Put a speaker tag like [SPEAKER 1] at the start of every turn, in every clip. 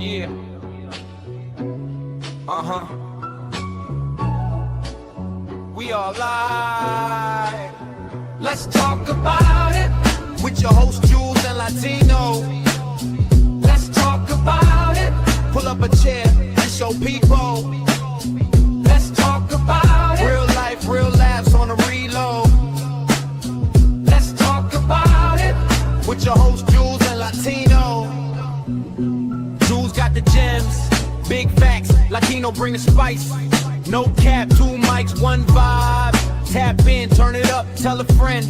[SPEAKER 1] Yeah. We all live. Let's talk about it with your host Jules and Latino. Let's talk about it. Pull up a chair and show people. Let's talk about it. Real life, real laughs on the reload. Let's talk about it with your host Jules and Latino. Jules got the gems, big facts. Latino bring the spice. No cap, 2 mics, 1 vibe. Tap in, turn it up, tell a friend.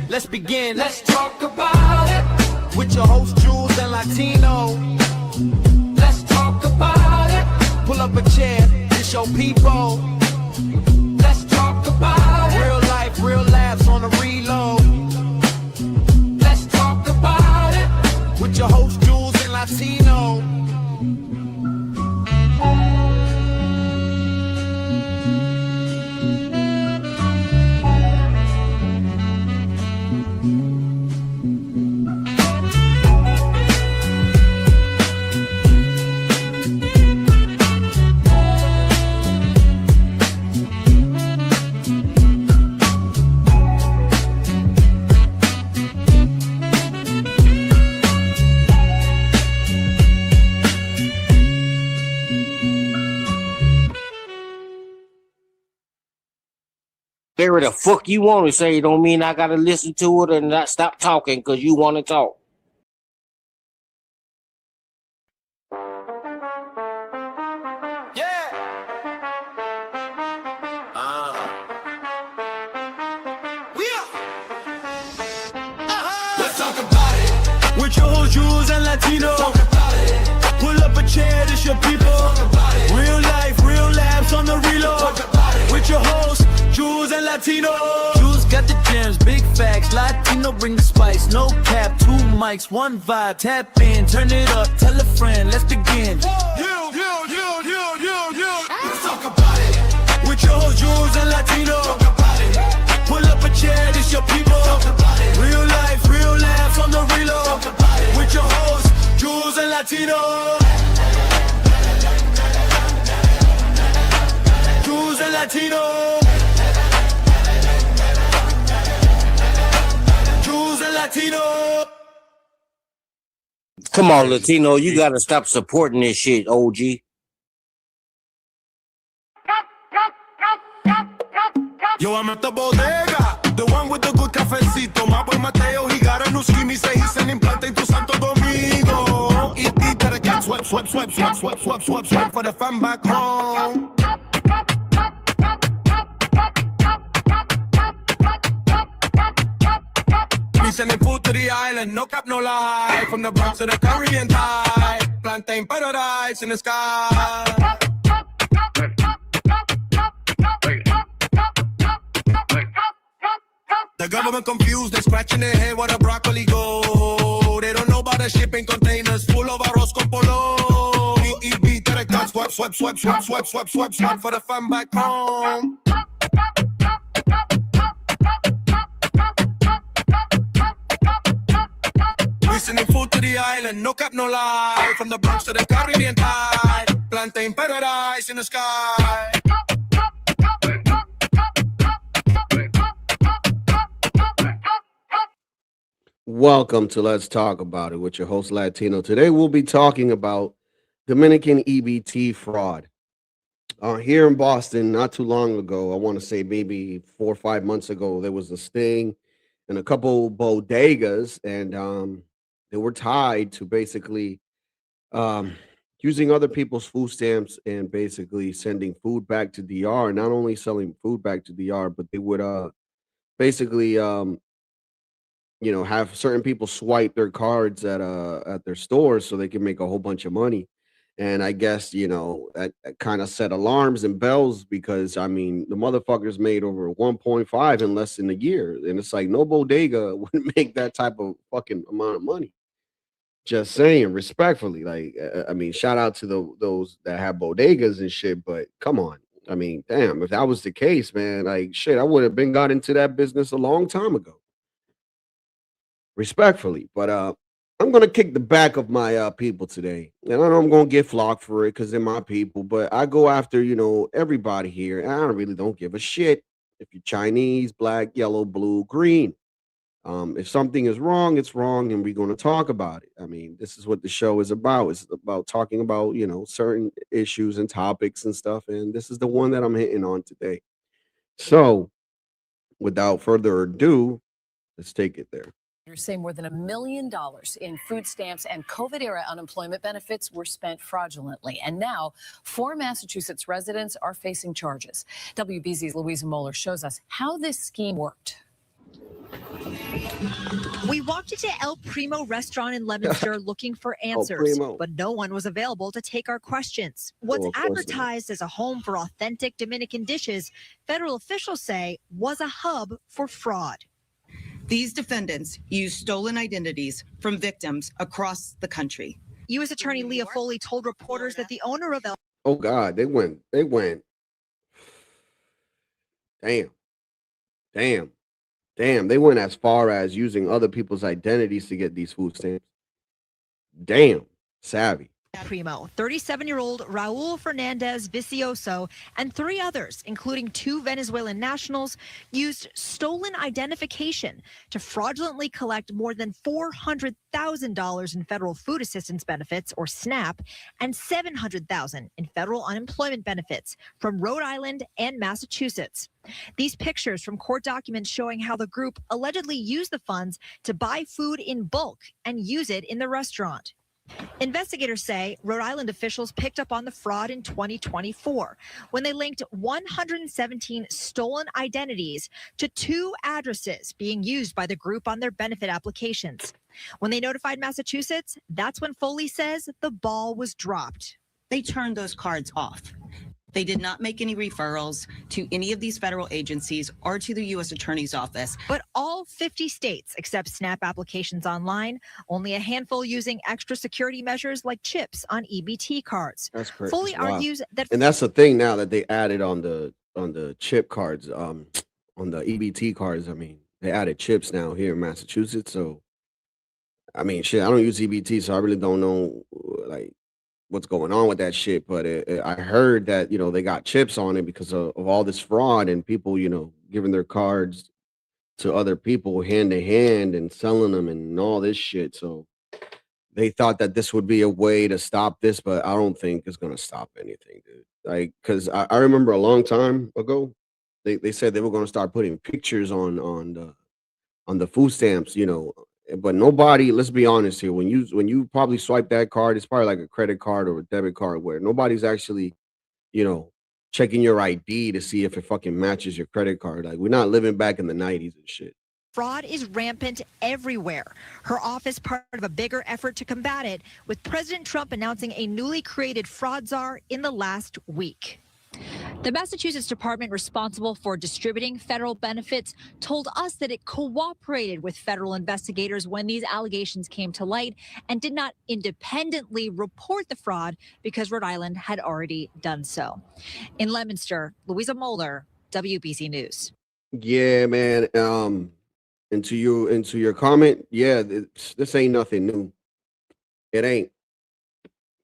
[SPEAKER 1] Let's begin. Let's talk about it with your host Jules and Latino. Let's talk about it. Pull up a chair and show people. Let's talk about it. Real life, real laughs on the reload. Let's talk about it with your host Jules and Latino.
[SPEAKER 2] Whatever the fuck you want to say don't mean I gotta listen to it and not stop talking because you want to talk.
[SPEAKER 1] Yeah. We are. Let's talk about it
[SPEAKER 3] with your host Jules and Latino.
[SPEAKER 1] Talk about it.
[SPEAKER 3] Pull up a chair, this your people.
[SPEAKER 1] Talk about it.
[SPEAKER 3] Real life, real laughs on the reload.
[SPEAKER 1] Talk about it.
[SPEAKER 3] With your host Jules and Latino. Jules got the gems, big facts. Latino bring the spice. No cap, 2 mics, 1 vibe. Tap in, turn it up, tell a friend. Let's begin.
[SPEAKER 1] Let's talk about it
[SPEAKER 3] with your host Jules and Latino.
[SPEAKER 1] Talk about it.
[SPEAKER 3] Pull up a chair, this your people.
[SPEAKER 1] Talk about it.
[SPEAKER 3] Real life, real laughs on the reload.
[SPEAKER 1] Talk about it.
[SPEAKER 3] With your host Jules and Latino. Jules and Latino. Jules and Latino.
[SPEAKER 2] Come on, Latino, you gotta stop supporting this shit, OG.
[SPEAKER 3] Yo, I'm at the bodega, the one with the good cafecito. My boy Mateo, he got a new skinny, say he's an implante in tu Santo Domingo. Eat better get swipe for the fam back home. We sending food to the island, no cap, no lie. From the Bronx to the Caribbean tide, plantain paradise in the sky. The government confused, they're scratching their head where the broccoli go. They don't know about the shipping containers full of arroz con polo. EBT swipe for the fam back home. We sending food to the island, no cap, no lie. From the Bronx to the Caribbean tide, plantain paradise in the sky.
[SPEAKER 4] Welcome to Let's Talk About It with your host Latino. Today we'll be talking about Dominican EBT fraud. Here in Boston, not too long ago, I want to say maybe 4 or 5 months ago, there was a sting in a couple bodegas, and they were tied to basically using other people's food stamps and basically sending food back to DR. Not only selling food back to DR, but they would basically have certain people swipe their cards at their stores so they can make a whole bunch of money. And I guess, that kind of set alarms and bells because, I mean, the motherfuckers made over 1.5 in less than a year. And it's like no bodega would make that type of fucking amount of money. Just saying, respectfully. Like, I mean, shout out to those that have bodegas and shit, but come on. I mean, damn, if that was the case, man, like, shit, I would have been got into that business a long time ago. Respectfully. But I'm gonna kick the back of my people today, and I know I'm gonna get flocked for it because they're my people. But I go after everybody here, and I really don't give a shit if you're Chinese, black, yellow, blue, green. If something is wrong, it's wrong, and we're going to talk about it. I mean, this is what the show is about. It's about talking about certain issues and topics and stuff, and this is the one that I'm hitting on today. So, without further ado, let's take it there.
[SPEAKER 5] Say more than $1 million in food stamps and COVID-era unemployment benefits were spent fraudulently. And now 4 Massachusetts residents are facing charges. WBZ's Louisa Moeller shows us how this scheme worked.
[SPEAKER 6] We walked into El Primo restaurant in Leominster looking for answers, but no one was available to take our questions. What's advertised as a home for authentic Dominican dishes, federal officials say was a hub for fraud.
[SPEAKER 7] These defendants used stolen identities from victims across the country.
[SPEAKER 6] U.S. Attorney Leah Foley told reporters that the owner of
[SPEAKER 4] Oh God, they went. Damn, they went as far as using other people's identities to get these food stamps. Damn, savvy.
[SPEAKER 6] Primo, 37-year-old Raul Fernandez Vicioso, and 3 others, including 2 Venezuelan nationals, used stolen identification to fraudulently collect more than $400,000 in federal food assistance benefits, or SNAP, and $700,000 in federal unemployment benefits from Rhode Island and Massachusetts. These pictures from court documents showing how the group allegedly used the funds to buy food in bulk and use it in the restaurant. Investigators say Rhode Island officials picked up on the fraud in 2024 when they linked 117 stolen identities to 2 addresses being used by the group on their benefit applications. When they notified Massachusetts, that's when Foley says the ball was dropped.
[SPEAKER 7] They turned those cards off. They did not make any referrals to any of these federal agencies or to the U.S. Attorney's Office.
[SPEAKER 6] But all 50 states accept SNAP applications online, only a handful using extra security measures like chips on EBT cards.
[SPEAKER 4] That's crazy.
[SPEAKER 6] Foley argues that,
[SPEAKER 4] and that's the thing now that they added on the chip cards, on the EBT cards. I mean, they added chips now here in Massachusetts. So, I mean, shit, I don't use EBT, so I really don't know like what's going on with that shit. But I heard that they got chips on it because of all this fraud and people giving their cards to other people hand to hand and selling them and all this shit. So they thought that this would be a way to stop this, but I don't think it's gonna stop anything, dude. Like, because I remember a long time ago, they said they were gonna start putting pictures on the food stamps, but nobody, let's be honest here, when you probably swipe that card, it's probably like a credit card or a debit card where nobody's actually checking your ID to see if it fucking matches your credit card. Like, we're not living back in the 90s and shit.
[SPEAKER 6] fraud is rampant everywhere. Her office part of a bigger effort to combat it, with President Trump announcing a newly created fraud czar in the last week. The Massachusetts department responsible for distributing federal benefits told us that it cooperated with federal investigators when these allegations came to light and did not independently report the fraud because Rhode Island had already done so. In Leominster, Louisa Moeller, WBZ News.
[SPEAKER 4] Yeah, man. Into your comment, yeah, this ain't nothing new. It ain't.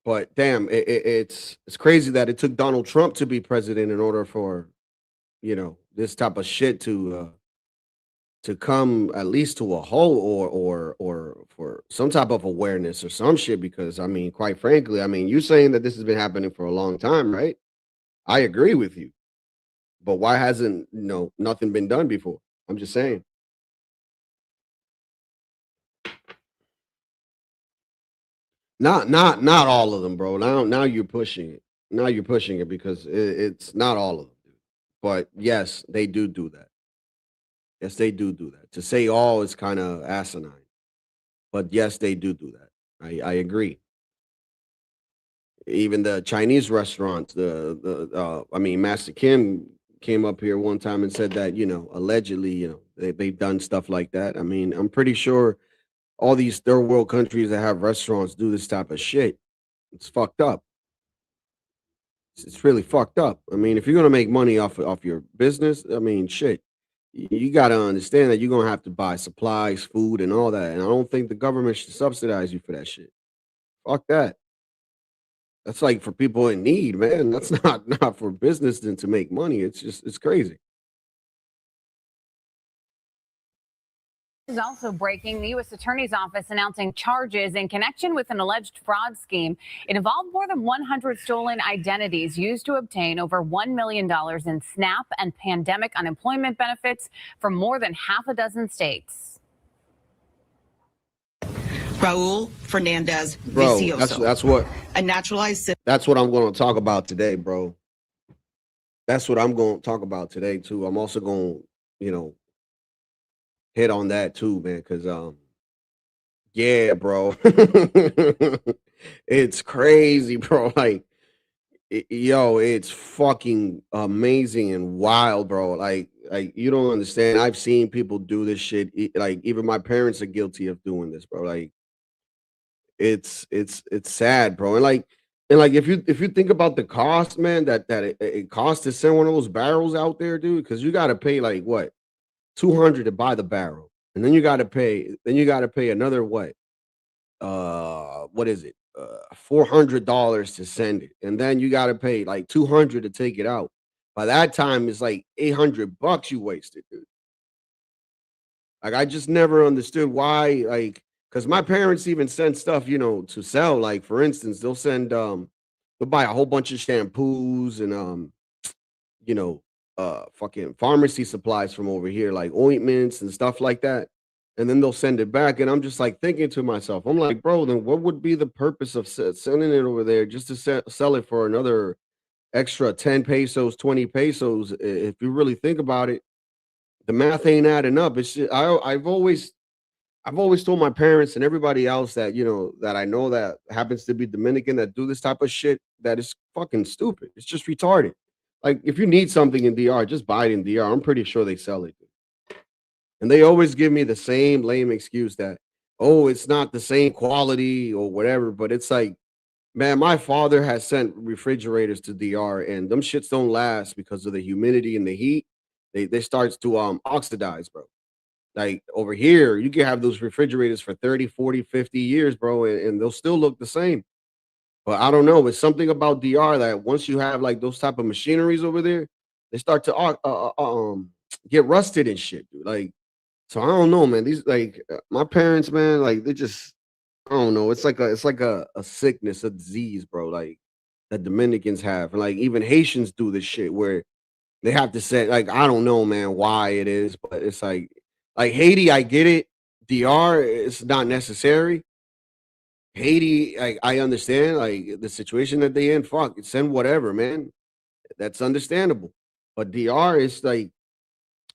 [SPEAKER 4] But damn, it's crazy that it took Donald Trump to be president in order for, this type of shit to come at least to a halt or for some type of awareness or some shit. Because I mean, quite frankly, you saying that this has been happening for a long time, right? I agree with you. But why hasn't nothing been done before? I'm just saying. Not all of them, bro. Now you're pushing it. Now you're pushing it because it's not all of them. But yes, they do that. Yes, they do that. To say all is kind of asinine. But yes, they do that. I agree. Even the Chinese restaurants, Master Kim came up here one time and said that, allegedly, they've done stuff like that. I mean, I'm pretty sure all these third world countries that have restaurants do this type of shit. It's fucked up. It's really fucked up. I mean, if you're gonna make money off your business, I mean, shit, you got to understand that you're going to have to buy supplies, food, and all that. And I don't think the government should subsidize you for that shit. Fuck that. That's like for people in need, man. That's not for business then to make money. It's crazy.
[SPEAKER 8] This is also breaking. The U.S. Attorney's Office announcing charges in connection with an alleged fraud scheme. It involved more than 100 stolen identities used to obtain over $1 million in SNAP and pandemic unemployment benefits from more than half a dozen states.
[SPEAKER 7] Raul Fernandez
[SPEAKER 4] Bro,
[SPEAKER 7] Vicioso,
[SPEAKER 4] that's what
[SPEAKER 7] a naturalized
[SPEAKER 4] that's what I'm going to talk about today, bro. That's what I'm going to talk about today too. I'm also going to, hit on that too, man, because yeah, bro. It's crazy, bro. Like yo, it's fucking amazing and wild, bro. Like you don't understand. I've seen people do this shit. Like even my parents are guilty of doing this, bro. Like it's sad, bro. And like if you think about the cost, man, that it costs to send one of those barrels out there, dude, because you got to pay like what, 200 to buy the barrel, and then you got to pay another what is it, $400 to send it, and then you got to pay like 200 to take it out. By that time it's like $800 you wasted, dude. Like I just never understood why, like, because my parents even send stuff, to sell. Like for instance, they'll buy a whole bunch of shampoos and fucking pharmacy supplies from over here, like ointments and stuff like that. And then they'll send it back. And I'm just like thinking to myself, I'm like, bro, then what would be the purpose of sending it over there just to sell it for another extra 10 pesos, 20 pesos? If you really think about it, the math ain't adding up. It's just, I've always told my parents and everybody else that, that I know that happens to be Dominican that do this type of shit, that is fucking stupid. It's just retarded. Like if you need something in DR, just buy it in DR. I'm pretty sure they sell it. And they always give me the same lame excuse that, oh, it's not the same quality or whatever. But it's like, man, my father has sent refrigerators to DR and them shits don't last because of the humidity and the heat. They starts to oxidize, bro. Like over here, you can have those refrigerators for 30, 40, 50 years, bro, and they'll still look the same. But I don't know. It's something about DR that once you have like those type of machineries over there, they start to get rusted and shit, dude. Like, so I don't know, man. These my parents, man, like they just, I don't know. It's like a sickness, a disease, bro. Like that Dominicans have, and like even Haitians do this shit where they have to say, like, I don't know, man, why it is, but it's like Haiti, I get it. DR, it's not necessary. Haiti, I understand, like the situation that they in. Fuck, send whatever, man. That's understandable. But DR is like,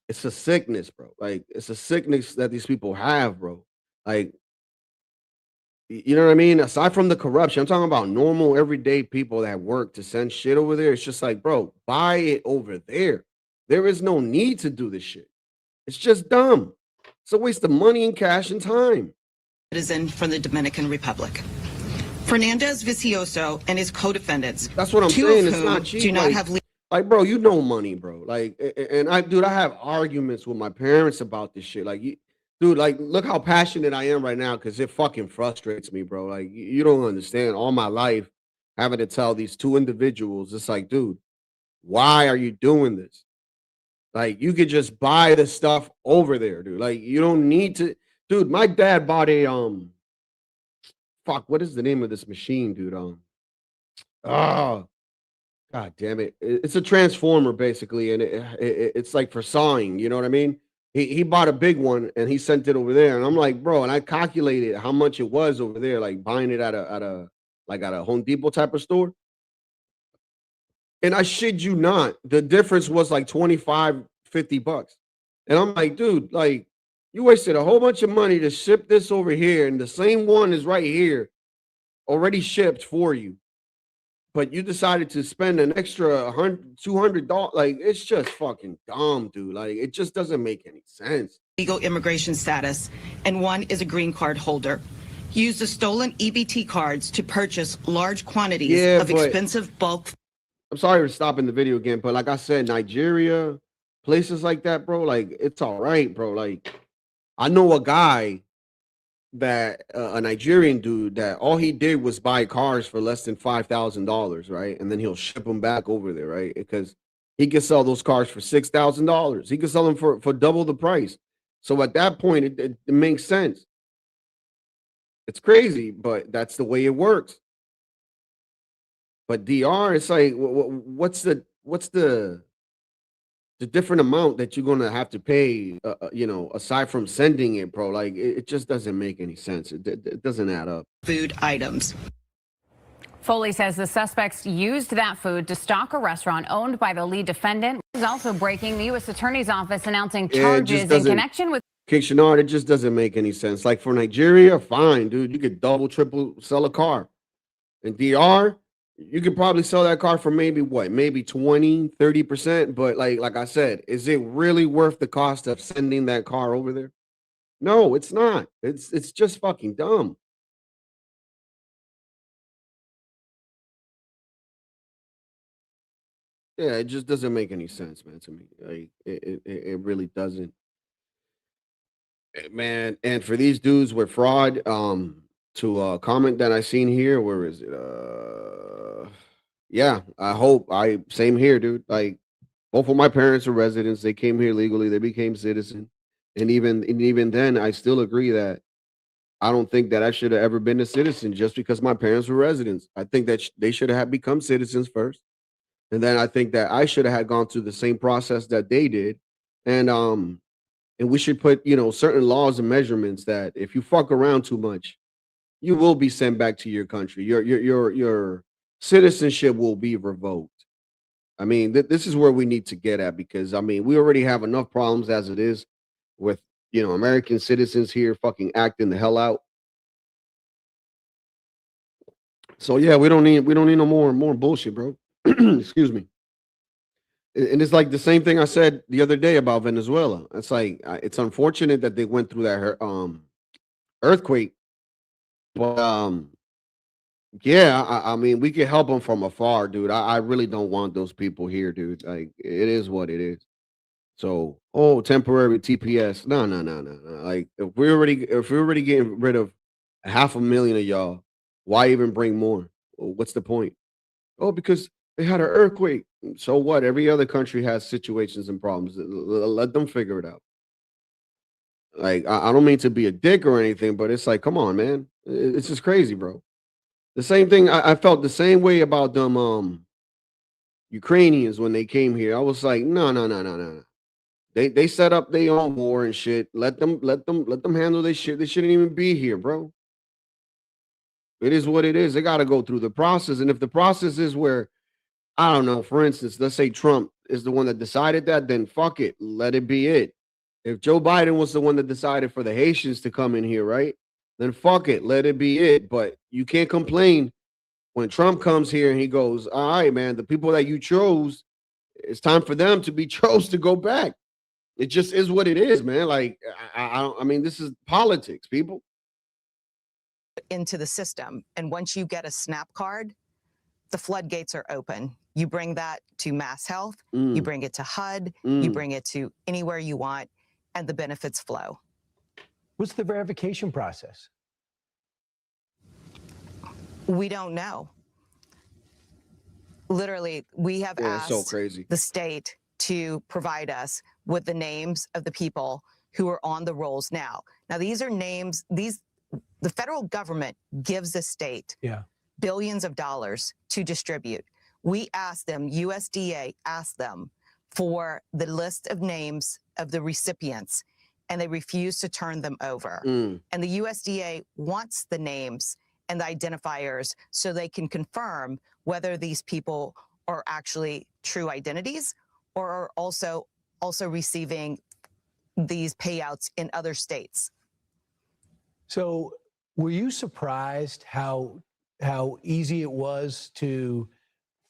[SPEAKER 4] it's a sickness, bro. Like it's a sickness that these people have, bro. Like, you know what I mean? Aside from the corruption, I'm talking about normal, everyday people that work to send shit over there. It's just like, bro, buy it over there. There is no need to do this shit. It's just dumb. It's a waste of money and cash and time.
[SPEAKER 7] citizen from the Dominican Republic. Fernandez Vicioso and his co-defendants.
[SPEAKER 4] That's what I'm
[SPEAKER 7] two
[SPEAKER 4] saying.
[SPEAKER 7] of
[SPEAKER 4] It's
[SPEAKER 7] whom
[SPEAKER 4] not cheap.
[SPEAKER 7] do not have
[SPEAKER 4] Like, bro, money, bro. Like, and I have arguments with my parents about this shit. Like, dude, like, look how passionate I am right now because it fucking frustrates me, bro. Like, you don't understand. All my life, having to tell these two individuals, it's like, dude, why are you doing this? Like, you could just buy the stuff over there, dude. Like, you don't need to. Dude, my dad bought a fuck, what is the name of this machine, dude? Oh, god damn it. It's a transformer basically, and it's like for sawing, you know what I mean? He bought a big one and he sent it over there, and I'm like, bro, and I calculated how much it was over there, like buying it at a Home Depot type of store. And I shit you not, the difference was like 25, $50. And I'm like, dude, like, you wasted a whole bunch of money to ship this over here, and the same one is right here, already shipped for you. But you decided to spend an extra $200. Like, it's just fucking dumb, dude. Like, it just doesn't make any sense.
[SPEAKER 7] legal immigration status, and one is a green card holder. Use the stolen EBT cards to purchase large quantities of expensive bulk.
[SPEAKER 4] I'm sorry for stopping the video again, but like I said, Nigeria, places like that, bro, like it's all right, bro. Like I know a guy that a Nigerian dude that all he did was buy cars for less than $5,000, right? And then he'll ship them back over there, right? Because he can sell those cars for $6,000. He can sell them for double the price. So at that point, it makes sense. It's crazy, but that's the way it works. But DR, it's like, what's the different amount that you're gonna have to pay? Aside from sending it, bro, like it just doesn't make any sense. It doesn't add up.
[SPEAKER 7] Food items.
[SPEAKER 8] Foley says the suspects used that food to stock a restaurant owned by the lead defendant. Is also breaking. The U.S. Attorney's Office announcing charges in connection with.
[SPEAKER 4] King Shanard, it just doesn't make any sense. Like for Nigeria, fine, dude, you could double, triple sell a car. In DR, you could probably sell that car for maybe 20, 30%. But like I said, is it really worth the cost of sending that car over there? No, it's not. It's just fucking dumb. Yeah, it just doesn't make any sense, man, to me. Like it really doesn't. Man, and for these dudes with fraud, to comment that I seen here, where is it? Yeah, same here, dude. Like both of my parents are residents. They came here legally, they became citizen. And even then, I still agree that I don't think that I should have ever been a citizen just because my parents were residents. I think that they should have become citizens first. And then I think that I should have had gone through the same process that they did. And we should put, certain laws and measurements that if you fuck around too much, you will be sent back to your country. Your citizenship will be revoked. I mean, this is where we need to get at, because I mean, we already have enough problems as it is with, American citizens here fucking acting the hell out. So yeah, we don't need no more bullshit, bro. Excuse me. And it's like the same thing I said the other day about Venezuela. It's like it's unfortunate that they went through that earthquake, but yeah, I mean, we can help them from afar, dude. I really don't want those people here, dude. Like it is what it is. So, temporary TPS. No. Like if we're already getting rid of 500,000 of y'all, why even bring more? Well, what's the point? Oh, because they had an earthquake. So what? Every other country has situations and problems. Let them figure it out. Like I don't mean to be a dick or anything, but it's like, come on, man. It's just crazy, bro. The same thing. I felt the same way about them Ukrainians when they came here. I was like, no. They set up their own war and shit. Let them handle their shit. They shouldn't even be here, bro. It is what it is. They got to go through the process. And if the process is where, I don't know, for instance, let's say Trump is the one that decided that, then fuck it. Let it be it. If Joe Biden was the one that decided for the Haitians to come in here, right? Then fuck it. Let it be it. But you can't complain when Trump comes here and he goes, all right, man, the people that you chose, it's time for them to be chose to go back. It just is what it is, man. Like, I mean, this is politics, people.
[SPEAKER 7] Into the system. And once you get a SNAP card, the floodgates are open. You bring that to Mass Health, you bring it to HUD, you bring it to anywhere you want, and the benefits flow.
[SPEAKER 9] What's the verification process?
[SPEAKER 7] We don't know. Literally, we have asked
[SPEAKER 4] so crazy.
[SPEAKER 7] the state to provide us with the names of the people who are on the rolls now. Now, these are names, the federal government gives the state billions of dollars to distribute. We asked them, USDA asked them for the list of names of the recipients, and they refused to turn them over. And the USDA wants the names and the identifiers so they can confirm whether these people are actually true identities or are also receiving these payouts in other states.
[SPEAKER 9] So were you surprised how easy it was to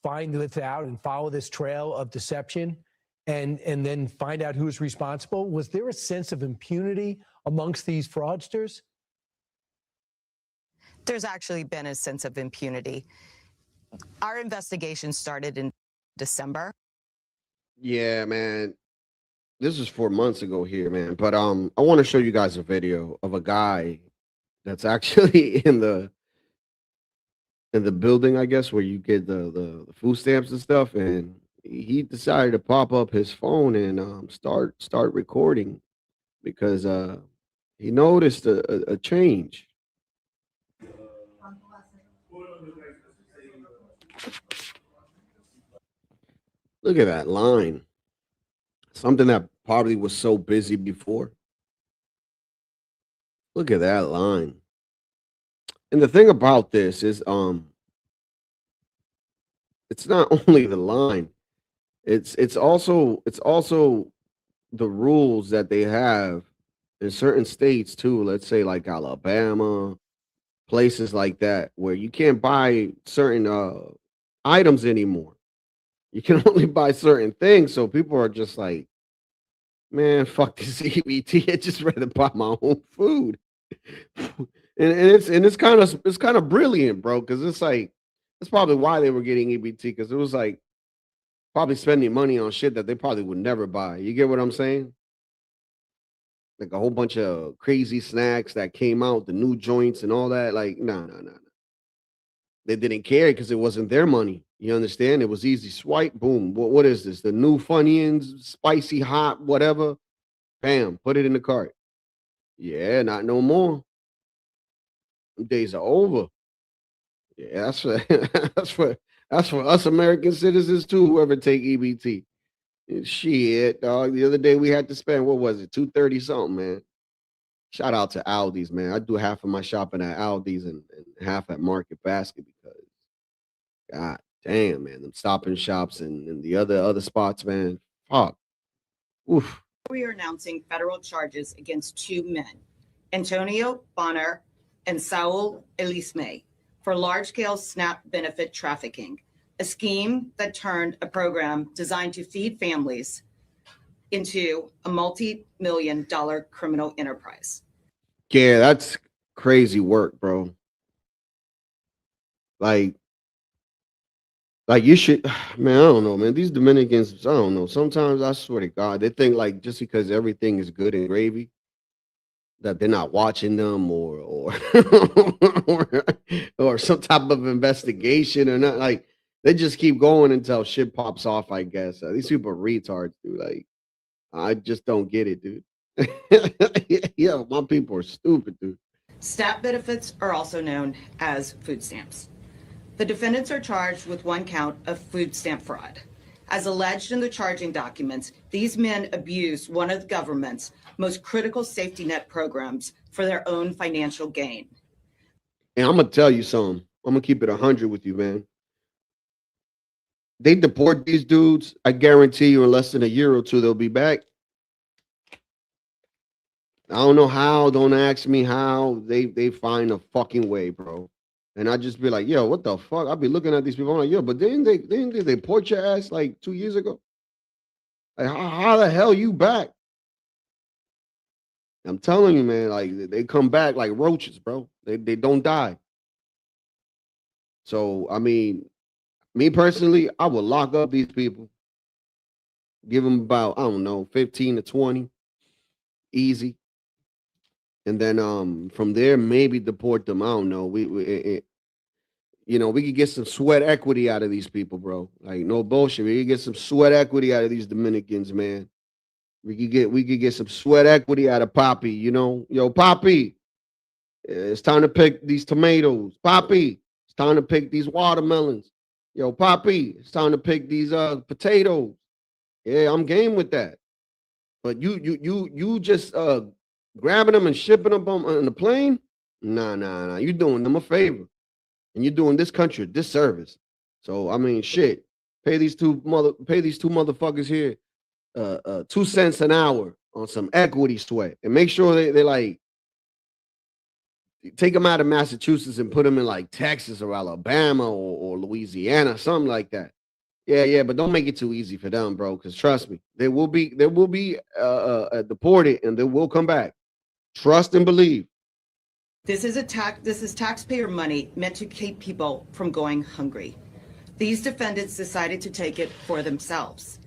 [SPEAKER 9] find this out and follow this trail of deception and then find out who's responsible? Was there a sense of impunity amongst these fraudsters?
[SPEAKER 7] There's actually been a sense of impunity. Our investigation started in December.
[SPEAKER 4] Yeah, man. this is 4 months ago here, man. But I want to show you guys a video of a guy that's actually in the building, I guess, where you get the food stamps and stuff, and he decided to pop up his phone and start recording because he noticed a change. Look at that line. Something that probably was so busy before. Look at that line. And the thing about this is it's not only the line. It's also the rules that they have in certain states too. Let's say like Alabama, places like that where you can't buy certain items anymore. You can only buy certain things. So people are just like, man, fuck this EBT. I just rather buy my own food. and it's kind of brilliant, bro, because it's like that's probably why they were getting EBT, because it was like probably spending money on shit that they probably would never buy. You get what I'm saying? Like a whole bunch of crazy snacks that came out, the new joints and all that. Like, no. They didn't care because it wasn't their money. You understand? It was easy swipe, boom. What is this? The new Funyuns, spicy hot, whatever. Bam, put it in the cart. Yeah, not no more. Them days are over. Yeah, that's for that's for us American citizens too. Whoever take EBT. Shit, dog. The other day we had to spend, what was it, 230 something, man. Shout out to Aldi's, man. I do half of my shopping at Aldi's and half at Market Basket because, god damn, man, them Stop and Shops and the other spots, man. Fuck. Oof.
[SPEAKER 10] We are announcing federal charges against two men, Antonio Bonner and Saul Elisme, for large-scale SNAP benefit trafficking, a scheme that turned a program designed to feed families into a multi-million-dollar criminal enterprise.
[SPEAKER 4] Yeah, that's crazy work, bro. Like you should, man, I don't know, man. These Dominicans, I don't know. Sometimes I swear to God, they think like just because everything is good and gravy, that they're not watching them or or some type of investigation or not. Like they just keep going until shit pops off, I guess. These people are retards, dude. Like, I just don't get it, dude. Yeah, my people are stupid, dude.
[SPEAKER 10] SNAP benefits are also known as food stamps. The defendants are charged with one count of food stamp fraud. As alleged in the charging documents, these men abused one of the government's most critical safety net programs for their own financial gain.
[SPEAKER 4] And I'm going to tell you something. I'm going to keep it 100 with you, man. They deport these dudes. I guarantee you in less than a year or two, they'll be back. I don't know how. Don't ask me how. They find a fucking way, bro. And I just be like, yo, what the fuck? I'll be looking at these people. I'm like, yo, but didn't they deport your ass like 2 years ago? Like, how the hell you back? I'm telling you, man, like they come back like roaches, bro. They don't die. So, I mean, me personally, I would lock up these people. Give them about, I don't know, 15 to 20. Easy. And then from there, maybe deport them. I don't know. We could get some sweat equity out of these people, bro. Like, no bullshit. We could get some sweat equity out of these Dominicans, man. We could get some sweat equity out of Poppy, you know. Yo, Poppy, it's time to pick these tomatoes. Poppy, it's time to pick these watermelons. Yo, Poppy, it's time to pick these potatoes. Yeah, I'm game with that. But you just grabbing them and shipping them on the plane? Nah. You're doing them a favor. And you're doing this country a disservice. So, I mean, shit. Pay these two motherfuckers here 2 cents an hour on some equity sweat. And make sure they like take them out of Massachusetts and put them in like Texas or Alabama or Louisiana, something like that. Yeah, but don't make it too easy for them, bro. Because trust me, they will be deported and they will come back. Trust and believe.
[SPEAKER 10] This is taxpayer money meant to keep people from going hungry. These defendants decided to take it for themselves.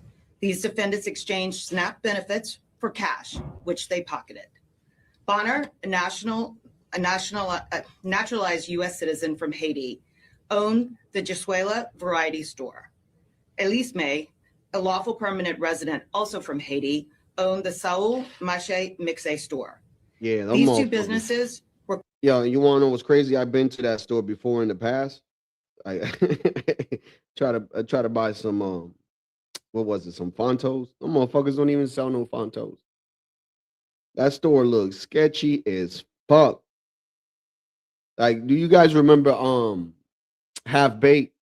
[SPEAKER 10] These defendants exchanged SNAP benefits for cash, which they pocketed. Bonner, a naturalized U.S. citizen from Haiti, owned the Jesuela Variety Store. Elise May, a lawful permanent resident also from Haiti, owned the Saul Mache Mixe store.
[SPEAKER 4] Yeah,
[SPEAKER 10] these two businesses were.
[SPEAKER 4] Yeah, you want to know what's crazy? I've been to that store before in the past. I try to buy some what was it? Some Fontos. Them motherfuckers don't even sell no Fontos. That store looks sketchy as fuck. Like, do you guys remember Half Baked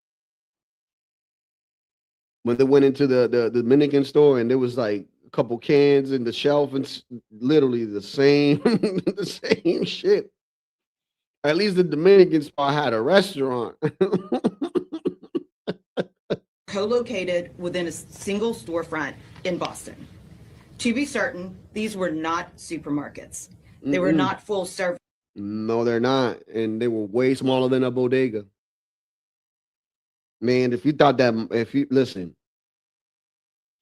[SPEAKER 4] when they went into the Dominican store and there was like a couple cans in the shelf and literally the same the same shit. At least the Dominican spot had a restaurant.
[SPEAKER 10] Co-located within a single storefront in Boston. To be certain, these were not supermarkets. They were not full service.
[SPEAKER 4] No, they're not. And they were way smaller than a bodega. Man, if you thought that, if you listen,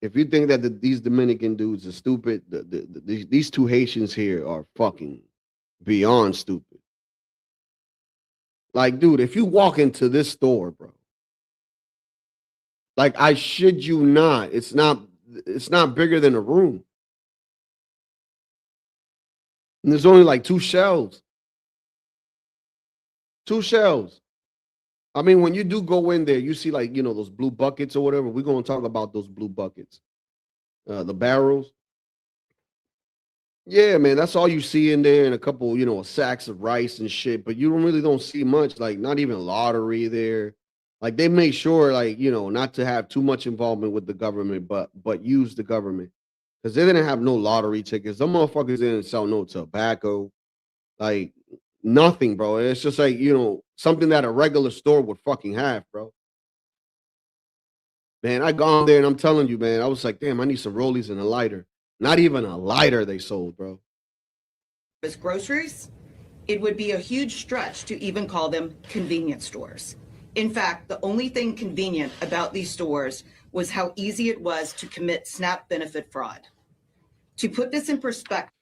[SPEAKER 4] if you think that these Dominican dudes are stupid, these two Haitians here are fucking beyond stupid. Like, dude, if you walk into this store, bro, like, I shit you not, it's not bigger than a room. And there's only like two shelves. Two shelves. I mean, when you do go in there, you see like, you know, those blue buckets or whatever. We're going to talk about those blue buckets. The barrels. Yeah, man, that's all you see in there, and a couple, you know, sacks of rice and shit. But you don't see much, like not even lottery there. Like they make sure, like, you know, not to have too much involvement with the government, but use the government. Because they didn't have no lottery tickets. Them motherfuckers didn't sell no tobacco. Like nothing, bro. It's just like, you know, something that a regular store would fucking have, bro. Man, I gone there and I'm telling you, man, I was like, damn, I need some rollies and a lighter. Not even a lighter they sold, bro.
[SPEAKER 10] As groceries, it would be a huge stretch to even call them convenience stores. In fact, the only thing convenient about these stores was how easy it was to commit SNAP benefit fraud. To put this in perspective.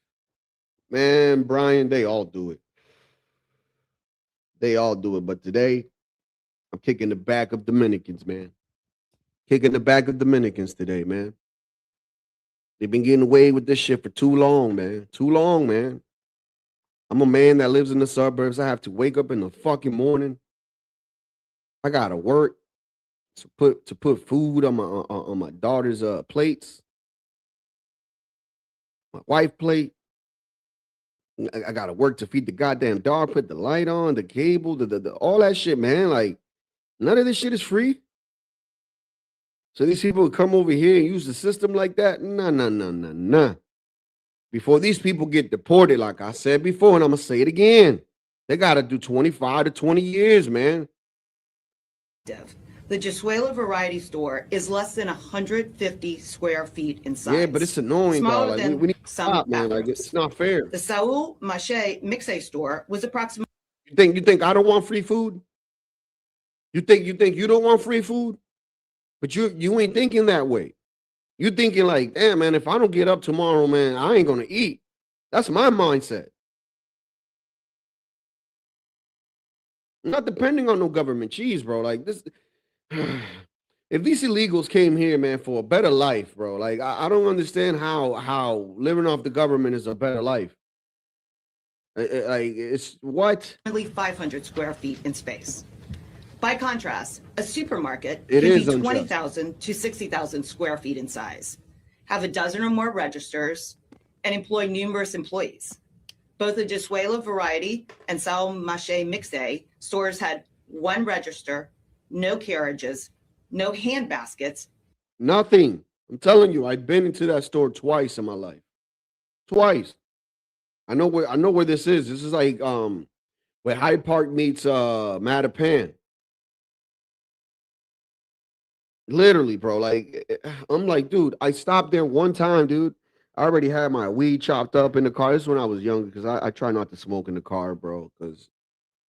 [SPEAKER 4] Man, Brian, they all do it. They all do it. But today, I'm kicking the back of Dominicans, man. Kicking the back of Dominicans today, man. They've been getting away with this shit for too long, man. Too long, man. I'm a man that lives in the suburbs. I have to wake up in the fucking morning. I gotta work to put food on my daughter's plates, my wife's plate. I gotta work to feed the goddamn dog, put the light on, the cable, the all that shit, man. Like none of this shit is free. So these people would come over here and use the system like that? Nah. Before these people get deported, like I said before, and I'm going to say it again, they got to do 25 to 20 years, man.
[SPEAKER 10] The Jesuela Variety Store is less than 150 square feet in size.
[SPEAKER 4] Yeah, but it's annoying,
[SPEAKER 10] Smaller
[SPEAKER 4] dog. Like,
[SPEAKER 10] than
[SPEAKER 4] we need to
[SPEAKER 10] some
[SPEAKER 4] stop, man. Like, it's not fair.
[SPEAKER 10] The Saul Mache Mixe store was approximately.
[SPEAKER 4] You think I don't want free food? You think you don't want free food? But you ain't thinking that way. You thinking like, damn, man, if I don't get up tomorrow, man, I ain't gonna eat. That's my mindset. I'm not depending on no government cheese, bro. Like this, if these illegals came here, man, for a better life, bro, like I don't understand how living off the government is a better life. Like it's what?
[SPEAKER 10] Only 500 square feet in space. By contrast, a supermarket
[SPEAKER 4] can
[SPEAKER 10] be 20,000 to 60,000 square feet in size, have a dozen or more registers, and employ numerous employees. Both the Jesuela Variety and Saul Mache Mixe stores had one register, no carriages, no hand baskets.
[SPEAKER 4] Nothing. I'm telling you, I've been into that store twice in my life. Twice. I know where this is. This is like where Hyde Park meets Mattapan. Literally, bro. Like, I'm like, dude, I stopped there one time, dude. I already had my weed chopped up in the car. This is when I was younger because I try not to smoke in the car, bro, because,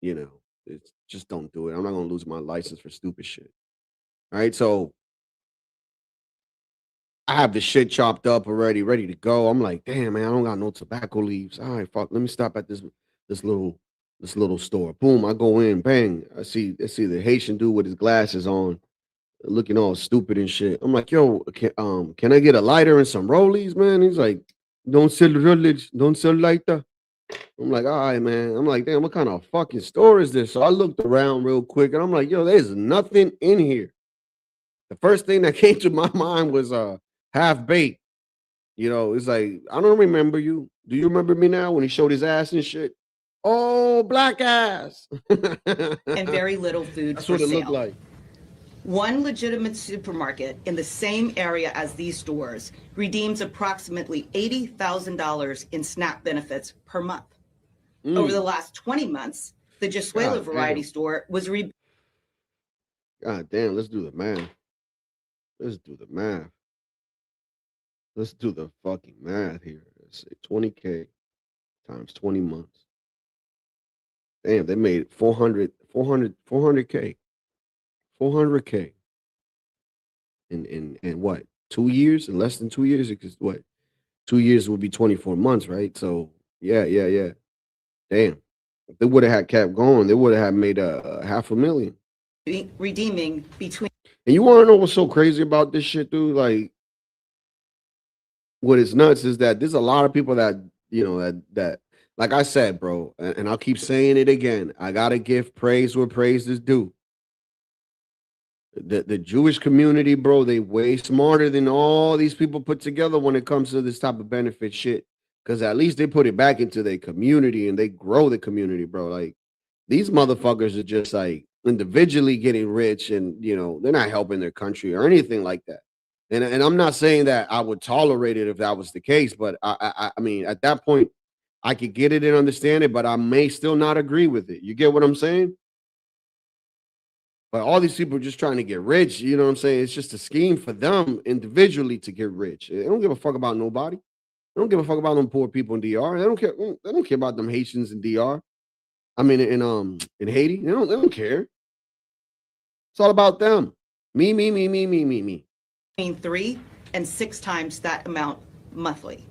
[SPEAKER 4] you know, it's just don't do it. I'm not going to lose my license for stupid shit. All right, so I have the shit chopped up already, ready to go. I'm like, damn, man, I don't got no tobacco leaves. All right, fuck. Let me stop at this little store. Boom, I go in, bang. I see the Haitian dude with his glasses on, looking all stupid and shit. I'm like, yo, can I get a lighter and some rollies, man? He's like, don't sell rollies, don't sell lighter. I'm like, all right, man. I'm like, damn, what kind of fucking store is this? So I looked around real quick and I'm like, yo, there's nothing in here. The first thing that came to my mind was half baked. You know, it's like, I don't remember you. Do you remember me now when he showed his ass and shit? Oh, black ass.
[SPEAKER 10] And very little food
[SPEAKER 4] That's
[SPEAKER 10] for
[SPEAKER 4] what it
[SPEAKER 10] sale.
[SPEAKER 4] looked like.
[SPEAKER 10] One legitimate supermarket in the same area as these stores redeems approximately $80,000 in SNAP benefits per month. Over the last 20 months, the Jesuela variety store was
[SPEAKER 4] God damn, let's do the math. Let's do the math. Let's do the fucking math here. Let's say 20K times 20 months. Damn, they made 400K. 400K. In what? 2 years? In less than 2 years? Because what? 2 years would be 24 months, right? So yeah. Damn. If they would have had kept going, they would have had made a $500,000.
[SPEAKER 10] redeeming between
[SPEAKER 4] And you want to know what's so crazy about this shit, dude? Like, what is nuts is that there's a lot of people that, you know, that like I said, bro, and I'll keep saying it again. I gotta give praise where praise is due. The Jewish community, bro, they way smarter than all these people put together when it comes to this type of benefit shit. Because at least they put it back into their community and they grow the community, bro. Like, these motherfuckers are just like individually getting rich, and you know, they're not helping their country or anything like that. And I'm not saying that I would tolerate it if that was the case, but I mean, at that point, I could get it and understand it, but I may still not agree with it. You get what I'm saying? But all these people are just trying to get rich. You know what I'm saying? It's just a scheme for them individually to get rich. They don't give a fuck about nobody. They don't give a fuck about them poor people in DR. They don't care. They don't care about them Haitians in DR. I mean, in Haiti, they don't care. It's all about them. Me.
[SPEAKER 10] 3 and 6 times that amount monthly,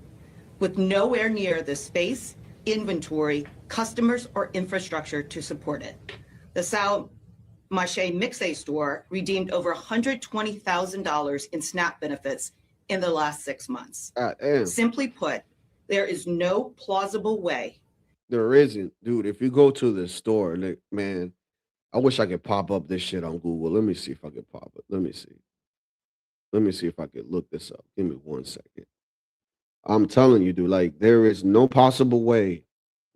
[SPEAKER 10] with nowhere near the space, inventory, customers, or infrastructure to support it. The Sao Mache Mixe store redeemed over $120,000 in SNAP benefits in the last 6 months. Simply put, there is no plausible way.
[SPEAKER 4] There isn't, dude. If you go to the store, like, man, I wish I could pop up this shit on Google. Let me see if I can pop it. Let me see. Let me see if I can look this up. Give me 1 second. I'm telling you, dude, like, there is no possible way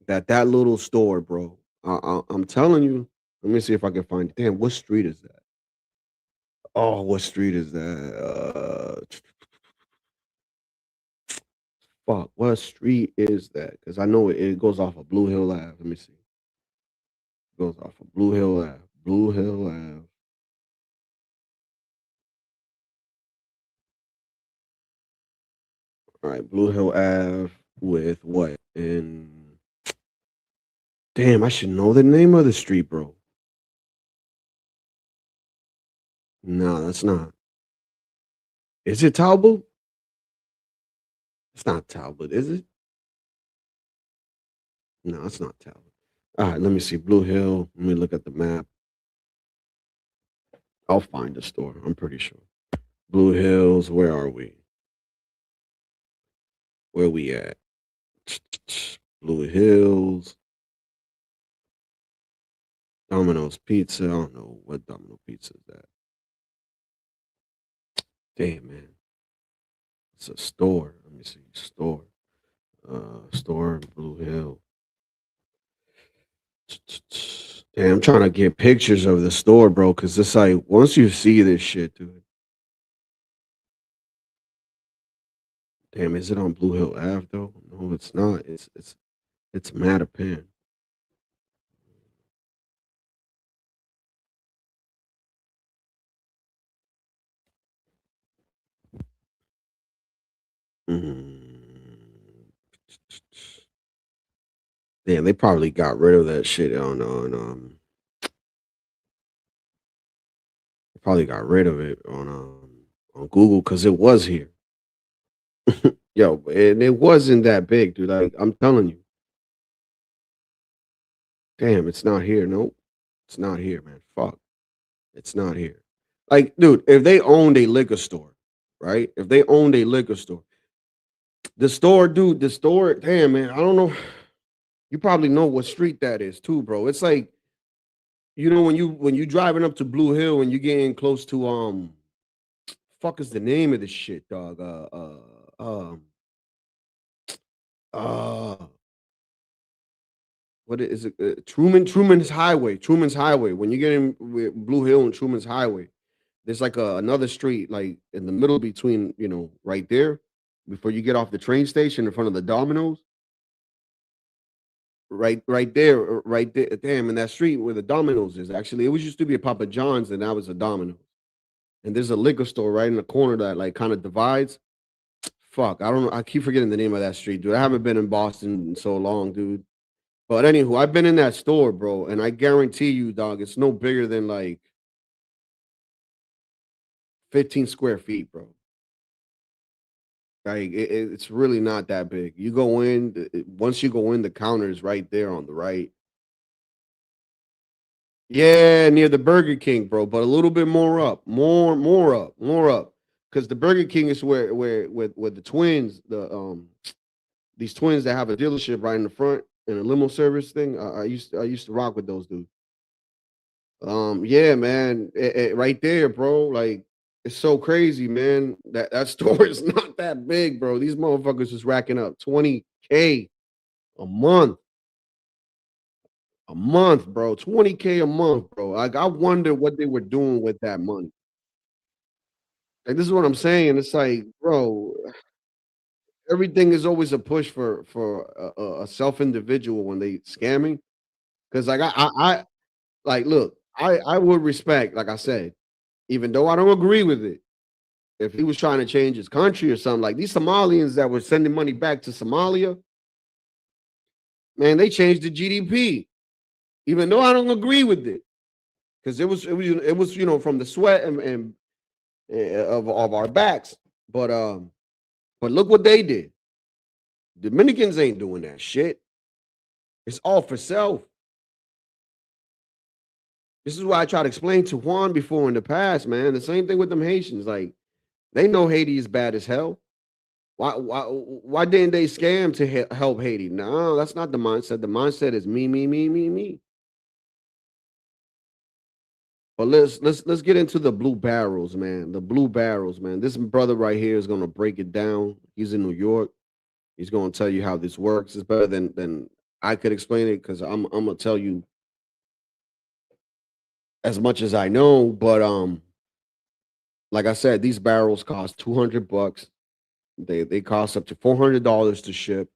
[SPEAKER 4] that little store, bro. I'm telling you. Let me see if I can find it. Damn, what street is that? Oh, what street is that? Fuck, what street is that? Because I know it goes off of Blue Hill Ave. Let me see. It goes off of Blue Hill Ave. Blue Hill Ave. All right, Blue Hill Ave with what? And damn, I should know the name of the street, bro. No, that's not. Is it Talbot? It's not Talbot, is it? No, it's not Talbot. All right, let me see. Blue Hill. Let me look at the map. I'll find the store. I'm pretty sure. Blue Hills. Where are we? Where we at? Blue Hills. Domino's Pizza. I don't know what Domino Pizza is that. Damn, man. It's a store. Let me see. Store. Store in Blue Hill. Damn, I'm trying to get pictures of the store, bro, because it's like once you see this shit, dude. Damn, is it on Blue Hill Ave though? No, it's not. It's Mattapan. Damn, they probably got rid of that shit probably got rid of it on Google because it was here. Yo, and it wasn't that big, dude. Like, I'm telling you. Damn, it's not here. Nope. It's not here, man. Fuck. It's not here. Like, dude, if they owned a liquor store, right? If they owned a liquor store, the store, damn, man, I don't know. You probably know what street that is too, bro. It's like, when you driving up to Blue Hill and you getting close to fuck is the name of this shit, dog? Uh what is it? Truman's Highway. Truman's Highway. When you get in with Blue Hill and Truman's Highway, there's like another street, like in the middle between, right there, before you get off the train station in front of the Domino's. Right there, right there. Damn, in that street where the Domino's is. Actually, it was used to be a Papa John's, and now it's a Domino's. And there's a liquor store right in the corner that like kind of divides. Fuck, I don't know. I keep forgetting the name of that street, dude. I haven't been in Boston in so long, dude. But anywho, I've been in that store, bro, and I guarantee you, dog, it's no bigger than like 15 square feet, bro. Like it's really not that big. You go in, once you go in, the counter is right there on the right. Yeah, near the Burger King, bro, but a little bit more up, more up, because the Burger King is where with the twins, these twins that have a dealership right in the front and a limo service thing. I used to rock with those dudes. Yeah, man, right there, bro. Like, it's so crazy, man. That store is not that big, bro. These motherfuckers is racking up 20K a month. A month, bro. 20K a month, bro. Like, I wonder what they were doing with that money. Like, this is what I'm saying. It's like, bro, everything is always a push for a self individual when they scamming. Because like I like look, I would respect, like I said, even though I don't agree with it. If he was trying to change his country or something, like these Somalians that were sending money back to Somalia, man, they changed the GDP. Even though I don't agree with it, because it was from the sweat and of our backs. But look what they did. Dominicans ain't doing that shit. It's all for self. This is why I try to explain to Juan before in the past, man. The same thing with them Haitians. Like, they know Haiti is bad as hell. Why didn't they scam to help Haiti? No, that's not the mindset. The mindset is me, me, me, me, me. But let's get into the blue barrels, man. The blue barrels, man. This brother right here is gonna break it down. He's in New York. He's gonna tell you how this works. It's better than I could explain it, because I'm gonna tell you as much as I know. But like I said, these barrels cost $200. They cost up to $400 to ship.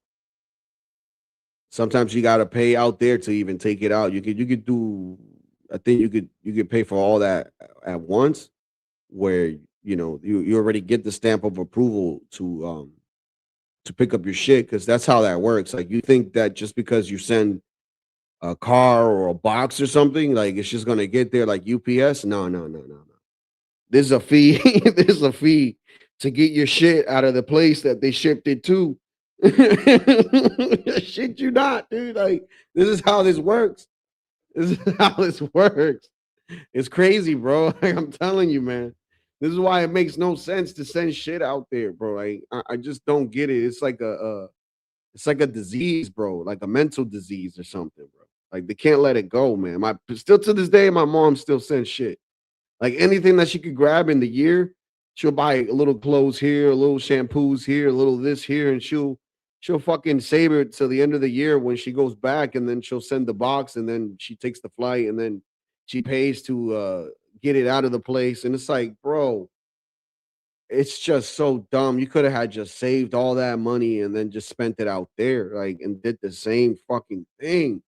[SPEAKER 4] Sometimes you gotta pay out there to even take it out. You could do. I think you could pay for all that at once, where you already get the stamp of approval to pick up your shit, because that's how that works. Like, you think that just because you send a car or a box or something, like it's just gonna get there like UPS? No. There's a fee. There's a fee to get your shit out of the place that they shipped it to. Shit, you not, dude. Like, this is how this works. This is how this works. It's crazy, bro. Like, I'm telling you, man. This is why it makes no sense to send shit out there, bro. Like, I just don't get it. It's like a disease, bro. Like a mental disease or something, bro. Like, they can't let it go, man. Still to this day, my mom still sends shit. Like, anything that she could grab in the year, she'll buy a little clothes here, a little shampoos here, a little this here, and she'll fucking save it till the end of the year when she goes back, and then she'll send the box, and then she takes the flight, and then she pays to get it out of the place. And it's like, bro, it's just so dumb. You could have had just saved all that money and then just spent it out there, like, and did the same fucking thing.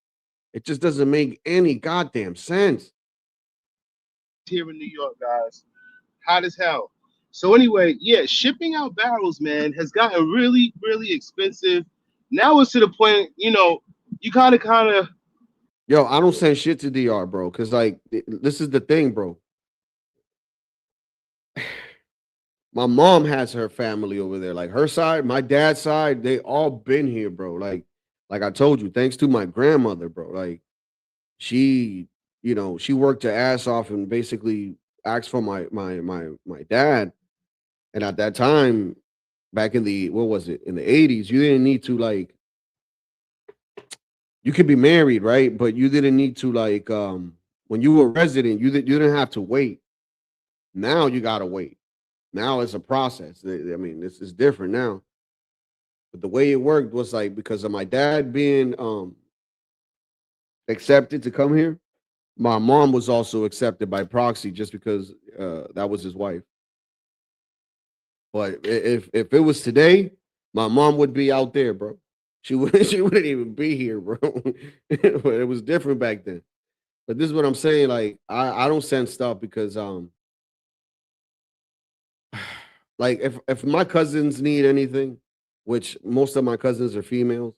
[SPEAKER 4] It just doesn't make any goddamn sense.
[SPEAKER 11] Here in New York, guys, hot as hell. So anyway, yeah, shipping out barrels, man, has gotten really, really expensive. Now it's to the point, you kind of.
[SPEAKER 4] Yo, I don't send shit to DR, bro, because like this is the thing, bro. my mom has her family over there. Like her side, my dad's side, they all been here, bro. Like I told you, thanks to my grandmother, bro. Like she, she worked her ass off and basically asked for my dad. And at that time, back in the what was it, in the 80s, you didn't need to like you could be married, right? But you didn't need to like when you were a resident, you didn't have to wait. Now you gotta wait. Now it's a process. I mean, this is different now. But the way it worked was like because of my dad being accepted to come here, my mom was also accepted by proxy just because that was his wife. But if it was today, my mom would be out there, bro. She wouldn't even be here, bro. But it was different back then. But this is what I'm saying. Like I don't send stuff because like if my cousins need anything, which most of my cousins are females,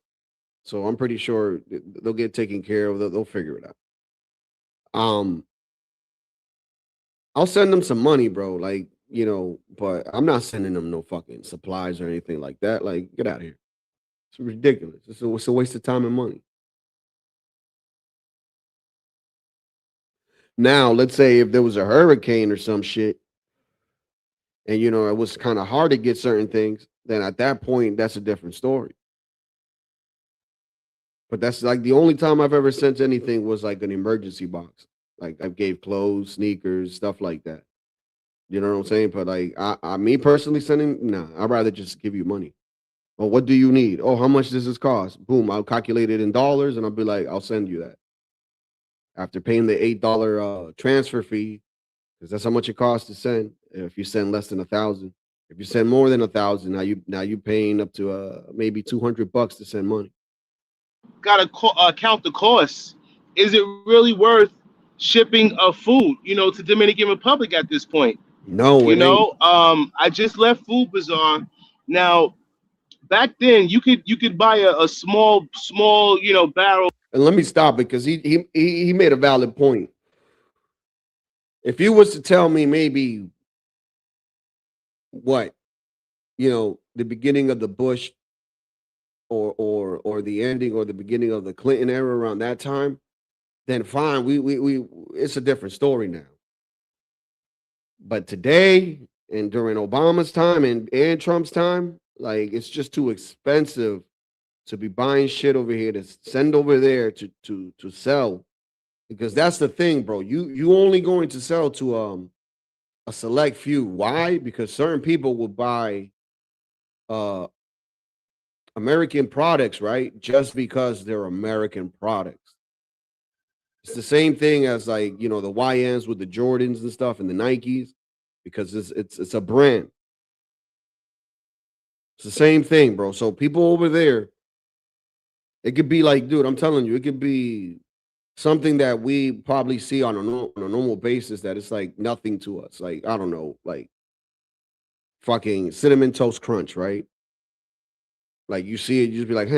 [SPEAKER 4] so I'm pretty sure they'll get taken care of. They'll figure it out. I'll send them some money, bro. Like, but I'm not sending them no fucking supplies or anything like that. Like, get out of here. It's ridiculous. It's a waste of time and money. Now, let's say if there was a hurricane or some shit, and it was kind of hard to get certain things, then at that point, that's a different story. But that's like the only time I've ever sent anything was like an emergency box. Like I gave clothes, sneakers, stuff like that. You know what I'm saying? But like me personally sending, nah, I'd rather just give you money. Oh, what do you need? Oh, how much does this cost? Boom, I'll calculate it in dollars and I'll be like, I'll send you that. After paying the $8 transfer fee, because that's how much it costs to send. If you send less than 1,000, if you send more than 1,000, now you paying up to maybe $200 to send money.
[SPEAKER 11] Gotta count the costs. Is it really worth shipping of food, to Dominican Republic at this point?
[SPEAKER 4] No,
[SPEAKER 11] I just left Food Bazaar. Now, back then you could buy a small barrel.
[SPEAKER 4] And let me stop because he made a valid point. If you was to tell me maybe what, the beginning of the Bush or the ending or the beginning of the Clinton era around that time, then fine, we it's a different story now. But today and during Obama's time and Trump's time, like it's just too expensive to be buying shit over here to send over there to sell, because that's the thing, bro. You only going to sell to a select few. Why? Because certain people will buy American products, right? Just because they're American products. It's the same thing as like, the YNs with the Jordans and stuff and the Nikes, because it's a brand. It's the same thing, bro. So people over there, it could be like, dude, I'm telling you, it could be something that we probably see on a normal basis that it's like nothing to us. Like, I don't know, like fucking Cinnamon Toast Crunch, right? Like you see it, you just be like,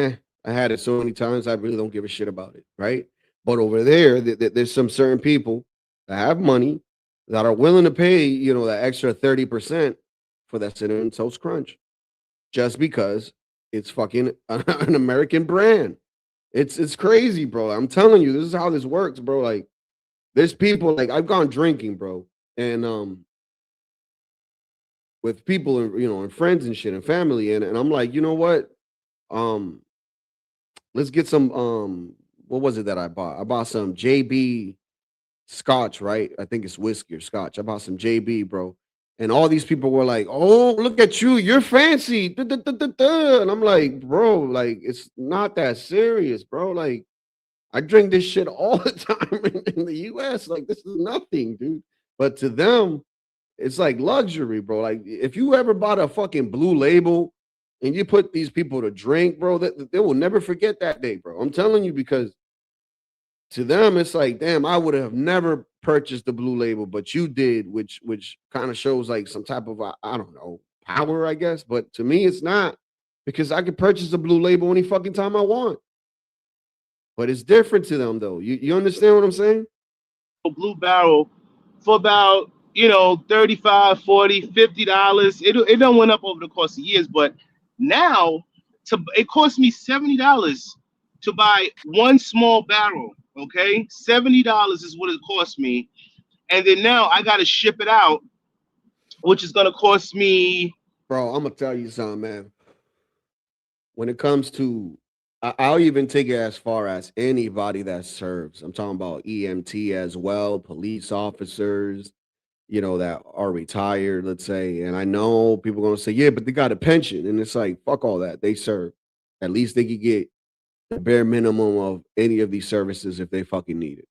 [SPEAKER 4] I had it so many times, I really don't give a shit about it, right? But over there, there's some certain people that have money that are willing to pay, that extra 30% for that Cinnamon Toast Crunch, just because it's fucking an American brand. It's crazy, bro. I'm telling you, this is how this works, bro. Like, there's people, like, I've gone drinking, bro, and with people, and friends and shit and family, and I'm like, you know what? Let's get some what was it that I bought? I bought some JB Scotch, right? I think it's whiskey or Scotch. I bought some JB, bro. And all these people were like, "Oh, look at you, you're fancy." And I'm like, bro, like it's not that serious, bro. Like I drink this shit all the time in the US. Like this is nothing, dude. But to them, it's like luxury, bro. Like if you ever bought a fucking Blue Label and you put these people to drink, bro, they will never forget that day, bro. I'm telling you, because to them, it's like, damn, I would have never purchased the Blue Label, but you did, which kind of shows like some type of, I don't know, power, I guess. But to me, it's not, because I could purchase the Blue Label any fucking time I want. But it's different to them, though. You understand what I'm saying?
[SPEAKER 11] Blue Barrel for about $35, $40, $50. It done went up over the course of years, but now it cost me $70 to buy one small barrel. Okay, $70 is what it cost me, and then now I got to ship it out, which is gonna cost me.
[SPEAKER 4] Bro, I'm gonna tell you something, man. When it comes to, I'll even take it as far as anybody that serves. I'm talking about EMT as well, police officers, that are retired, let's say. And I know people are gonna say, yeah, but they got a pension. And it's like, fuck all that. They serve. At least they could get the bare minimum of any of these services if they fucking need it.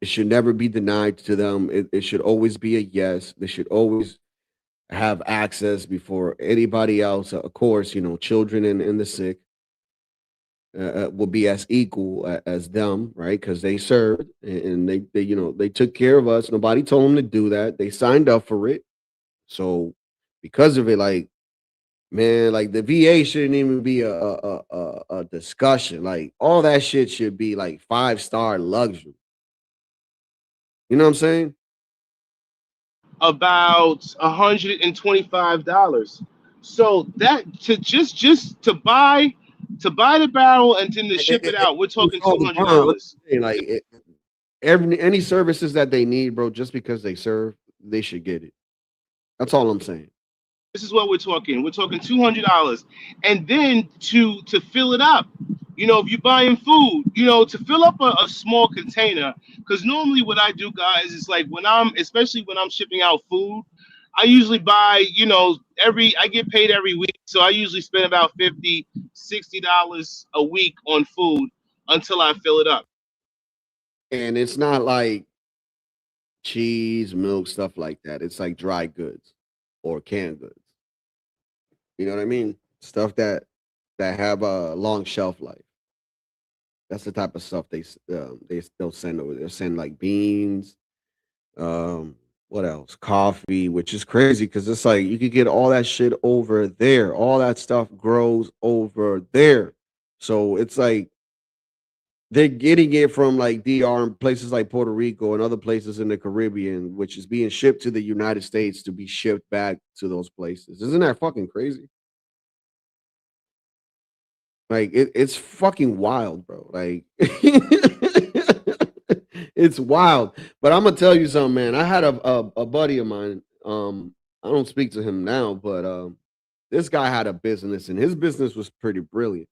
[SPEAKER 4] It should never be denied to them. It should always be a yes. They should always have access before anybody else. Of course, children and the sick will be as equal as them, right? Because they served and they took care of us. Nobody told them to do that. They signed up for it. So because of it, like, man, like the VA shouldn't even be a discussion. Like all that shit should be like 5-star luxury. You know what I'm saying?
[SPEAKER 11] About $125. So that to buy the barrel and then to ship it out, we're talking $200.
[SPEAKER 4] Like any services that they need, bro, just because they serve, they should get it. That's all I'm saying.
[SPEAKER 11] This is what we're talking. We're talking $200, and then to fill it up. If you're buying food, to fill up a small container, because normally what I do, guys, is like especially when I'm shipping out food, I usually buy, I get paid every week. So I usually spend about $50, $60 a week on food until I fill it up.
[SPEAKER 4] And it's not like cheese, milk, stuff like that. It's like dry goods or canned goods. You know what I mean? Stuff that have a long shelf life. That's the type of stuff they'll send over. They'll send like beans, what else? Coffee, which is crazy because it's like you could get all that shit over there. All that stuff grows over there. So it's like they're getting it from like DR and places like Puerto Rico and other places in the Caribbean, which is being shipped to the United States to be shipped back to those places. Isn't that fucking crazy? Like it's fucking wild, bro. Like it's wild. But I'm gonna tell you something, man. I had a buddy of mine. I don't speak to him now, but this guy had a business, and his business was pretty brilliant.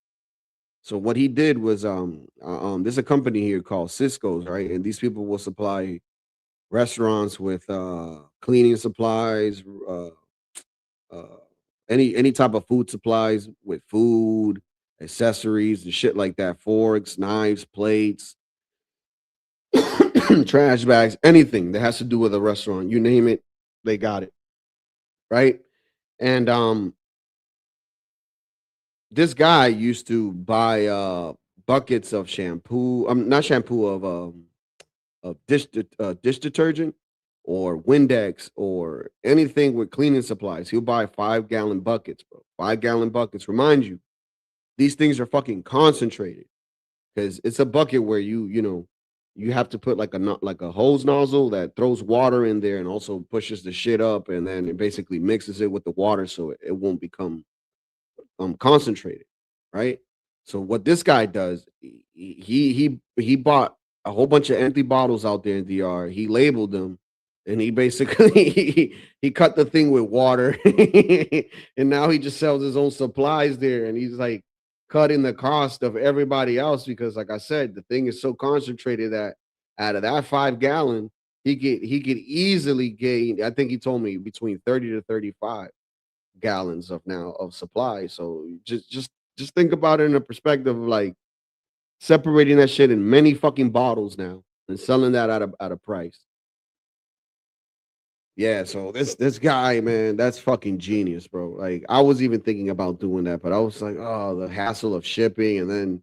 [SPEAKER 4] So what he did was there's a company here called Cisco's, right? And these people will supply restaurants with cleaning supplies, any type of food supplies with food, accessories and shit like that, forks, knives, plates, trash bags, anything that has to do with a restaurant. You name it, they got it. Right? And this guy used to buy buckets of shampoo, not shampoo, of dish detergent or Windex or anything with cleaning supplies. He'll buy 5-gallon buckets, bro. 5-gallon buckets. Remind you, these things are fucking concentrated because it's a bucket where you have to put like a hose nozzle that throws water in there and also pushes the shit up, and then it basically mixes it with the water so it won't become concentrated, right? So what this guy does, he bought a whole bunch of empty bottles out there in DR. He labeled them, and he basically he cut the thing with water, and now he just sells his own supplies there, and he's like cutting the cost of everybody else because, like I said, the thing is so concentrated that out of that 5-gallon, he could easily gain. I think he told me between 30 to 35 gallons of supply. So just think about it in a perspective of like separating that shit in many fucking bottles now and selling that at a price. Yeah, so this guy, man, that's fucking genius, bro. Like I was even thinking about doing that, but I was like, oh, the hassle of shipping and then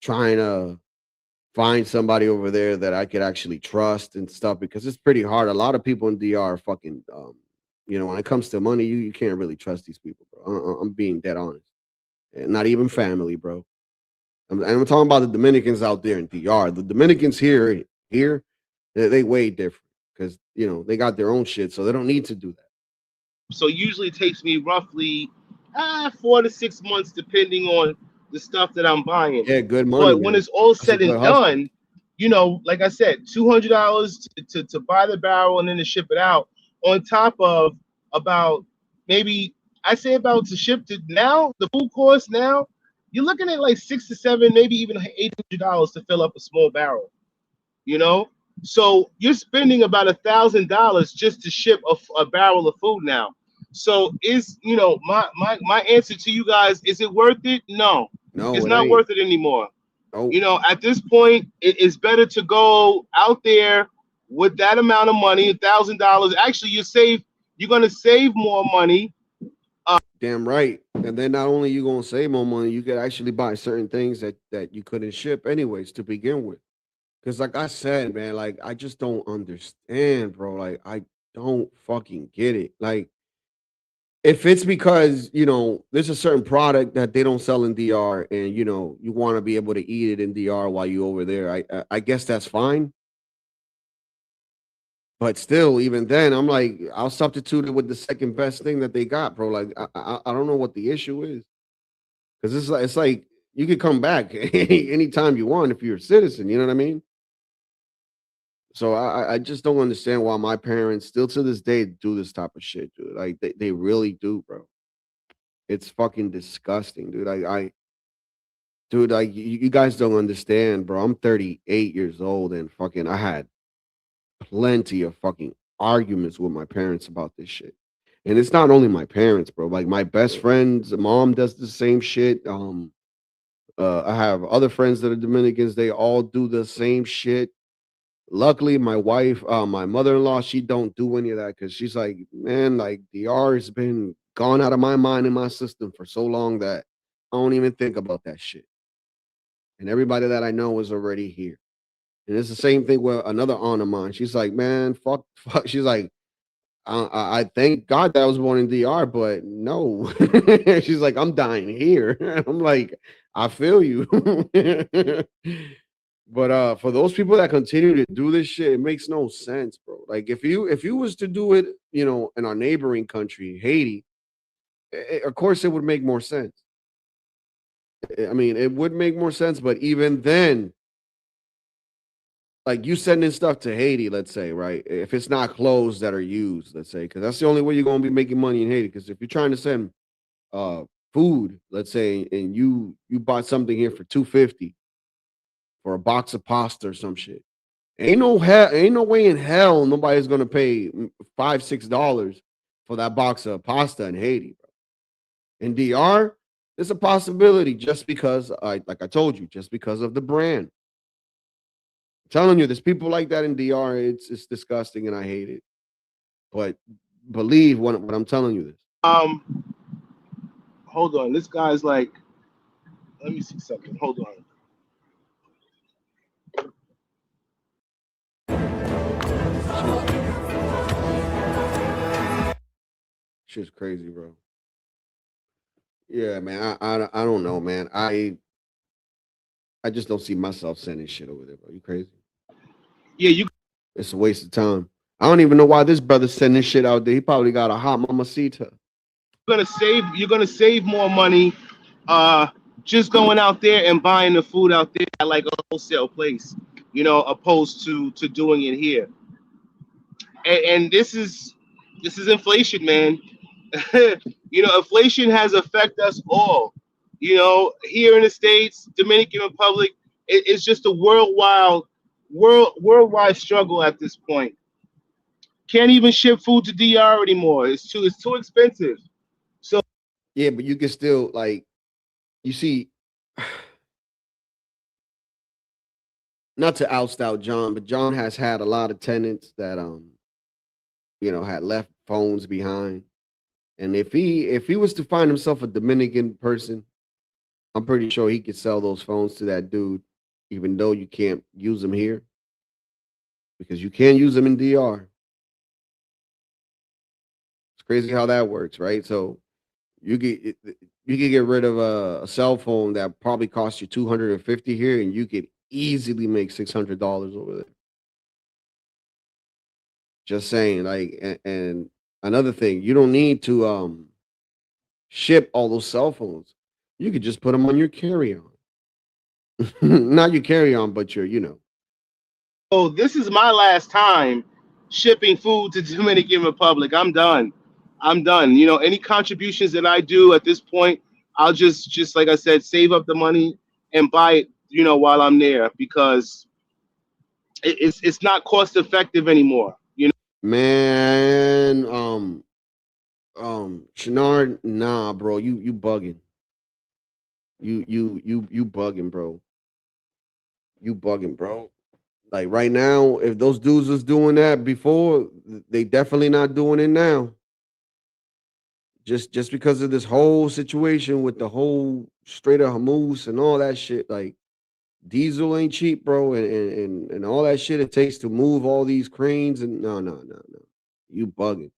[SPEAKER 4] trying to find somebody over there that I could actually trust and stuff because it's pretty hard. A lot of people in DR are fucking when it comes to money, you can't really trust these people, bro. I'm being dead honest. And not even family, bro. I'm talking about the Dominicans out there in DR. The Dominicans here, They way different because they got their own shit, so they don't need to do that.
[SPEAKER 11] So usually it takes me roughly 4 to 6 months, depending on the stuff that I'm buying.
[SPEAKER 4] Yeah, good money.
[SPEAKER 11] But when
[SPEAKER 4] man.
[SPEAKER 11] it's all
[SPEAKER 4] That's a
[SPEAKER 11] said
[SPEAKER 4] good
[SPEAKER 11] and
[SPEAKER 4] hustle.
[SPEAKER 11] done, like I said, $200 to buy the barrel and then to ship it out, on top of about maybe I say about to ship to now the food cost now, you're looking at like $6 to $7, maybe even $800 to fill up a small barrel. So you're spending about $1,000 just to ship a barrel of food now. So my answer to you guys, is it worth it? No,
[SPEAKER 4] No,
[SPEAKER 11] it's
[SPEAKER 4] it
[SPEAKER 11] not
[SPEAKER 4] ain't.
[SPEAKER 11] worth it anymore.
[SPEAKER 4] Oh,
[SPEAKER 11] At this point, it is better to go out there with that amount of money, $1,000. Actually, you're gonna save more money.
[SPEAKER 4] damn right. And then not only you gonna save more money, you could actually buy certain things that you couldn't ship anyways to begin with. Because like I said, man, like I just don't understand, bro. Like I don't fucking get it. Like if it's because there's a certain product that they don't sell in DR, and you want to be able to eat it in DR while you over there, I guess that's fine. But still, even then, I'm like, I'll substitute it with the second best thing that they got, bro. Like I don't know what the issue is, because it's like you could come back anytime you want if you're a citizen. You know what I mean? So I just don't understand why my parents still to this day do this type of shit, dude. Like they really do, bro. It's fucking disgusting, dude. Dude, like you guys don't understand, bro. I'm 38 years old and fucking I had plenty of fucking arguments with my parents about this shit. And it's not only my parents, bro. Like my best friend's mom does the same shit. I have other friends that are Dominicans, they all do the same shit. Luckily, my wife, my mother-in-law, she don't do any of that because she's like, man, like DR has been gone out of my mind and my system for so long that I don't even think about that shit. And everybody that I know is already here. And it's the same thing with another aunt of mine. She's like, man, fuck, fuck. She's like, I thank God that I was born in DR, but no. She's like, I'm dying here. I'm like, I feel you. But for those people that continue to do this shit, it makes no sense, bro. Like if you was to do it, in our neighboring country, Haiti, of course it would make more sense. I mean, it would make more sense, but even then, like you sending stuff to Haiti, let's say, right? If it's not clothes that are used, let's say, because that's the only way you're gonna be making money in Haiti. Because if you're trying to send uh food, let's say, and you bought something here for 250 for a box of pasta or some shit. Ain't no way in hell nobody's gonna pay $5-6 for that box of pasta in Haiti, bro. In DR, it's a possibility just because like I told you, just because of the brand. I'm telling you, there's people like that in DR. It's disgusting and I hate it. But believe what I'm telling you this.
[SPEAKER 11] Hold on, this guy's like, let me see something. Hold on.
[SPEAKER 4] Shit's crazy, bro. Yeah, man. I don't know, man. I just don't see myself sending shit over there, bro. You crazy?
[SPEAKER 11] Yeah, you
[SPEAKER 4] It's a waste of time. I don't even know why this brother's sending shit out there. He probably got a hot mamacita.
[SPEAKER 11] you're gonna save more money just going out there and buying the food out there at like a wholesale place, opposed to doing it here. And this is inflation, man. Inflation has affected us all. Here in the States, Dominican Republic, it's just a worldwide struggle at this point. Can't even ship food to DR anymore. It's too expensive. So
[SPEAKER 4] Yeah, but you can still like you see, not to oust out John, but John has had a lot of tenants that had left phones behind. And if he was to find himself a Dominican person, I'm pretty sure he could sell those phones to that dude, even though you can't use them here because you can't use them in DR. It's crazy how that works, right? So you get you can get rid of a cell phone that probably costs you 250 here, and you could easily make $600 over there. Just saying, like, and another thing, you don't need to ship all those cell phones. You could just put them on your carry-on. Not your carry-on, but your,
[SPEAKER 11] So this is my last time shipping food to Dominican Republic. I'm done. I'm done. Any contributions that I do at this point, I'll just like I said, save up the money and buy it, while I'm there, because it's not cost effective anymore.
[SPEAKER 4] Man, Shenard, nah, bro, you bugging. You bugging, bro. You bugging, bro. Like right now, if those dudes was doing that before, they definitely not doing it now. Just because of this whole situation with the whole Strait of Hormuz and all that shit, like diesel ain't cheap, bro, and all that shit it takes to move all these cranes and no. You bugging.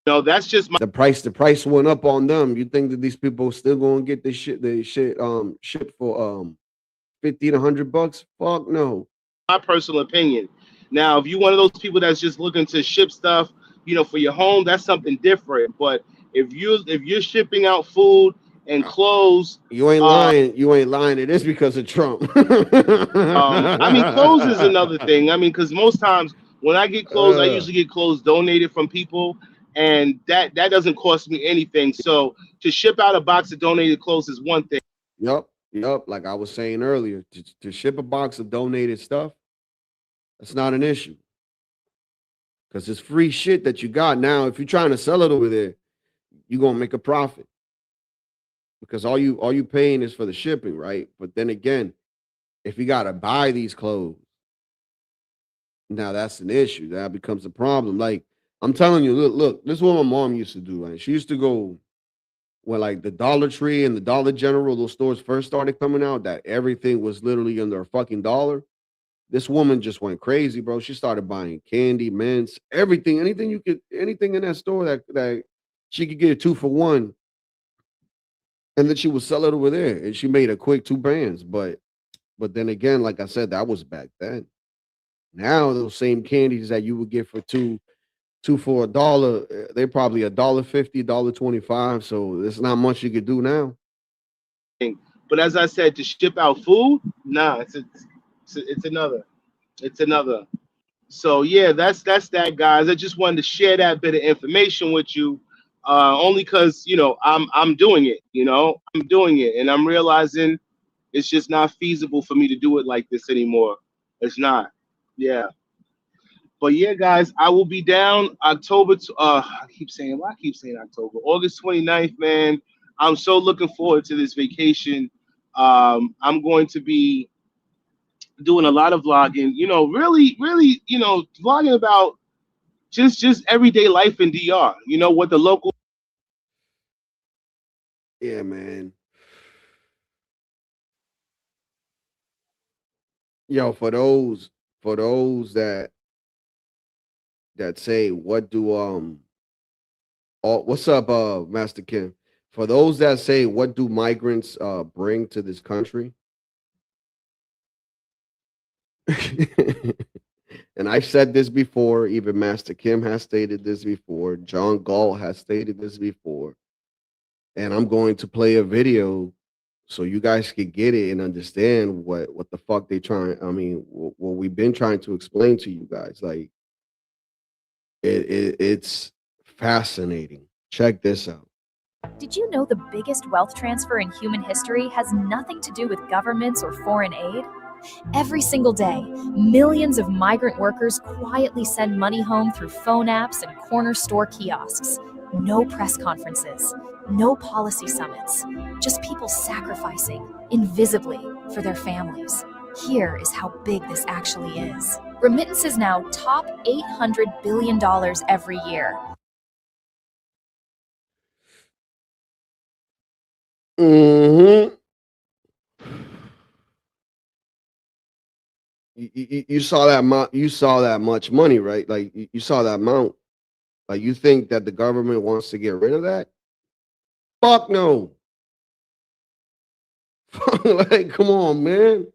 [SPEAKER 11] No, that's just my
[SPEAKER 4] The price went up on them. You think that these people still gonna get this shit shipped for $50 to $100? Fuck no.
[SPEAKER 11] personal opinion. Now, if you're one of those people that's just looking to ship stuff, for your home, that's something different. But if you're shipping out food and clothes,
[SPEAKER 4] You ain't lying. You ain't lying. It is because of Trump.
[SPEAKER 11] I mean, clothes is another thing. I mean, because most times when I get clothes, I usually get clothes donated from people, and that doesn't cost me anything. So to ship out a box of donated clothes is one thing.
[SPEAKER 4] Yep. Like I was saying earlier, to ship a box of donated stuff, that's not an issue. Because it's free shit that you got. Now, if you're trying to sell it over there, you're gonna make a profit. Because all you paying is for the shipping, right? But then again, if you gotta buy these clothes, now that's an issue. That becomes a problem. Like I'm telling you, look, this is what my mom used to do. Like she used to go when like the Dollar Tree and the Dollar General, those stores first started coming out, that everything was literally under a fucking dollar. This woman just went crazy, bro. She started buying candy, mints, everything, anything in that store that she could get a 2-for-1. And then she would sell it over there. And she made a quick 2 bands. But then again, like I said, that was back then. Now those same candies that you would get for two for $1, they're probably $1.50, $1.25. So there's not much you could do now.
[SPEAKER 11] But as I said, to ship out food, nah, it's another. So yeah, that's that, guys. I just wanted to share that bit of information with you, only because I'm doing it. I'm doing it, and I'm realizing it's just not feasible for me to do it like this anymore. It's not. Yeah. But yeah, guys, I will be down October. I keep saying October. August 29th, man. I'm so looking forward to this vacation. I'm going to be doing a lot of vlogging, really, vlogging about just everyday life in DR, what the local.
[SPEAKER 4] Yeah, man. Yo, for those that say, what do what's up, Master Kim? For those that say, what do migrants bring to this country? And I've said this before, even Master Kim has stated this before, John Gall has stated this before. And I'm going to play a video so you guys can get it and understand what the fuck they trying. I mean, what we've been trying to explain to you guys. Like it's fascinating. Check this out.
[SPEAKER 12] Did you know the biggest wealth transfer in human history has nothing to do with governments or foreign aid? Every single day, millions of migrant workers quietly send money home through phone apps and corner store kiosks. No press conferences, no policy summits, just people sacrificing invisibly for their families. Here is how big this actually is. Remittances now top $800 billion every year.
[SPEAKER 4] Mm-hmm. You saw that much money, right? Like you saw that amount. Like you think that the government wants to get rid of that? Fuck no. Like, come on, man.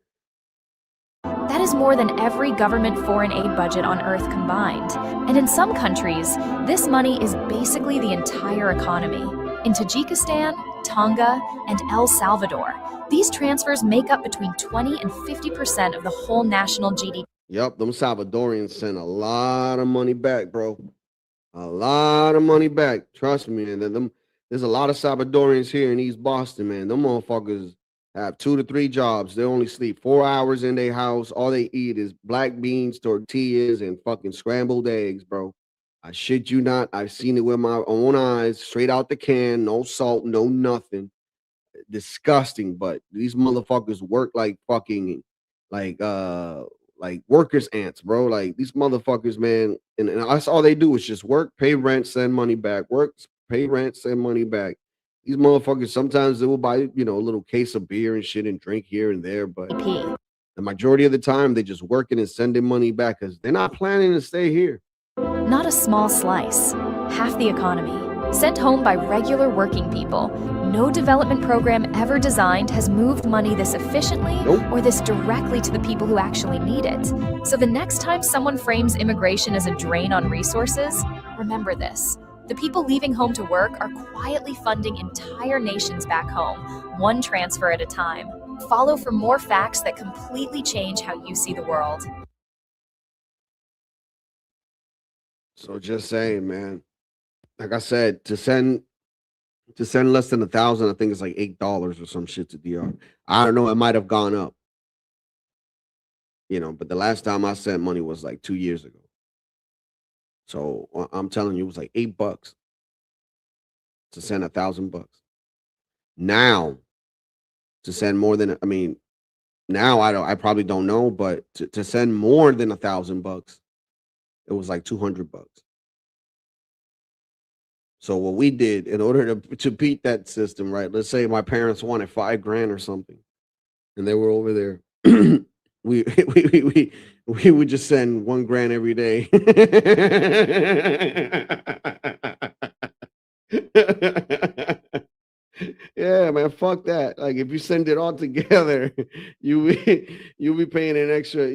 [SPEAKER 12] That is is more than every government foreign aid budget on Earth combined. And in some countries, this money is basically the entire economy. In Tajikistan, Tonga, and El Salvador, these transfers make up between 20 and 50% of the whole national GDP.
[SPEAKER 4] Yep, them Salvadorians send a lot of money back, bro. A lot of money back. Trust me, man. There's a lot of Salvadorians here in East Boston, man. Them motherfuckers have 2 to 3 jobs. They only sleep 4 hours in their house. All they eat is black beans, tortillas, and fucking scrambled eggs, bro. I shit you not. I've seen it with my own eyes, straight out the can, no salt, no nothing. Disgusting, but these motherfuckers work like fucking like workers ants, bro. Like these motherfuckers, man, and that's all they do is just work, pay rent, send money back, work, pay rent, send money back. These motherfuckers sometimes they will buy, a little case of beer and shit and drink here and there, but the majority of the time they just working and sending money back because they're not planning to stay here.
[SPEAKER 12] Not a small slice, half the economy, sent home by regular working people. No development program ever designed has moved money this efficiently or this directly to the people who actually need it. So the next time someone frames immigration as a drain on resources, remember this. The people leaving home to work are quietly funding entire nations back home, one transfer at a time. Follow for more facts that completely change how you see the world.
[SPEAKER 4] So just saying, man. Like I said, to send less than 1,000, I think it's like $8 or some shit to DR. I don't know, it might have gone up. But the last time I sent money was like 2 years ago. So I'm telling you, it was like $8 to send $1,000. Now, to send more than now I probably don't know, but to send more than $1,000, it was like $200. So what we did in order to beat that system, right? Let's say my parents wanted $5,000 or something, and they were over there. we would just send $1,000 every day. Yeah, man, fuck that. Like if you send it all together, you'll be paying an extra,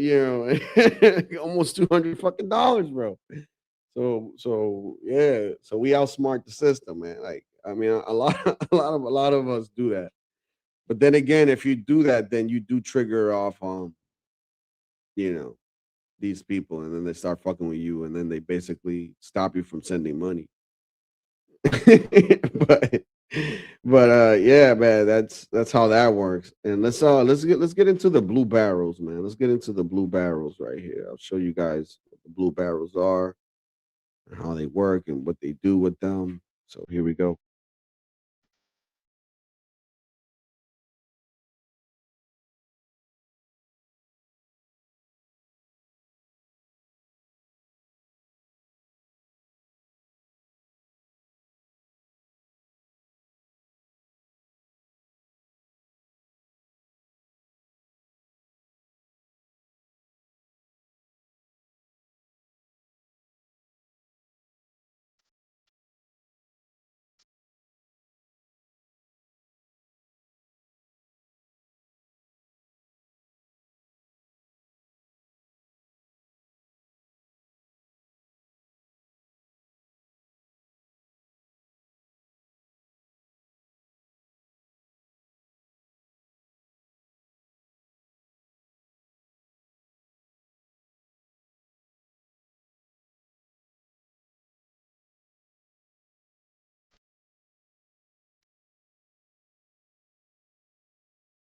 [SPEAKER 4] almost $200 fucking dollars, bro. So yeah, so we outsmart the system, man. Like a lot of us do that. But then again, if you do that, then you do trigger off these people, and then they start fucking with you, and then they basically stop you from sending money. but yeah, man, that's how that works. And let's get into the blue barrels, man. Let's get into the blue barrels right here. I'll show you guys what the blue barrels are and how they work and what they do with them. So here we go.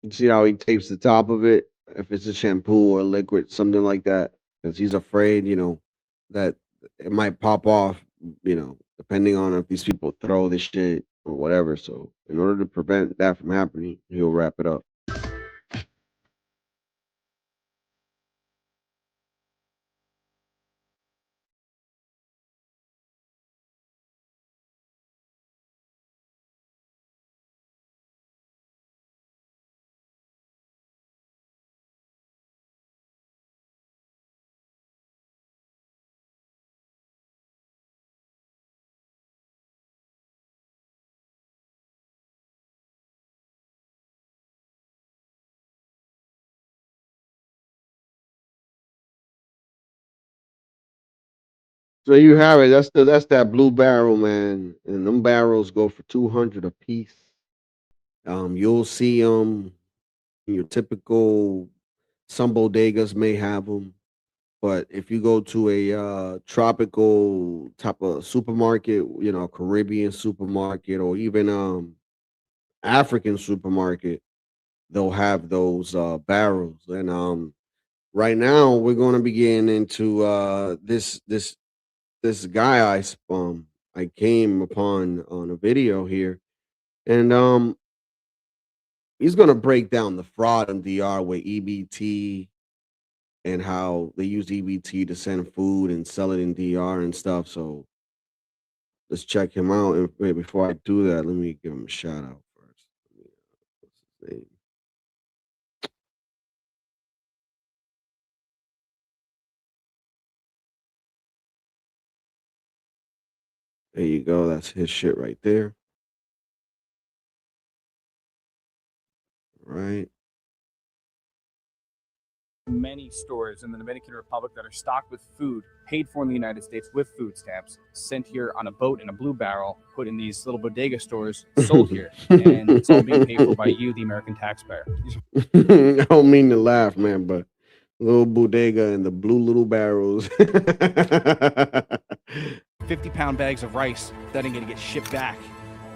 [SPEAKER 4] You see how he tapes the top of it? If it's a shampoo or liquid, something like that, because he's afraid, that it might pop off, depending on if these people throw this shit or whatever. So, in order to prevent that from happening, he'll wrap it up. So you have it. That's that blue barrel, man. And them barrels go for 200 a piece. You'll see them. Your typical, some bodegas may have them, but if you go to a tropical type of supermarket, Caribbean supermarket or even African supermarket, they'll have those barrels. And right now we're going to be getting into this guy I came upon on a video here, and he's going to break down the fraud in DR with EBT and how they use EBT to send food and sell it in DR and stuff. So let's check him out. And wait, before I do that, let me give him a shout out first. What's his name? There you go. That's his shit right there. Right.
[SPEAKER 13] Many stores in the Dominican Republic that are stocked with food, paid for in the United States with food stamps, sent here on a boat in a blue barrel, put in these little bodega stores, sold here, and it's all being paid for by you, the American taxpayer.
[SPEAKER 4] I don't mean to laugh, man, but little bodega and the blue little barrels.
[SPEAKER 13] 50-pound bags of rice that are going to get shipped back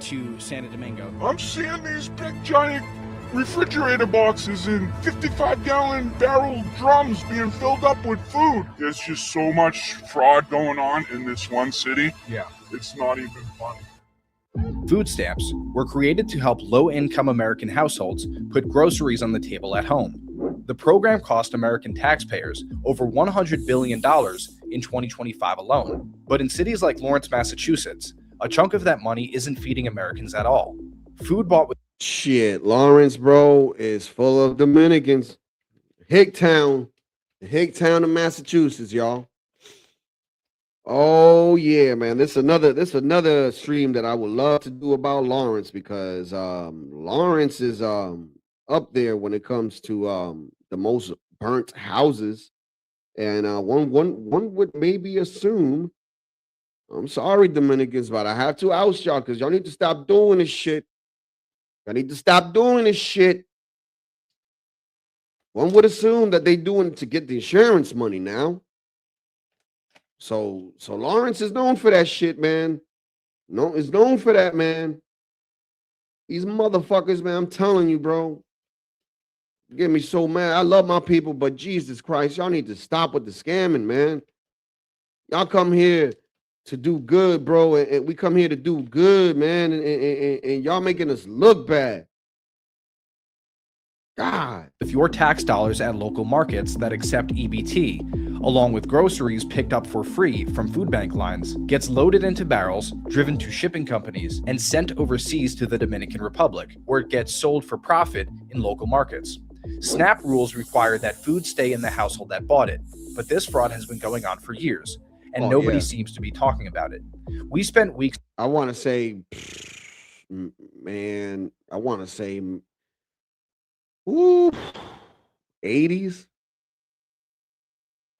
[SPEAKER 13] to Santo Domingo.
[SPEAKER 3] I'm seeing these big giant refrigerator boxes and 55-gallon barrel drums being filled up with food. There's just so much fraud going on in this one city.
[SPEAKER 13] Yeah.
[SPEAKER 3] It's not even funny.
[SPEAKER 13] Food stamps were created to help low-income American households put groceries on the table at home. The program cost American taxpayers over $100 billion in 2025 alone. But in cities like Lawrence, Massachusetts, a chunk of that money isn't feeding Americans at all. Food bought with
[SPEAKER 4] Shit, Lawrence, bro, is full of Dominicans. Hicktown of Massachusetts, y'all. Oh yeah, man. This another stream that I would love to do about Lawrence, because Lawrence is up there when it comes to the most burnt houses. And one would maybe assume, I'm sorry, Dominicans, but I have to oust y'all because y'all need to stop doing this shit. Y'all need to stop doing this shit. One would assume that they doing it to get the insurance money now. So Lawrence is known for that shit, man. No, is known for that, man. These motherfuckers, man, I'm telling you, bro. Get me so mad. I love my people, but Jesus Christ, y'all need to stop with the scamming, man. Y'all come here to do good, bro, and we come here to do good, man, and y'all making us look bad. God.
[SPEAKER 13] With your tax dollars at local markets that accept EBT, along with groceries picked up for free from food bank lines, gets loaded into barrels, driven to shipping companies, and sent overseas to the Dominican Republic, where it gets sold for profit in local markets. SNAP rules require that food stay in the household that bought it, but this fraud has been going on for years, and nobody seems to be talking about it. We spent weeks.
[SPEAKER 4] I want to say, man, I want to say, ooh, 80s.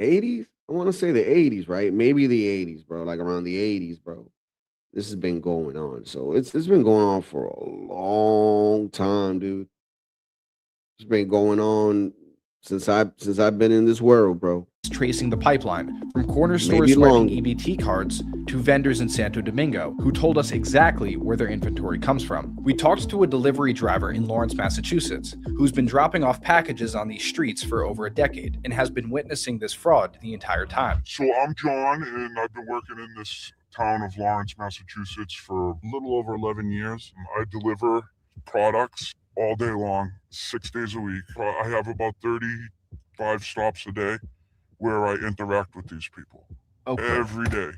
[SPEAKER 4] 80s? I want to say the 80s, right? Maybe the 80s, bro. Like around the 80s, bro. This has been going on. So it's been going on for a long time, dude. It's been going on since I've been in this world, bro.
[SPEAKER 13] Tracing the pipeline from corner stores swiping EBT cards to vendors in Santo Domingo who told us exactly where their inventory comes from. We talked to a delivery driver in Lawrence, Massachusetts, who's been dropping off packages on these streets for over a decade and has been witnessing this fraud the entire time.
[SPEAKER 3] So I'm John, and I've been working in this town of Lawrence, Massachusetts for a little over 11 years. I deliver products all day long, 6 days a week. I have about 35 stops a day where I interact with these people every day.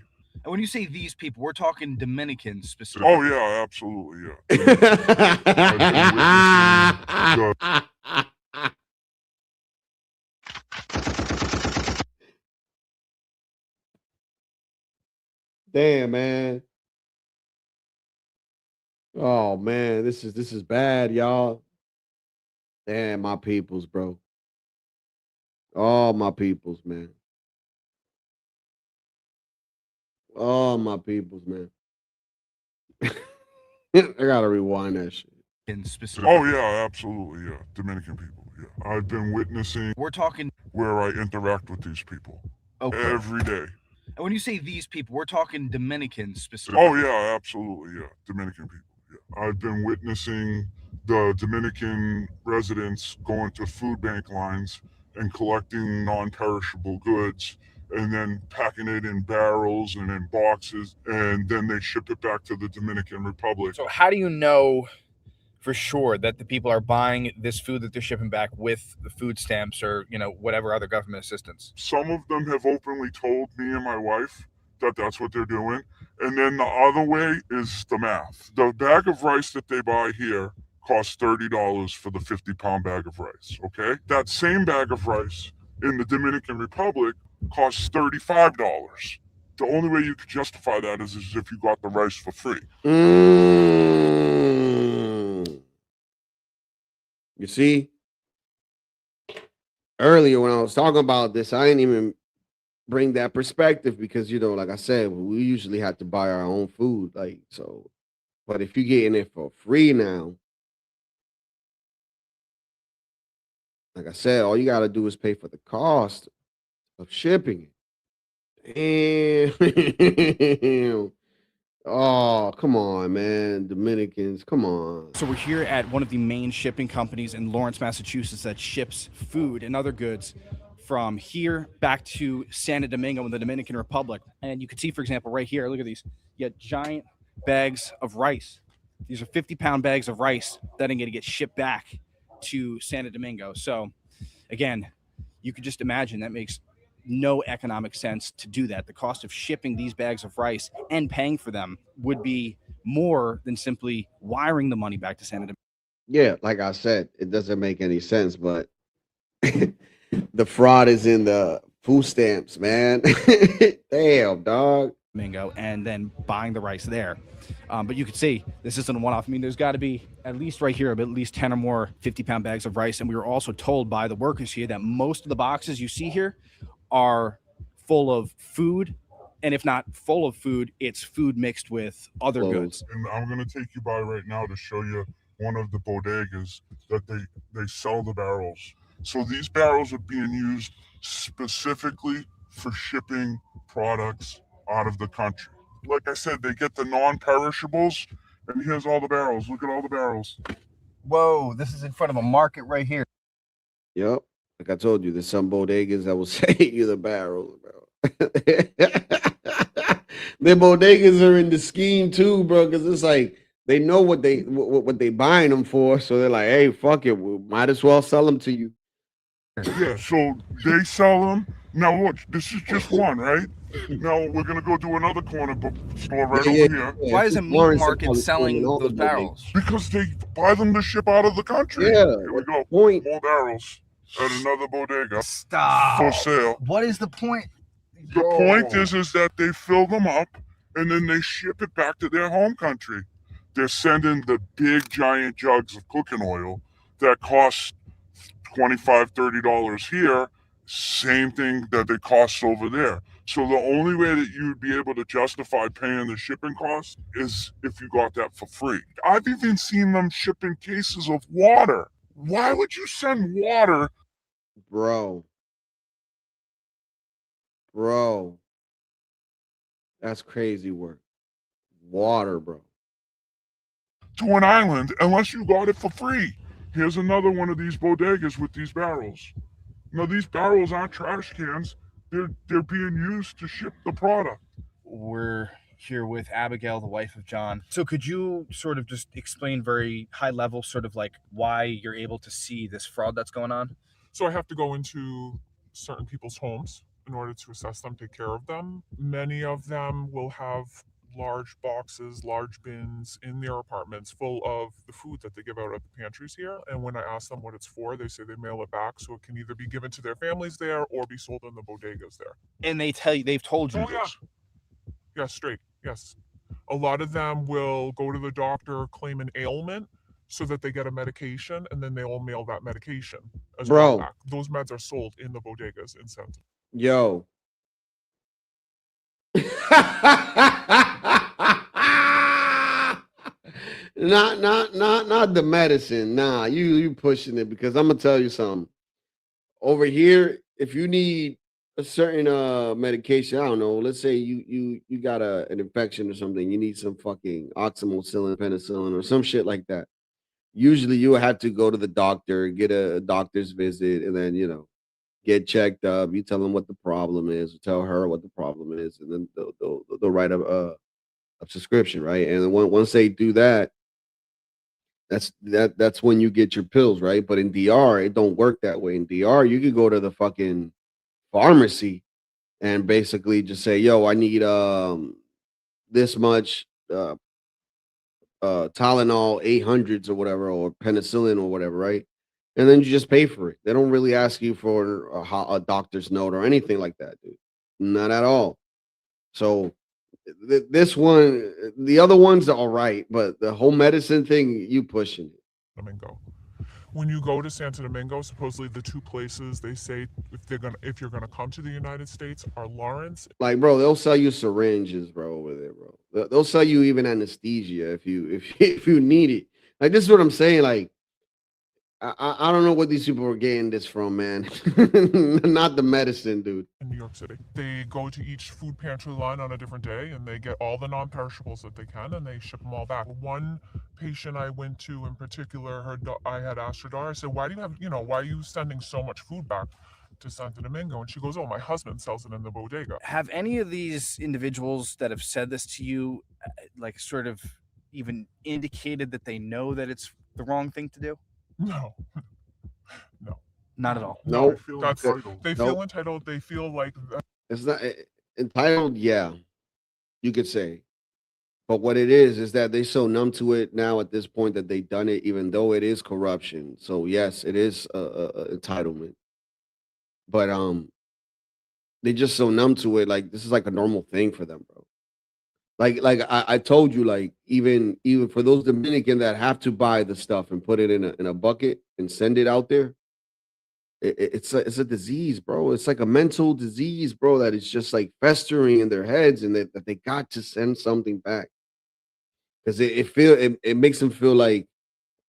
[SPEAKER 13] And when you say these people, we're talking Dominicans specifically.
[SPEAKER 3] Oh yeah, absolutely, yeah.
[SPEAKER 4] Damn, man. Oh man, this is bad, y'all. Damn, my peoples, bro. All my peoples, man. Oh, my peoples, man. I gotta rewind that shit.
[SPEAKER 13] In specific.
[SPEAKER 3] Oh yeah, absolutely, yeah. Dominican people, yeah. I've been witnessing
[SPEAKER 13] We're talking.
[SPEAKER 3] where I interact with these people every day.
[SPEAKER 13] And when you say these people, we're talking Dominicans specifically.
[SPEAKER 3] Oh yeah, absolutely, yeah. Dominican people, yeah. I've been witnessing the Dominican residents going to food bank lines and collecting non-perishable goods and then packing it in barrels and in boxes, and then they ship it back to the Dominican Republic.
[SPEAKER 13] So how do you know for sure that the people are buying this food that they're shipping back with the food stamps or, you know, whatever other government assistance?
[SPEAKER 3] Some of them have openly told me and my wife that that's what they're doing. And then the other way is the math. The bag of rice that they buy here costs $30 for the 50-pound bag of rice, okay? That same bag of rice in the Dominican Republic costs $35. The only way you could justify that is if you got the rice for free.
[SPEAKER 4] You see, earlier when I was talking about this, I didn't even bring that perspective because, you know, like I said, we usually have to buy our own food. Like, so, but if you're getting it for free now, like I said, all you got to do is pay for the cost of shipping it. Damn. Oh, come on, man. Dominicans, come on.
[SPEAKER 13] So we're here at one of the main shipping companies in Lawrence, Massachusetts that ships food and other goods from here back to Santo Domingo in the Dominican Republic. And you can see, for example, right here, look at these. You got giant bags of rice. These are 50-pound bags of rice that are going to get shipped back to Santo Domingo. So again, you could just imagine that makes no economic sense to do that. The cost of shipping these bags of rice and paying for them would be more than simply wiring the money back to Santo Domingo.
[SPEAKER 4] Yeah, like I said, it doesn't make any sense, but the fraud is in the food stamps, man. Damn, dog.
[SPEAKER 13] Domingo, and then buying the rice there. But you can see this isn't a one-off. I mean, there's got to be at least right here, at least 10 or more 50-pound bags of rice. And we were also told by the workers here that most of the boxes you see here are full of food, and if not full of food, it's food mixed with other goods.
[SPEAKER 3] And I'm going to take you by right now to show you one of the bodegas that they sell the barrels. So these barrels are being used specifically for shipping products out of the country. Like I said, they get the non-perishables, and here's all the barrels. Look at all the barrels.
[SPEAKER 13] Whoa, this is in front of a market right here.
[SPEAKER 4] Yep. Like I told you, there's some bodegas that will say you the barrel, bro. The bodegas are in the scheme too, bro, because it's like they know what they buying them for, so they're like, "Hey, fuck it, we might as well sell them to you."
[SPEAKER 3] Yeah, so they sell them. Now look, this is just one, right? Now we're gonna go do another corner store right over here.
[SPEAKER 13] Why is a meat market selling those barrels?
[SPEAKER 3] Because they buy them to ship out of the country.
[SPEAKER 4] Yeah,
[SPEAKER 3] Here we go.
[SPEAKER 4] point.
[SPEAKER 3] More barrels at another bodega
[SPEAKER 13] Stop.
[SPEAKER 3] for sale.
[SPEAKER 13] What is the point?
[SPEAKER 3] The point is that they fill them up and then they ship it back to their home country. They're sending the big giant jugs of cooking oil that cost $25, $30 here, same thing that they cost over there. So the only way that you'd be able to justify paying the shipping cost is if you got that for free. I've even seen them shipping cases of water. Why would you send water?
[SPEAKER 4] Bro, that's crazy work. Water, bro.
[SPEAKER 3] To an island unless you got it for free. Here's another one of these bodegas with these barrels. Now these barrels aren't trash cans. They're being used to ship the product.
[SPEAKER 13] We're here with Abigail, the wife of John. So could you sort of just explain very high level sort of like why you're able to see this fraud that's going on?
[SPEAKER 14] So I have to go into certain people's homes in order to assess them, take care of them. Many of them will have large boxes, large bins in their apartments full of the food that they give out at the pantries here. And when I ask them what it's for, they say they mail it back so it can either be given to their families there or be sold in the bodegas there.
[SPEAKER 13] And they've told you
[SPEAKER 14] Oh, yeah.
[SPEAKER 13] this?
[SPEAKER 14] Yeah, straight. Yes. A lot of them will go to the doctor, claim an ailment so that they get a medication, and then they will mail that medication as well back. Those meds are sold in the bodegas in Santa.
[SPEAKER 4] Yo. Not the medicine. Nah, you pushing it because I'm gonna tell you something. Over here, if you need a certain medication, I don't know, let's say you got an infection or something, you need some fucking oxymocillin, penicillin, or some shit like that. Usually you have to go to the doctor, get a doctor's visit, and then get checked up. You tell them what the problem is, or tell her what the problem is, and then they'll write a prescription, right? And then once they do that, that's when you get your pills, right? But in DR, it don't work that way. In DR, you could go to the fucking pharmacy and basically just say, "Yo, I need this much Tylenol 800s or whatever, or penicillin or whatever, right?" And then you just pay for it. They don't really ask you for a doctor's note or anything like that, dude. Not at all. So this one, the other ones are all right, but the whole medicine thing, you pushing it.
[SPEAKER 14] Domingo. When you go to Santo Domingo, supposedly the two places they say if you're gonna come to the United States are Lawrence.
[SPEAKER 4] Like, bro, they'll sell you syringes, bro, over there, bro. They'll sell you even anesthesia if if you need it. Like, this is what I'm saying. Like, I don't know what these people are getting this from, man. Not the medicine, dude.
[SPEAKER 14] In New York City, they go to each food pantry line on a different day, and they get all the non-perishables that they can, and they ship them all back. One patient I went to in particular, I had asked her daughter, I said, "Why do you have, why are you sending so much food back to Santo Domingo?" And she goes, "Oh, my husband sells it in the bodega."
[SPEAKER 13] Have any of these individuals that have said this to you, like, sort of even indicated that they know that it's the wrong thing to do?
[SPEAKER 14] No. No.
[SPEAKER 13] Not at all.
[SPEAKER 4] No,
[SPEAKER 14] They feel entitled. They feel entitled. They feel like
[SPEAKER 4] it's not entitled. Yeah, you could say, but what it is that they're so numb to it now at this point that they've done it, even though it is corruption. So yes, it is a entitlement, but they just so numb to it. Like, this is like a normal thing for them, bro. Like I told you, like, even for those Dominican that have to buy the stuff and put it in a bucket and send it out there, it's a disease, bro. It's like a mental disease, bro, that is just like festering in their heads, and that they got to send something back because it makes them feel like,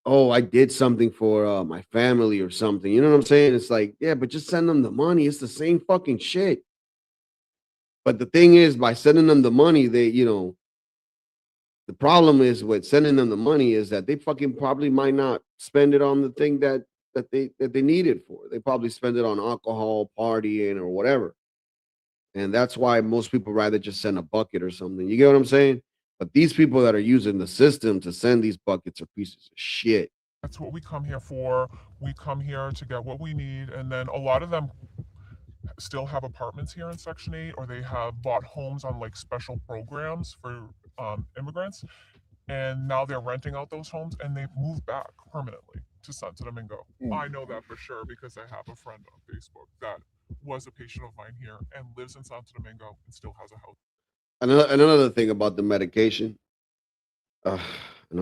[SPEAKER 4] oh, I did something for my family or something. You know what I'm saying? It's like, yeah, but just send them the money. It's the same fucking shit. But the thing is, by sending them the money, the problem is with sending them the money is that they fucking probably might not spend it on the thing that they need it for. They probably spend it on alcohol, partying, or whatever. And that's why most people rather just send a bucket or something. You get what I'm saying? But these people that are using the system to send these buckets are pieces of shit.
[SPEAKER 14] that's what we come here for. We come here to get what we need, and then a lot of them still have apartments here in Section 8, or they have bought homes on like special programs for immigrants, and now they're renting out those homes, and they've moved back permanently to Santo Domingo. I know that for sure because I have a friend on Facebook that was a patient of mine here and lives in Santo Domingo and still has a house.
[SPEAKER 4] Another thing about the medication, and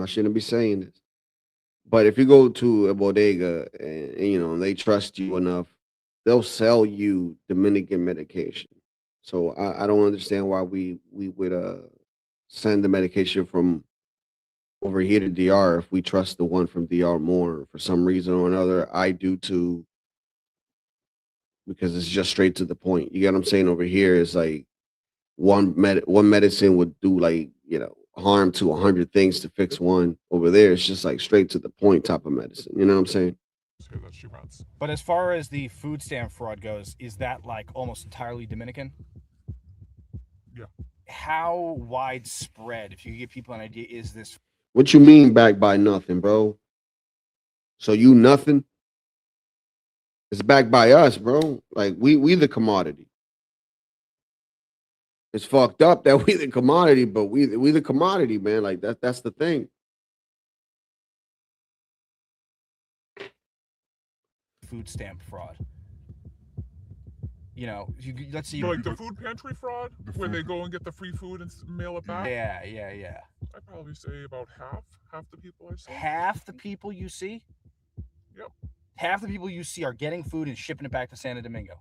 [SPEAKER 4] I shouldn't be saying this, but if you go to a bodega and they trust you enough, they'll sell you Dominican medication. So I don't understand why we would send the medication from over here to DR if we trust the one from DR more. For some reason or another, I do too, because it's just straight to the point. You get what I'm saying? Over here is like one medicine would do like harm to 100 things to fix one. Over there, it's just like straight to the point type of medicine. You know what I'm saying?
[SPEAKER 14] That she runs.
[SPEAKER 13] But as far as the food stamp fraud goes, is that like almost entirely Dominican?
[SPEAKER 14] Yeah.
[SPEAKER 13] How widespread, if you give people an idea, is this?
[SPEAKER 4] What you mean backed by nothing, bro? So you nothing? It's backed by us, bro. Like we the commodity. It's fucked up that we the commodity, but we the commodity, man. Like that's the thing.
[SPEAKER 13] Food stamp fraud. Let's see.
[SPEAKER 14] Like the food pantry fraud, when they go and get the free food and mail it back.
[SPEAKER 13] Yeah.
[SPEAKER 14] I'd probably say about half the people I see.
[SPEAKER 13] Half the people you see?
[SPEAKER 14] Yep.
[SPEAKER 13] Half the people you see are getting food and shipping it back to Santo Domingo.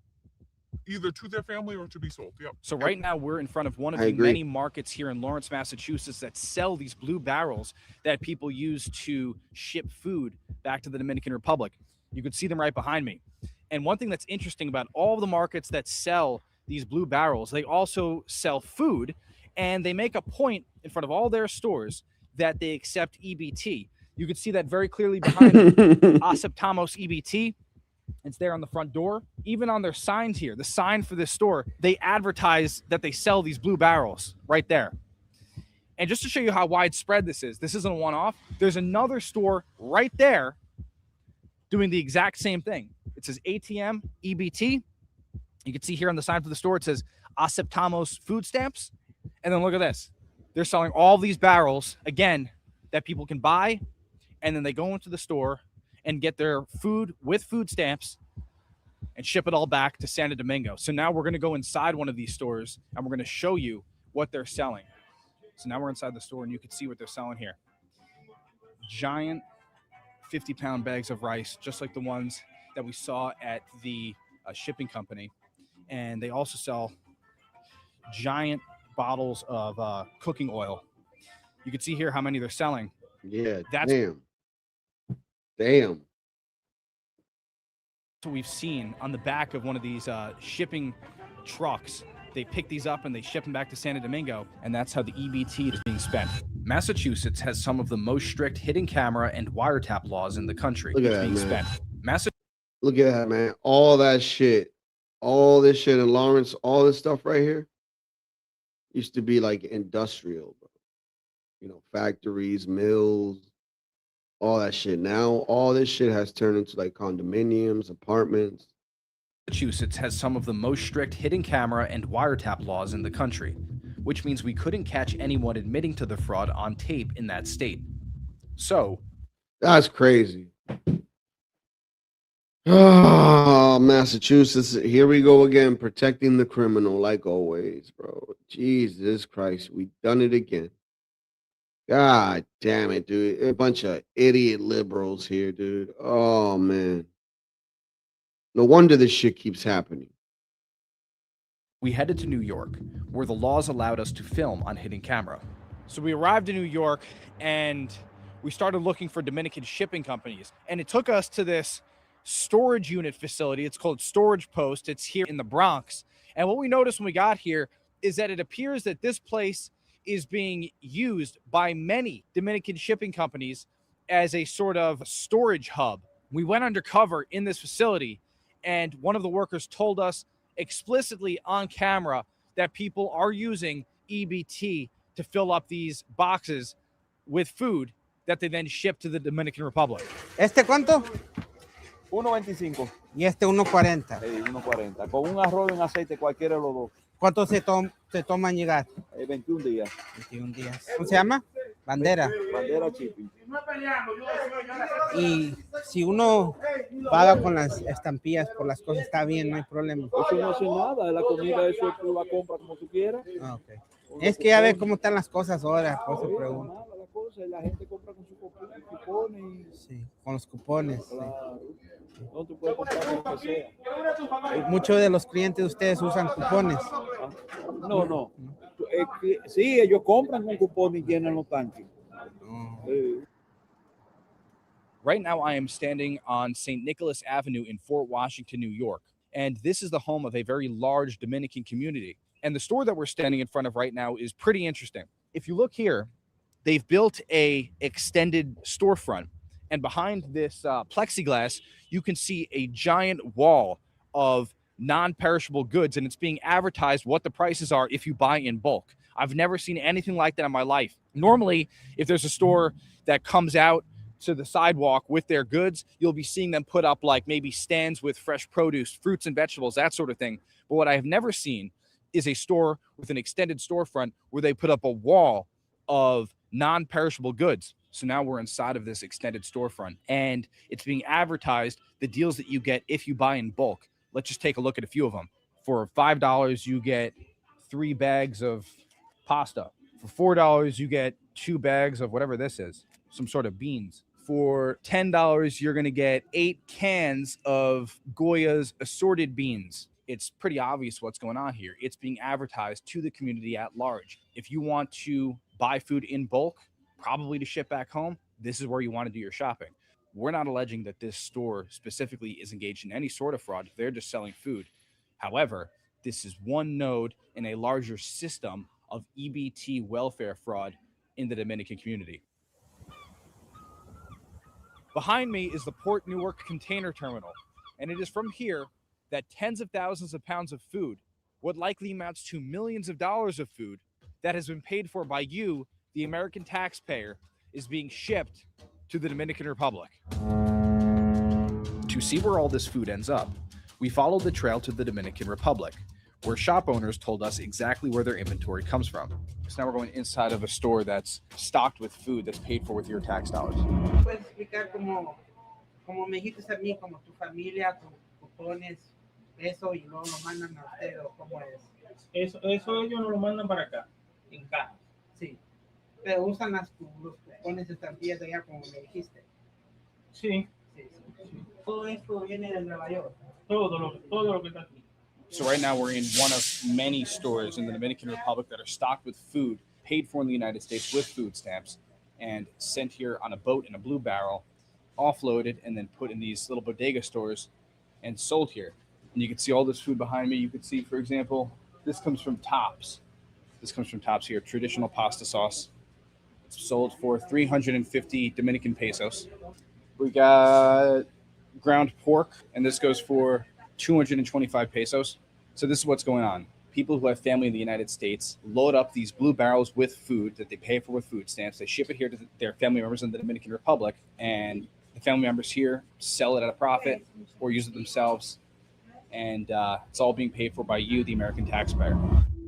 [SPEAKER 14] either to their family or to be sold. Yep.
[SPEAKER 13] So right now we're in front of one of
[SPEAKER 4] I
[SPEAKER 13] the
[SPEAKER 4] agree.
[SPEAKER 13] many markets here in Lawrence, Massachusetts that sell these blue barrels that people use to ship food back to the Dominican Republic. You can see them right behind me. And one thing that's interesting about all of the markets that sell these blue barrels, they also sell food, and they make a point in front of all their stores that they accept EBT. You can see that very clearly behind me. Aceptamos EBT. It's there on the front door. Even on their signs here, the sign for this store, they advertise that they sell these blue barrels right there. And just to show you how widespread this isn't a one-off. There's another store right there doing the exact same thing. It says ATM EBT. You can see here on the sign for the store, it says Aceptamos food stamps. And then look at this. They're selling all these barrels, again, that people can buy, and then they go into the store and get their food with food stamps and ship it all back to Santo Domingo. So now we're going to go inside one of these stores, and we're going to show you what they're selling. So now we're inside the store, and you can see what they're selling here. Giant 50-pound bags of rice, just like the ones that we saw at the shipping company. And they also sell giant bottles of cooking oil. You can see here how many they're selling.
[SPEAKER 4] Yeah,
[SPEAKER 13] That's
[SPEAKER 4] damn.
[SPEAKER 13] what we've seen on the back of one of these shipping trucks. They pick these up and they ship them back to Santo Domingo, and that's how the EBT is being spent. Massachusetts has some of the most strict hidden camera and wiretap laws in the country.
[SPEAKER 4] Look at that,
[SPEAKER 13] being
[SPEAKER 4] man.
[SPEAKER 13] Spent.
[SPEAKER 4] Look at that, man. All that shit. All this shit in Lawrence, all this stuff right here used to be like industrial, bro. You know, factories, mills, all that shit. Now all this shit has turned into like condominiums, apartments.
[SPEAKER 13] Massachusetts has some of the most strict hidden camera and wiretap laws in the country, which means we couldn't catch anyone admitting to the fraud on tape in that state. So,
[SPEAKER 4] That's crazy. Oh, Massachusetts, here we go again, protecting the criminal like always, bro. Jesus Christ, we done it again. God damn it, dude. A bunch of idiot liberals here, dude. Oh, man. No wonder this shit keeps happening.
[SPEAKER 13] we headed to New York, where the laws allowed us to film on hidden camera. So we arrived in New York and we started looking for Dominican shipping companies. And it took us to this storage unit facility. It's called Storage Post. It's here in the Bronx. And what we noticed when we got here is that it appears that this place is being used by many Dominican shipping companies as a sort of storage hub. We went undercover in this facility, and one of the workers told us explicitly on camera that people are using EBT to fill up these boxes with food that they then ship to the Dominican Republic.
[SPEAKER 15] ¿Este cuánto?
[SPEAKER 16] 1.25.
[SPEAKER 15] Y este 1.40.
[SPEAKER 16] Sí, 1.40. Con un arroz en aceite, cualquiera de los dos.
[SPEAKER 15] ¿Cuánto se toma en llegar?
[SPEAKER 16] 21 días.
[SPEAKER 15] 21 días. ¿Cómo se llama? Bandera.
[SPEAKER 16] Bandera shipping.
[SPEAKER 15] Y si uno paga con las estampillas por las cosas, está bien, no hay problema.
[SPEAKER 16] Eso no hace nada. La comida, eso tú la compras como tú quieras.
[SPEAKER 15] Ah, okay. Es que ya ves cómo están las cosas ahora, por eso pregunto.
[SPEAKER 16] La gente compra con sus cupones.
[SPEAKER 15] Sí, con los cupones.
[SPEAKER 16] Claro. No, tú puedes comprar lo que sea.
[SPEAKER 15] Muchos de los clientes de ustedes usan cupones.
[SPEAKER 16] No. Sí, ellos compran con cupones y llenan los tanques.
[SPEAKER 13] Right now, I am standing on St. Nicholas Avenue in Fort Washington, New York. And this is the home of a very large Dominican community. And the store that we're standing in front of right now is pretty interesting. If you look here, they've built a extended storefront. And behind this plexiglass, you can see a giant wall of non-perishable goods, and it's being advertised what the prices are if you buy in bulk. I've never seen anything like that in my life. Normally, if there's a store that comes out to the sidewalk with their goods, you'll be seeing them put up like maybe stands with fresh produce, fruits and vegetables, that sort of thing. But what I have never seen is a store with an extended storefront where they put up a wall of non-perishable goods. So now we're inside of this extended storefront, and it's being advertised the deals that you get if you buy in bulk. Let's just take a look at a few of them. For $5, you get 3 bags of pasta. For $4, you get 2 bags of whatever this is, some sort of beans. For $10, you're going to get 8 cans of Goya's assorted beans. it's pretty obvious what's going on here. It's being advertised to the community at large. If you want to buy food in bulk, probably to ship back home, this is where you want to do your shopping. We're not alleging that this store specifically is engaged in any sort of fraud. They're just selling food. However, this is one node in a larger system of EBT welfare fraud in the Dominican community. Behind me is the Port Newark Container Terminal, and it is from here that tens of thousands of pounds of food, what likely amounts to millions of dollars of food that has been paid for by you, the American taxpayer, is being shipped to the Dominican Republic. To see where all this food ends up, we followed the trail to the Dominican Republic, where shop owners told us exactly where their inventory comes from. So now we're going inside of a store that's stocked with food that's paid for with your tax dollars.
[SPEAKER 15] Puedes explicar como me dijiste a mí, como tu familia, con cupones, eso y luego lo mandan a usted o cómo es.
[SPEAKER 17] Eso ellos nos lo mandan para acá, en caja.
[SPEAKER 15] Sí, pero usan los cupones, estampillas de allá como me dijiste.
[SPEAKER 17] Sí.
[SPEAKER 15] Todo esto viene de Nueva York.
[SPEAKER 17] Todo lo que está aquí.
[SPEAKER 13] So right now we're in one of many stores in the Dominican Republic that are stocked with food paid for in the United States with food stamps and sent here on a boat in a blue barrel, offloaded and then put in these little bodega stores and sold here. And you can see all this food behind me. You can see, for example, this comes from Tops. This comes from Tops here, traditional pasta sauce. It's sold for 350 Dominican pesos. We got ground pork, and this goes for 225 pesos. So this is what's going on. People who have family in the United States load up these blue barrels with food that they pay for with food stamps. They ship it here to their family members in the Dominican Republic, and the family members here sell it at a profit or use it themselves. And it's all being paid for by you, the American taxpayer.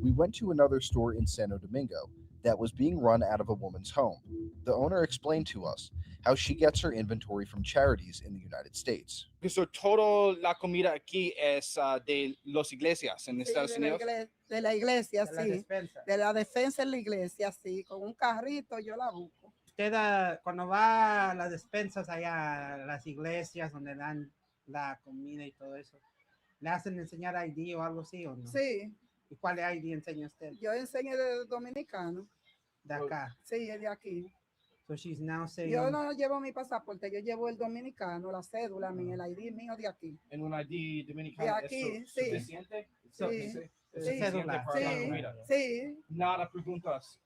[SPEAKER 18] We went to another store in Santo Domingo that was being run out of a woman's home. The owner explained to us how she gets her inventory from charities in the United States.
[SPEAKER 13] So todo la comida aquí es de las iglesias en Estados Unidos.
[SPEAKER 19] De la iglesia, sí. De la defensa en la iglesia, sí. Con un carrito yo la busco.
[SPEAKER 15] Usted cuando va a las despensas allá, a las iglesias donde dan la comida y todo eso, ¿le hacen enseñar ID o algo así o no?
[SPEAKER 19] Sí.
[SPEAKER 15] ¿Y cuál ID enseña usted?
[SPEAKER 19] Yo enseño de dominicano.
[SPEAKER 15] De acá.
[SPEAKER 19] Sí, es de aquí.
[SPEAKER 15] So she's now saying,
[SPEAKER 19] yo no llevo mi pasaporte, yo llevo el dominicano, la cédula, el ID mío de aquí.
[SPEAKER 13] ¿En un ID dominicano
[SPEAKER 19] de aquí,
[SPEAKER 13] es
[SPEAKER 19] sí.
[SPEAKER 13] suficiente?
[SPEAKER 19] Sí.
[SPEAKER 13] Sí.
[SPEAKER 19] Cédula.
[SPEAKER 13] Para la comida.
[SPEAKER 19] Sí.
[SPEAKER 13] Nada preguntas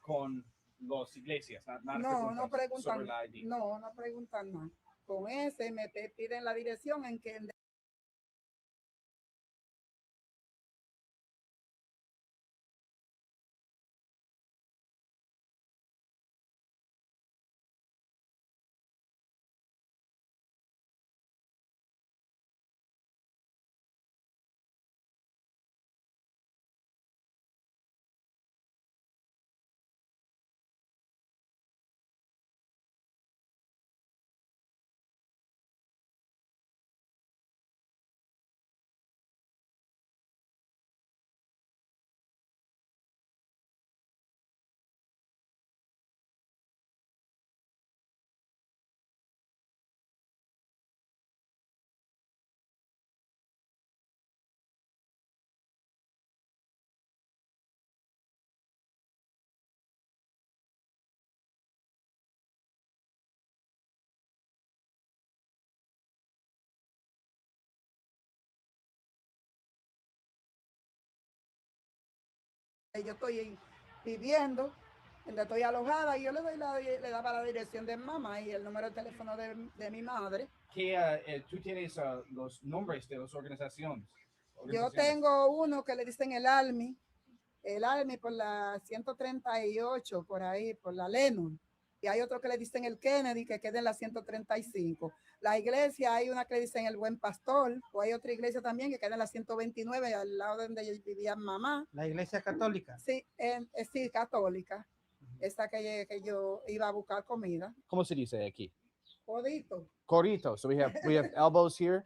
[SPEAKER 13] con las iglesias.
[SPEAKER 19] No preguntan.
[SPEAKER 13] Sobre la ID.
[SPEAKER 19] No preguntan nada. Con ese me piden la dirección en que yo estoy viviendo, donde estoy alojada, y yo le daba la dirección de mamá y el número de teléfono de mi madre.
[SPEAKER 13] ¿Tú tienes los nombres de las organizaciones?
[SPEAKER 19] Yo tengo uno que le dicen el ALMI por la 138, por ahí, por la Lennon. Y hay otro que le dicen el Kennedy, que queda en la 135. La iglesia, hay una que le dicen el Buen Pastor, o hay otra iglesia también que queda en la 129, al lado de donde vivía mamá.
[SPEAKER 15] ¿La iglesia católica?
[SPEAKER 19] Sí, sí, católica. Esta que yo iba a buscar comida.
[SPEAKER 13] ¿Cómo se dice aquí?
[SPEAKER 19] Codito.
[SPEAKER 13] Codito. So we have elbows here.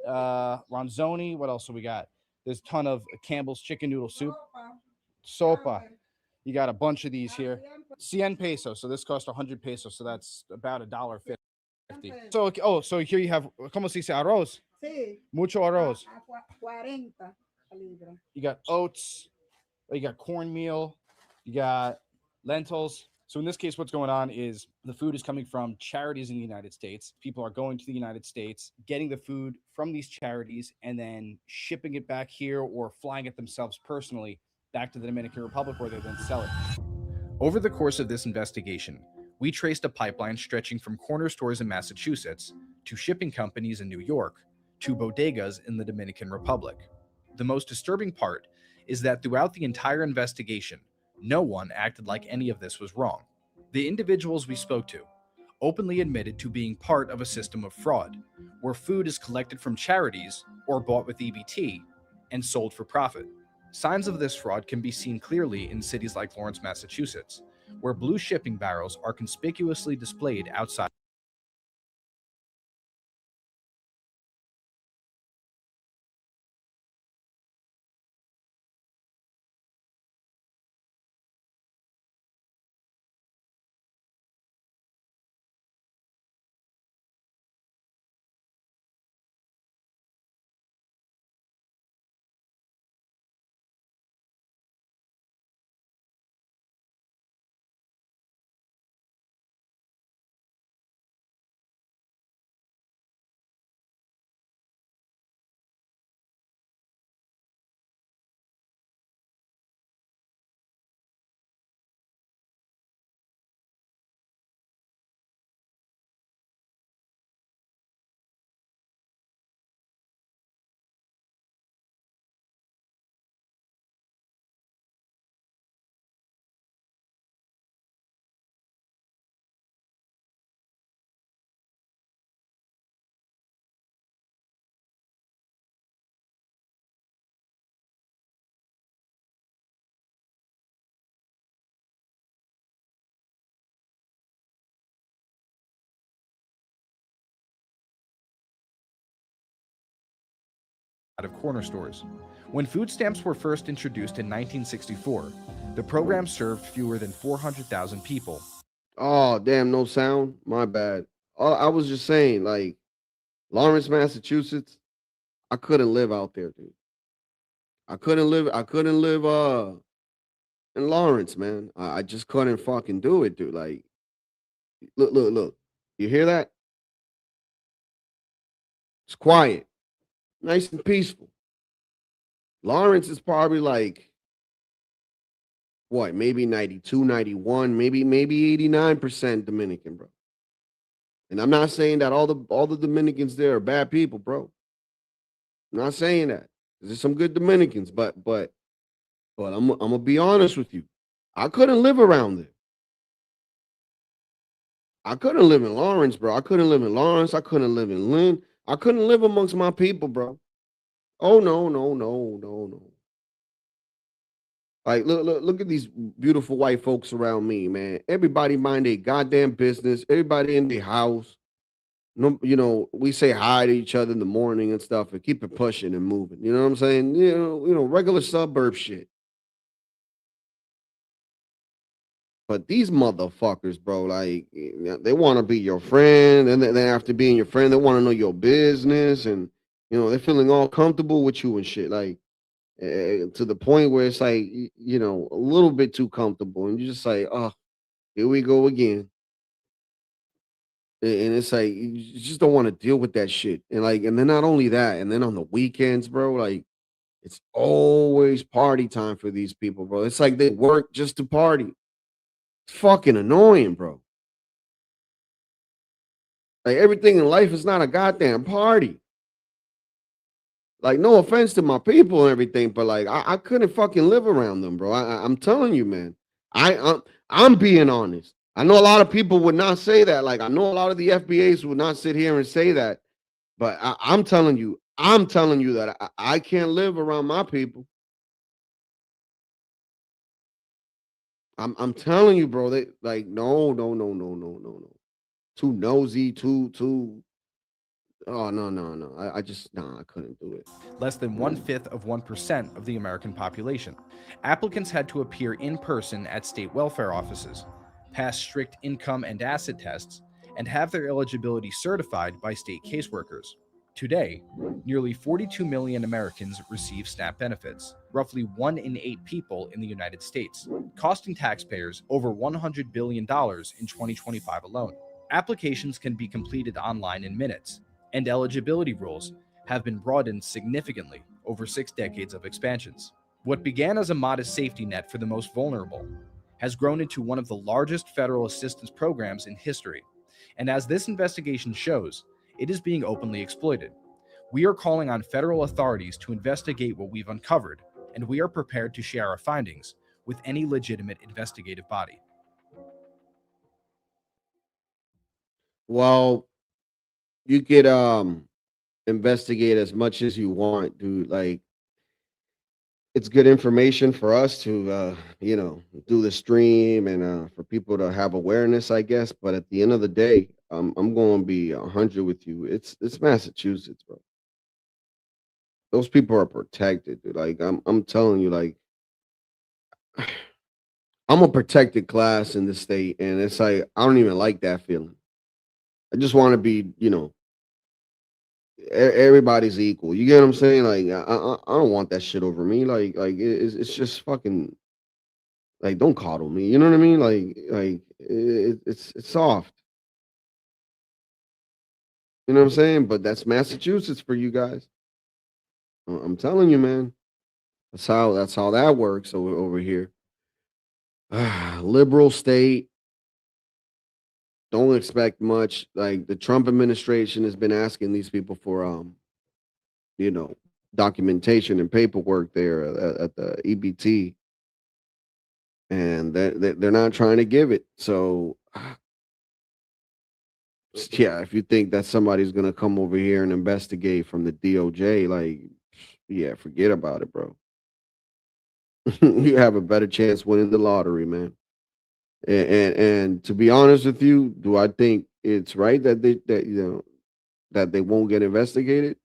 [SPEAKER 13] Ronzoni. What else do we got? There's a ton of Campbell's chicken noodle soup. Sopa. You got a bunch of these here. 100 pesos. So this cost 100 pesos. So that's about $1.50. So, so here you have, ¿cómo se dice? Arroz.
[SPEAKER 19] Sí.
[SPEAKER 13] Mucho arroz.
[SPEAKER 19] A 40 libras.
[SPEAKER 13] You got oats, you got cornmeal, you got lentils. So in this case, what's going on is the food is coming from charities in the United States. People are going to the United States, getting the food from these charities, and then shipping it back here or flying it themselves personally back to the Dominican Republic where they then sell it. Over the course of this investigation, we traced a pipeline stretching from corner stores in Massachusetts to shipping companies in New York to bodegas in the Dominican Republic. The most disturbing part is that throughout the entire investigation, no one acted like any of this was wrong. The individuals we spoke to openly admitted to being part of a system of fraud, where food is collected from charities or bought with EBT and sold for profit. Signs of this fraud can be seen clearly in cities like Lawrence, Massachusetts, where blue shipping barrels are conspicuously displayed outside. Of corner stores. When food stamps were first introduced in 1964, the program served fewer than 400,000 people.
[SPEAKER 4] Oh, damn, no sound. My bad. I was just saying, like, Lawrence, Massachusetts, I couldn't live out there, dude. I couldn't live in Lawrence, man. I just couldn't fucking do it, dude. Like, look. You hear that? It's quiet, nice and peaceful. Lawrence is probably like what, maybe 92, 91, maybe 89% Dominican, bro. And I'm not saying that all the Dominicans there are bad people, bro. I'm not saying that. There's some good Dominicans, but I'm gonna be honest with you. I couldn't live around there. I couldn't live in Lawrence, bro. I couldn't live in Lawrence. I couldn't live in Lynn. I couldn't live amongst my people, bro. Oh no. Like, look at these beautiful white folks around me, man. Everybody mind their goddamn business. Everybody in their house. No, we say hi to each other in the morning and stuff and keep it pushing and moving. You know what I'm saying? Regular suburb shit. But these motherfuckers, bro, like, they want to be your friend, and then after being your friend, they want to know your business, and they're feeling all comfortable with you and shit, like, to the point where it's like, a little bit too comfortable, and you just like, oh, here we go again. And it's like you just don't want to deal with that shit, and then not only that, and then on the weekends, bro, like, it's always party time for these people, bro. It's like they work just to party. It's fucking annoying, bro. Like, everything in life is not a goddamn party. Like, no offense to my people and everything, but like, I couldn't fucking live around them, bro. I'm telling you, man. I'm being honest. I know a lot of people would not say that. Like, I know a lot of the FBAs would not sit here and say that, but I'm telling you that I can't live around my people. I'm telling you, bro. They like, no. Too nosy, too. Oh no. I couldn't do it.
[SPEAKER 13] Less than 1/5 of 1% of the American population. Applicants had to appear in person at state welfare offices, pass strict income and asset tests, and have their eligibility certified by state caseworkers. Today, nearly 42 million Americans receive SNAP benefits, roughly 1 in 8 people in the United States, costing taxpayers over $100 billion in 2025 alone. Applications can be completed online in minutes, and eligibility rules have been broadened significantly over 6 decades of expansions. What began as a modest safety net for the most vulnerable has grown into one of the largest federal assistance programs in history. And as this investigation shows, it is being openly exploited. We are calling on federal authorities to investigate what we've uncovered, and we are prepared to share our findings with any legitimate investigative body.
[SPEAKER 4] Well, you could investigate as much as you want, dude. Like, it's good information for us to do the stream and for people to have awareness, I guess. But at the end of the day, I'm going to be 100 with you. It's Massachusetts, bro. Those people are protected, dude. Like, I'm telling you, like, I'm a protected class in the state, and it's like I don't even like that feeling. I just want to be, everybody's equal. You get what I'm saying? Like, I don't want that shit over me. Like it's just fucking, like, don't coddle me. You know what I mean? It's soft. You know what I'm saying? But that's Massachusetts for you guys. I'm telling you, man. That's how that works over here. Liberal state. Don't expect much. Like, the Trump administration has been asking these people for documentation and paperwork there at the EBT, and they're not trying to give it. So yeah, if you think that somebody's gonna come over here and investigate from the DOJ, like, yeah, forget about it, bro. You have a better chance winning the lottery, man. And to be honest with you, do I think it's right that they won't get investigated?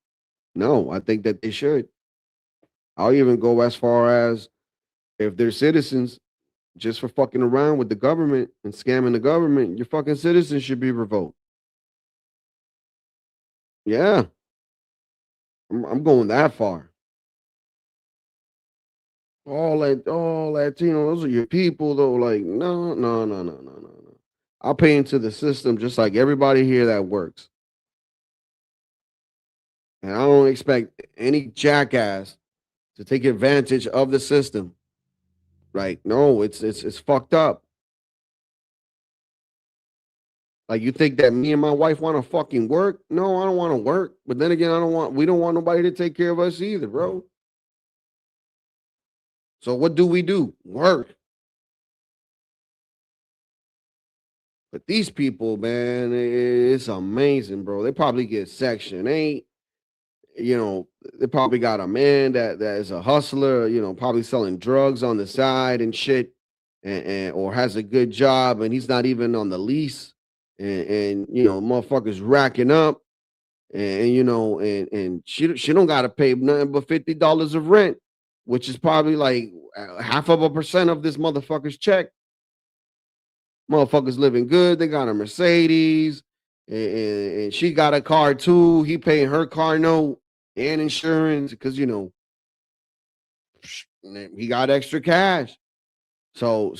[SPEAKER 4] No, I think that they should. I'll even go as far as, if they're citizens just for fucking around with the government and scamming the government, your fucking citizens should be revoked. Yeah, I'm going that far. All Latino, those are your people, though. Like, no, no, no, no, no, no, no. I'll pay into the system just like everybody here that works. And I don't expect any jackass to take advantage of the system. Right? No, it's fucked up. Like, you think that me and my wife want to fucking work? No, I don't want to work. But then again, we don't want nobody to take care of us either, bro. So what do? Work. But these people, man, it's amazing, bro. They probably get Section 8. They probably got a man that is a hustler, probably selling drugs on the side and shit, and or has a good job, and he's not even on the lease, and motherfuckers racking up, and she don't gotta pay nothing but $50 of rent, which is probably like 0.5% of this motherfucker's check. Motherfuckers living good. They got a Mercedes, and she got a car too. He paying her car note and insurance because he got extra cash. So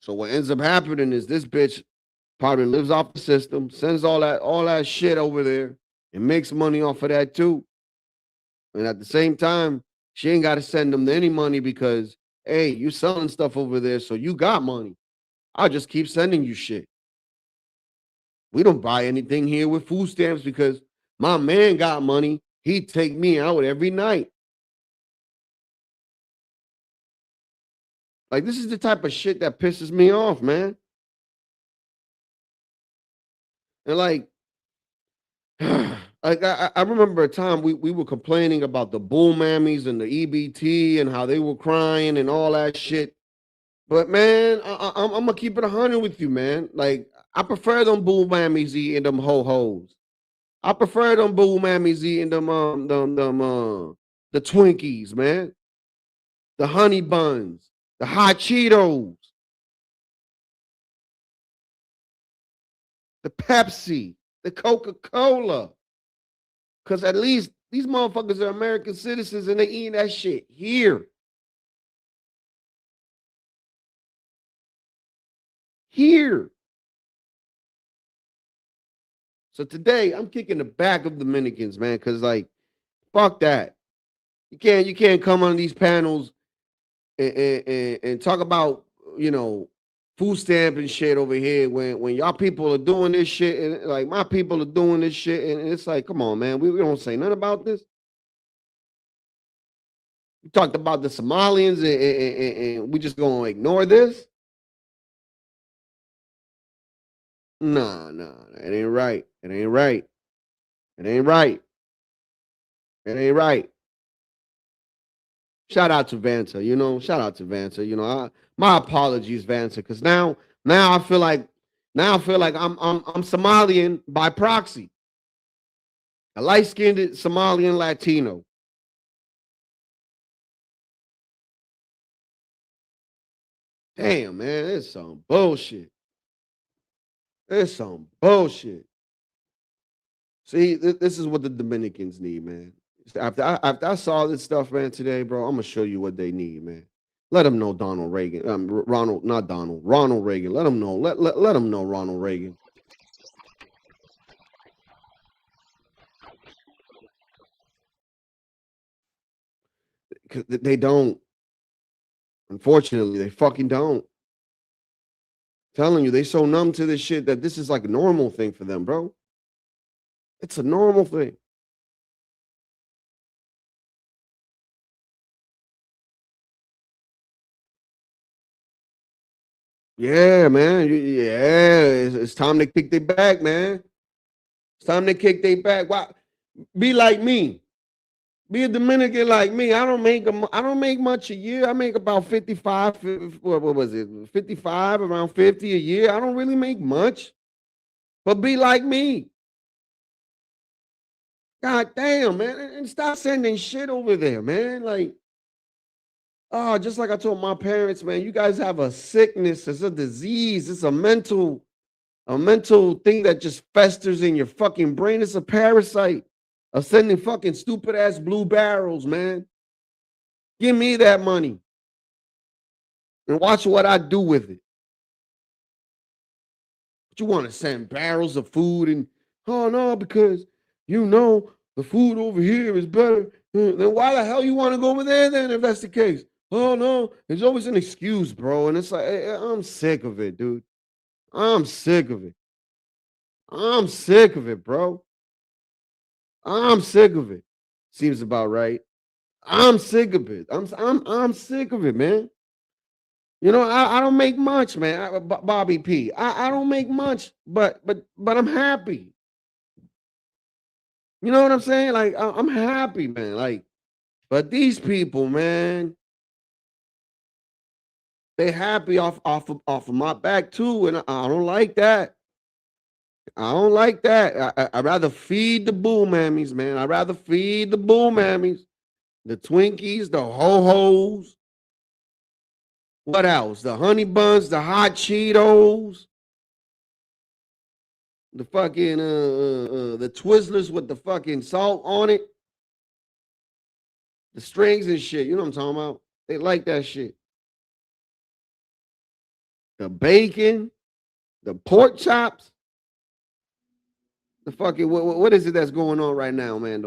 [SPEAKER 4] what ends up happening is this bitch probably lives off the system, sends all that shit over there, and makes money off of that too. And at the same time, she ain't got to send them any money because, hey, you selling stuff over there, so you got money. I'll just keep sending you shit. We don't buy anything here with food stamps because my man got money. He'd take me out every night. Like, this is the type of shit that pisses me off, man. And like I remember a time we were complaining about the bull mammies and the EBT and how they were crying and all that shit. But man, I'm gonna keep it 100 with you, man. Like, I prefer them bull mammies eating them ho-hos. I prefer them bull mammies eating them the Twinkies, man. The honey buns, the hot Cheetos, the Pepsi, the Coca-Cola. Because at least these motherfuckers are American citizens and they eating that shit here. Here. So today I'm kicking the back of Dominicans, man, because like, fuck that. You can't come on these panels and talk about, you know, food stamp and shit over here when y'all people are doing this shit and like my people are doing this shit and it's like, come on, man, we don't say nothing about this. We talked about the Somalians and we just gonna ignore this. Nah, it ain't right. It ain't right. It ain't right. It ain't right. Shout out to Vanta, you know. Shout out to Vanta, you know. My apologies, Vanta, because now I feel like I'm Somalian by proxy. A light-skinned Somalian Latino. Damn, man, it's some bullshit. It's some bullshit. See, this is what the Dominicans need, man. After I saw this stuff, man, today, bro, I'm gonna show you what they need, man. Let them know Ronald Reagan. Ronald Reagan. Let them know. Let them know Ronald Reagan. They don't. Unfortunately, they fucking don't. Telling you, they so numb to this shit that this is like a normal thing for them, bro. It's a normal thing. Yeah, man. Yeah, it's time to kick their back, man. It's time to kick their back. Why? Be like me. Be a Dominican like me. I don't make much a year. I make about 55. What was it? 55, around 50 a year. I don't really make much. But be like me. God damn, man. And stop sending shit over there, man. Like, oh, just like I told my parents, man, you guys have a sickness, it's a disease, it's a mental thing that just festers in your fucking brain. It's a parasite of sending fucking stupid ass blue barrels, man. Give me that money and watch what I do with it. But you want to send barrels of food and, oh no, because you know the food over here is better. Then why the hell you want to go over there then if that's the case? Oh no, there's always an excuse, bro. And it's like, I'm sick of it, dude. I'm sick of it. I'm sick of it, bro. I'm sick of it. Seems about right. I'm sick of it. I'm sick of it, man. You know, I don't make much, man. Bobby P. I don't make much, but I'm happy. You know what I'm saying? Like I'm happy, man. Like, but these people, man, they happy off of my back too, and I don't like that. I don't like that. I'd rather feed the bull mammies, man. I'd rather feed the bull mammies, the Twinkies, the ho-hos. What else? The honey buns, the hot Cheetos, the fucking the Twizzlers with the fucking salt on it, the strings and shit. You know what I'm talking about? They like that shit. The bacon, the pork chops. The fucking what is it that's going on right now, man?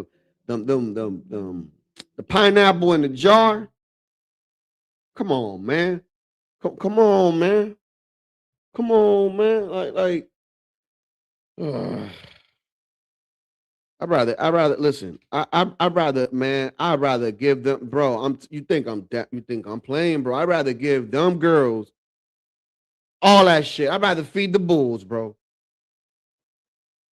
[SPEAKER 4] The pineapple in the jar. Come on, man. Come on, man. Come on, man. Like. I'd rather listen. I'd rather, man. I'd rather give them, bro. You think I'm playing, bro? I'd rather give them girls all that shit. I'd rather feed the bulls, bro.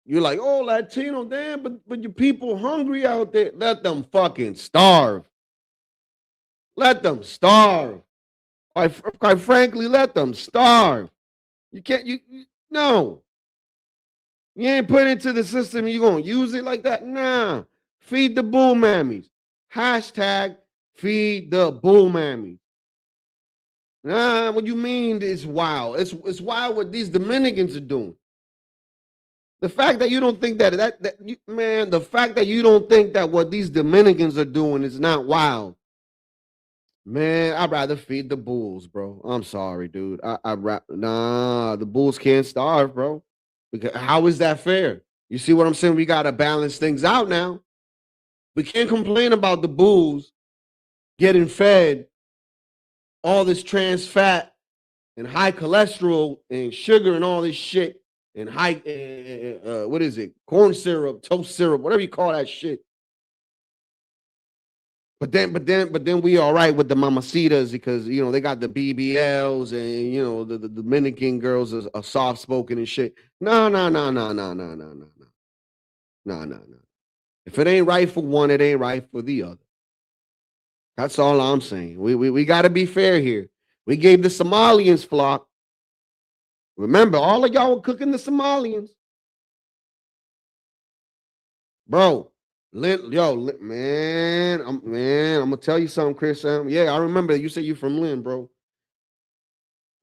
[SPEAKER 4] You're like, oh, Latino, damn, but your people hungry out there. Let them fucking starve. Let them starve. Quite frankly, let them starve. You can't. No. You ain't put it into the system. You gonna use it like that? Nah. Feed the bull mammies. Hashtag feed the bull mammies. Nah, what you mean is wild. It's wild what these Dominicans are doing. The fact that you don't think man, the fact that you don't think that what these Dominicans are doing is not wild. Man, I'd rather feed the bulls, bro. I'm sorry, dude. The bulls can't starve, bro. Because how is that fair? You see what I'm saying? We gotta balance things out now. We can't complain about the bulls getting fed all this trans fat and high cholesterol and sugar and all this shit and high what is it? Corn syrup, toast syrup, whatever you call that shit. But then we all right with the mamacitas because they got the BBLs and the Dominican girls are soft spoken and shit. No. If it ain't right for one, it ain't right for the other. That's all I'm saying. We got to be fair here. We gave the Somalians flock. Remember, all of y'all were cooking the Somalians, bro. Man, I'm gonna tell you something, Chris. Yeah, I remember you said you from Lynn, bro.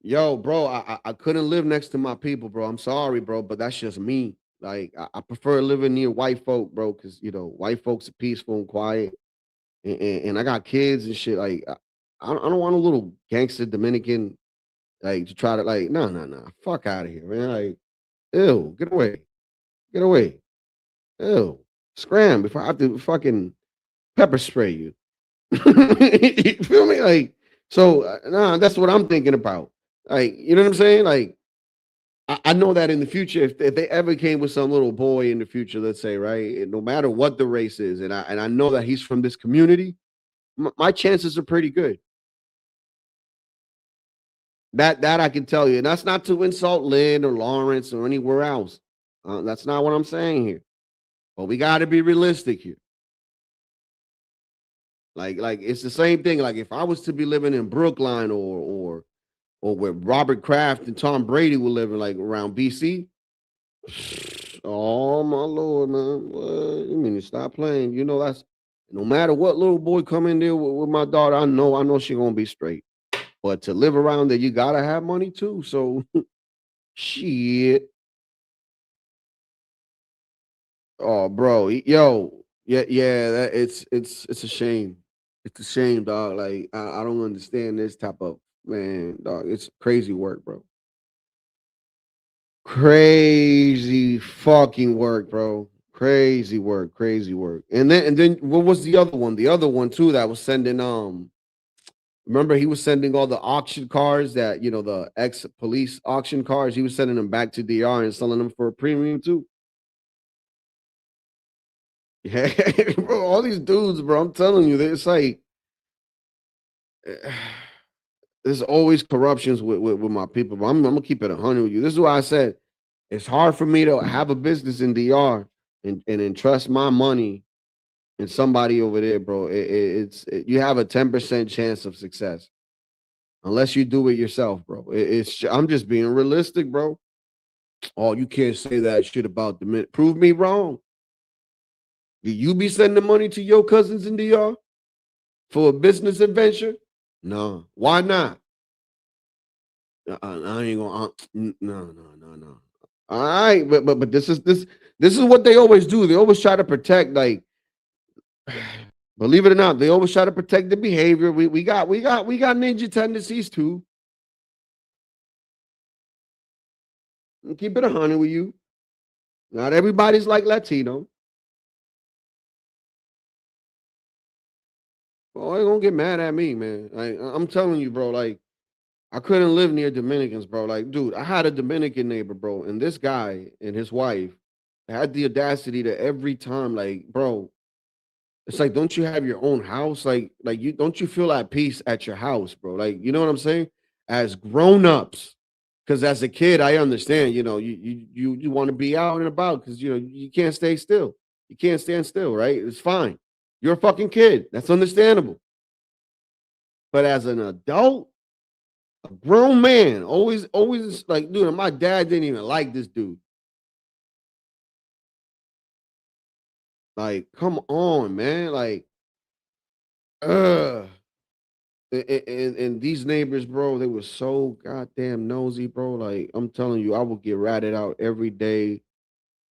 [SPEAKER 4] Yo, bro, I couldn't live next to my people, bro. I'm sorry, bro, but that's just me. Like, I prefer living near white folk, bro, because white folks are peaceful and quiet, and I got kids and shit. Like, I don't want a little gangster Dominican like to try to no, fuck out of here, man. Like, ew, get away, ew, scram before I have to fucking pepper spray you. You feel me? Like, so nah, that's what I'm thinking about. Like, you know what I'm saying? Like, I know that in the future, if they ever came with some little boy in the future, let's say, right, and no matter what the race is, and I know that he's from this community, my chances are pretty good. That I can tell you, and that's not to insult Lynn or Lawrence or anywhere else. That's not what I'm saying here. But we got to be realistic here. Like it's the same thing. Like if I was to be living in Brookline or where Robert Kraft and Tom Brady were living, like around BC. Oh my Lord, man! What? You mean to stop playing? That's no matter what little boy come in there with my daughter. I know she gonna be straight. But to live around there, you gotta have money too. So shit. Oh, bro, yo, yeah. It's a shame. It's a shame, dog. Like I don't understand this type of man, dog. It's crazy work, bro. Crazy fucking work, bro. Crazy work, crazy work. And then what was the other one? The other one too that was sending remember he was sending all the auction cars that the ex-police auction cars, he was sending them back to DR and selling them for a premium too. Yeah, bro, all these dudes, bro. I'm telling you, it's like there's always corruptions with my people. But I'm gonna keep it 100 with you. This is why I said it's hard for me to have a business in DR and entrust my money in somebody over there, bro. You have a 10% chance of success unless you do it yourself, bro. I'm just being realistic, bro. Oh, you can't say that shit about the minute. Prove me wrong. Do you be sending money to your cousins in DR for a business adventure? No. Why not? I ain't gonna. No. All right, but this is what they always do. They always try to protect, like, believe it or not, they always try to protect the behavior. We got ninja tendencies too. I'll keep it 100 with you. Not everybody's like Latino. Oh, they gonna get mad at me, man. I'm telling you, bro. Like, I couldn't live near Dominicans, bro. Like, dude, I had a Dominican neighbor, bro, and this guy and his wife had the audacity to every time, like, bro, it's like, don't you have your own house? Like you don't you feel at peace at your house, bro? Like, you know what I'm saying? As grown-ups, because as a kid, I understand, you want to be out and about because you can't stay still. You can't stand still, right? It's fine. You're a fucking kid. That's understandable. But as an adult, a grown man, always like, dude, my dad didn't even like this dude. Like, come on, man. Like, and these neighbors, bro, they were so goddamn nosy, bro. Like, I'm telling you, I would get ratted out every day.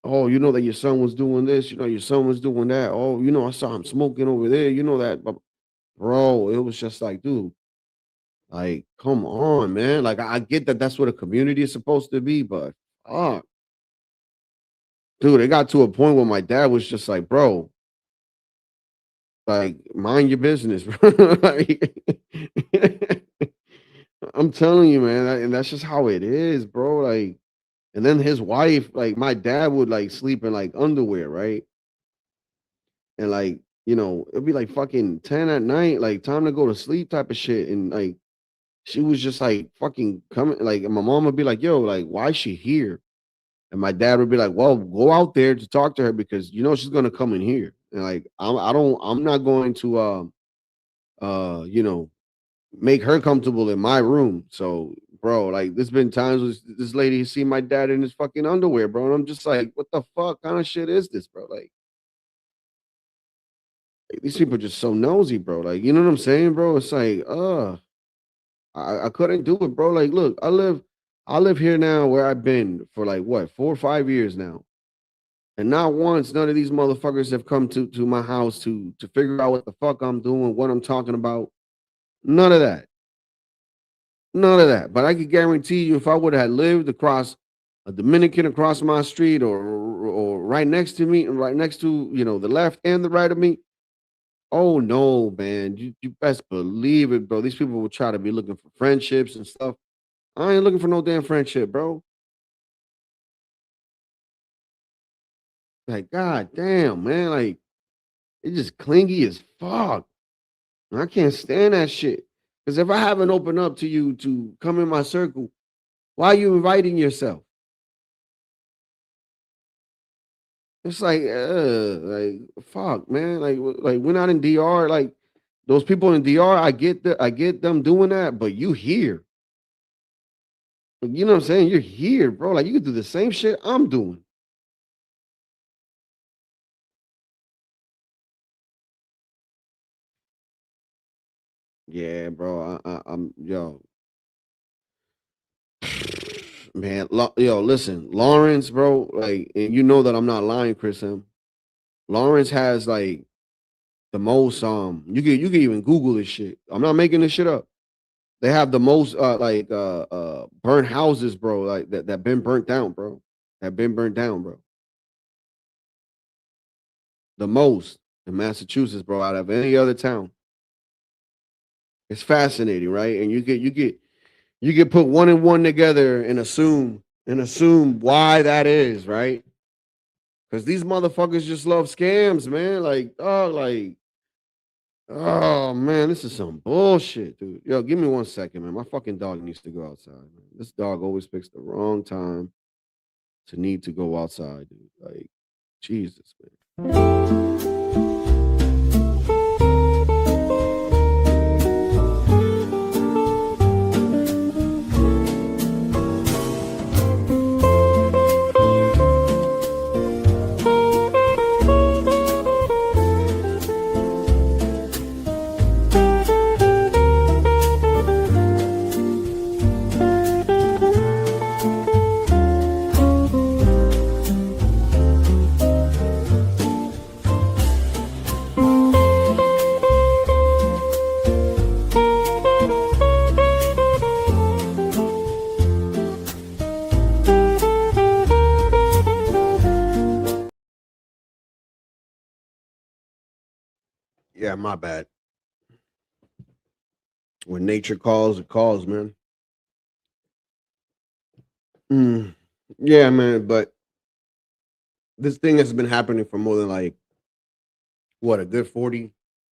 [SPEAKER 4] Oh, you know that your son was doing this. You know, your son was doing that. Oh, you know, I saw him smoking over there. You know that, bro. It was just like, dude, like, come on, man. Like, I get that that's what a community is supposed to be, but dude, it got to a point where my dad was just like, bro, like, mind your business, bro. Like, I'm telling you, man, and that's just how it is, bro. Like, and then his wife, like, my dad would like sleep in like underwear, right? And like, you know, it'd be like fucking 10 at night, like time to go to sleep type of shit. And like, she was just like fucking coming, like, and my mom would be like, yo, like, why is she here? And my dad would be like, well, go out there to talk to her because you know she's gonna come in here. And like, I'm not going to you know, make her comfortable in my room. So, bro, like, there's been times this lady see my dad in his fucking underwear, bro. And I'm just like, what the fuck kind of shit is this, bro? Like, these people are just so nosy, bro. Like, you know what I'm saying, bro? It's like, I couldn't do it, bro. Like, look, I live here now where I've been for like what, 4 or 5 years now. And not once, none of these motherfuckers have come to my house to figure out what the fuck I'm doing, what I'm talking about. None of that. None of that. But I could guarantee you, if I would have lived across a Dominican across my street or right next to me, right next to, you know, the left and the right of me, oh no, man. You best believe it, bro. These people will try to be looking for friendships and stuff. I ain't looking for no damn friendship, bro. Like, god damn, man. Like, it's just clingy as fuck. And I can't stand that shit. Because if I haven't opened up to you to come in my circle, why are you inviting yourself? It's like fuck, man. Like we're not in DR. Like those people in DR, I get them doing that, but you here. Like, you know what I'm saying? You're here, bro. Like you can do the same shit I'm doing. Yeah, bro. I'm yo, man. Yo, listen, Lawrence, bro. Like, and you know that I'm not lying, Chris. Lawrence has like the most. You can even Google this shit. I'm not making this shit up. They have the most burnt houses, bro, like that been burnt down, bro. That been burnt down, bro. The most in Massachusetts, bro, out of any other town. It's fascinating, right? And you get put one and one together and assume why that is, right? Because these motherfuckers just love scams, man. Like, oh, like, oh man, this is some bullshit, dude. Yo, give me 1 second, man. My fucking dog needs to go outside, man. This dog always picks the wrong time to need to go outside, dude. Like, Jesus, man. Yeah, my bad. When nature calls, it calls, man. Mm, yeah, man. But this thing has been happening for more than like what, a good 40,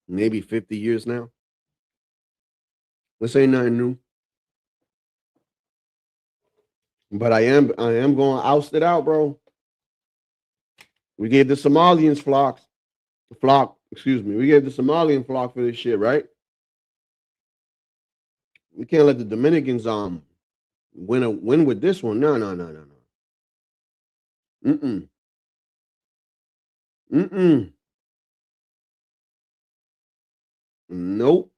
[SPEAKER 4] maybe 50 years now. This ain't nothing new. But I am going to oust it out, bro. We gave the Somalians excuse me. We gave the Somalian flock for this shit, right? We can't let the Dominicans win with this one. No, no, no, no, no. Mm-mm. Mm-mm. Nope.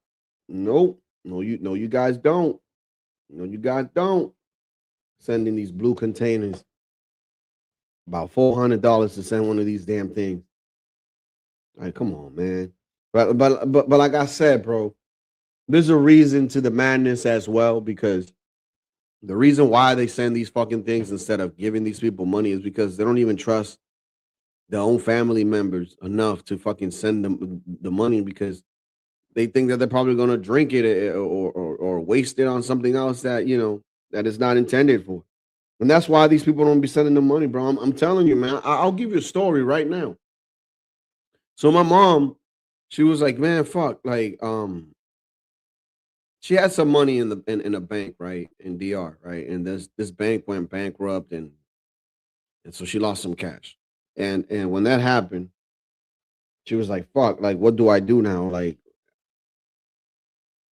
[SPEAKER 4] Nope. No, you guys don't. No, you guys don't. Sending these blue containers. About $400 to send one of these damn things. Like, come on, man. But like I said, bro, there's a reason to the madness as well, because the reason why they send these fucking things instead of giving these people money is because they don't even trust their own family members enough to fucking send them the money, because they think that they're probably going to drink it, or waste it on something else that, that is not intended for. And that's why these people don't be sending them money, bro. I'm telling you, man. I'll give you a story right now. So my mom, she was like, man, fuck, like, she had some money in a bank, right, in DR, right, and this bank went bankrupt, and so she lost some cash, and when that happened, she was like, fuck, like, what do I do now, like,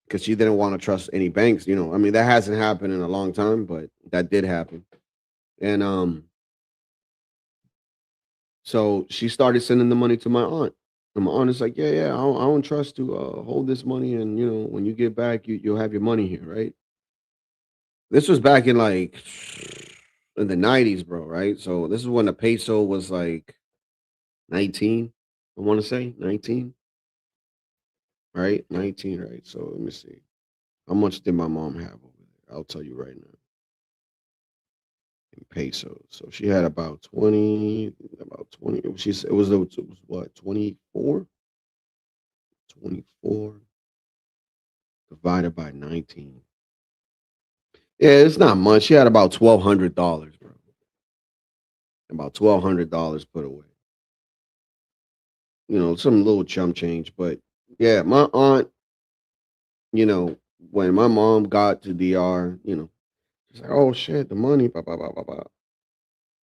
[SPEAKER 4] because she didn't want to trust any banks, I mean, that hasn't happened in a long time, but that did happen, and so she started sending the money to my aunt. And my aunt is like, yeah, I don't trust to hold this money, and when you get back, you'll have your money here, right? This was back in like in the 90s, bro, right? So this is when the peso was like 19. I want to say 19, right? 19, right? So let me see. How much did my mom have over there? I'll tell you right now. In pesos. So she had about 20, it was what, 24? 24 divided by 19. Yeah, it's not much. She had about $1,200, bro. About $1,200 put away. Some little chump change. But yeah, my aunt, you know, when my mom got to DR, she's like, oh shit, the money, blah, blah, blah, blah, blah.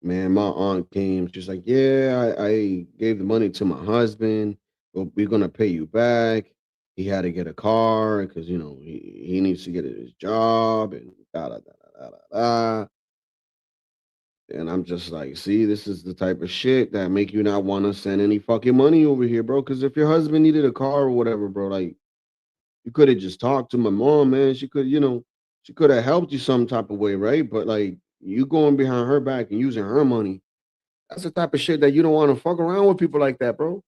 [SPEAKER 4] Man, my aunt came. She's like, yeah, I gave the money to my husband. Well, we're gonna pay you back. He had to get a car because he needs to get his job and da da da da da da. And I'm just like, see, this is the type of shit that make you not want to send any fucking money over here, bro. Because if your husband needed a car or whatever, bro, like, you could have just talked to my mom, man. She could have helped you some type of way, right? But like, you going behind her back and using her money, that's the type of shit that you don't want to fuck around with people like that, bro.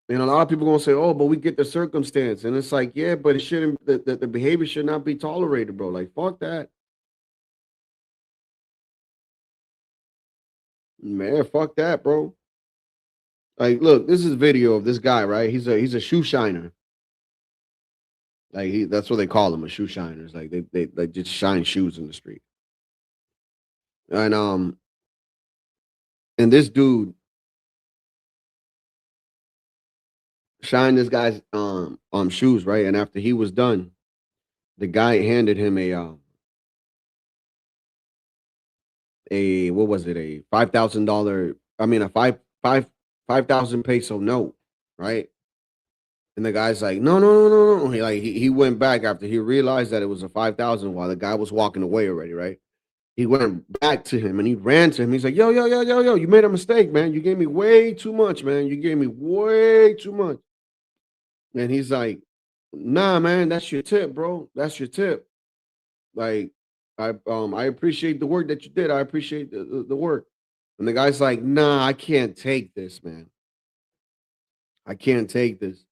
[SPEAKER 4] And a lot of people gonna say, "Oh, but we get the circumstance," and it's like, yeah, but it shouldn't. The behavior should not be tolerated, bro. Like, fuck that, man. Fuck that, bro. Like, look, this is video of this guy, right? He's a shoe shiner. Like, that's what they call him, a shoe shiner. It's like they just shine shoes in the street. And this dude shined this guy's shoes, right? And after he was done, the guy handed him a what was it, a $5,000, I mean, a 5,000 peso note, right? And the guy's like, no, no, no, no, no. He went back after he realized that it was a 5,000 while the guy was walking away already, right? He went back to him and he ran to him. He's like, yo, yo, yo, yo, yo, you made a mistake, man. You gave me way too much, man. You gave me way too much. And he's like, nah, man, that's your tip, bro. That's your tip. Like, I appreciate the work that you did. I appreciate the work. And the guy's like, nah, I can't take this, man. I can't take this.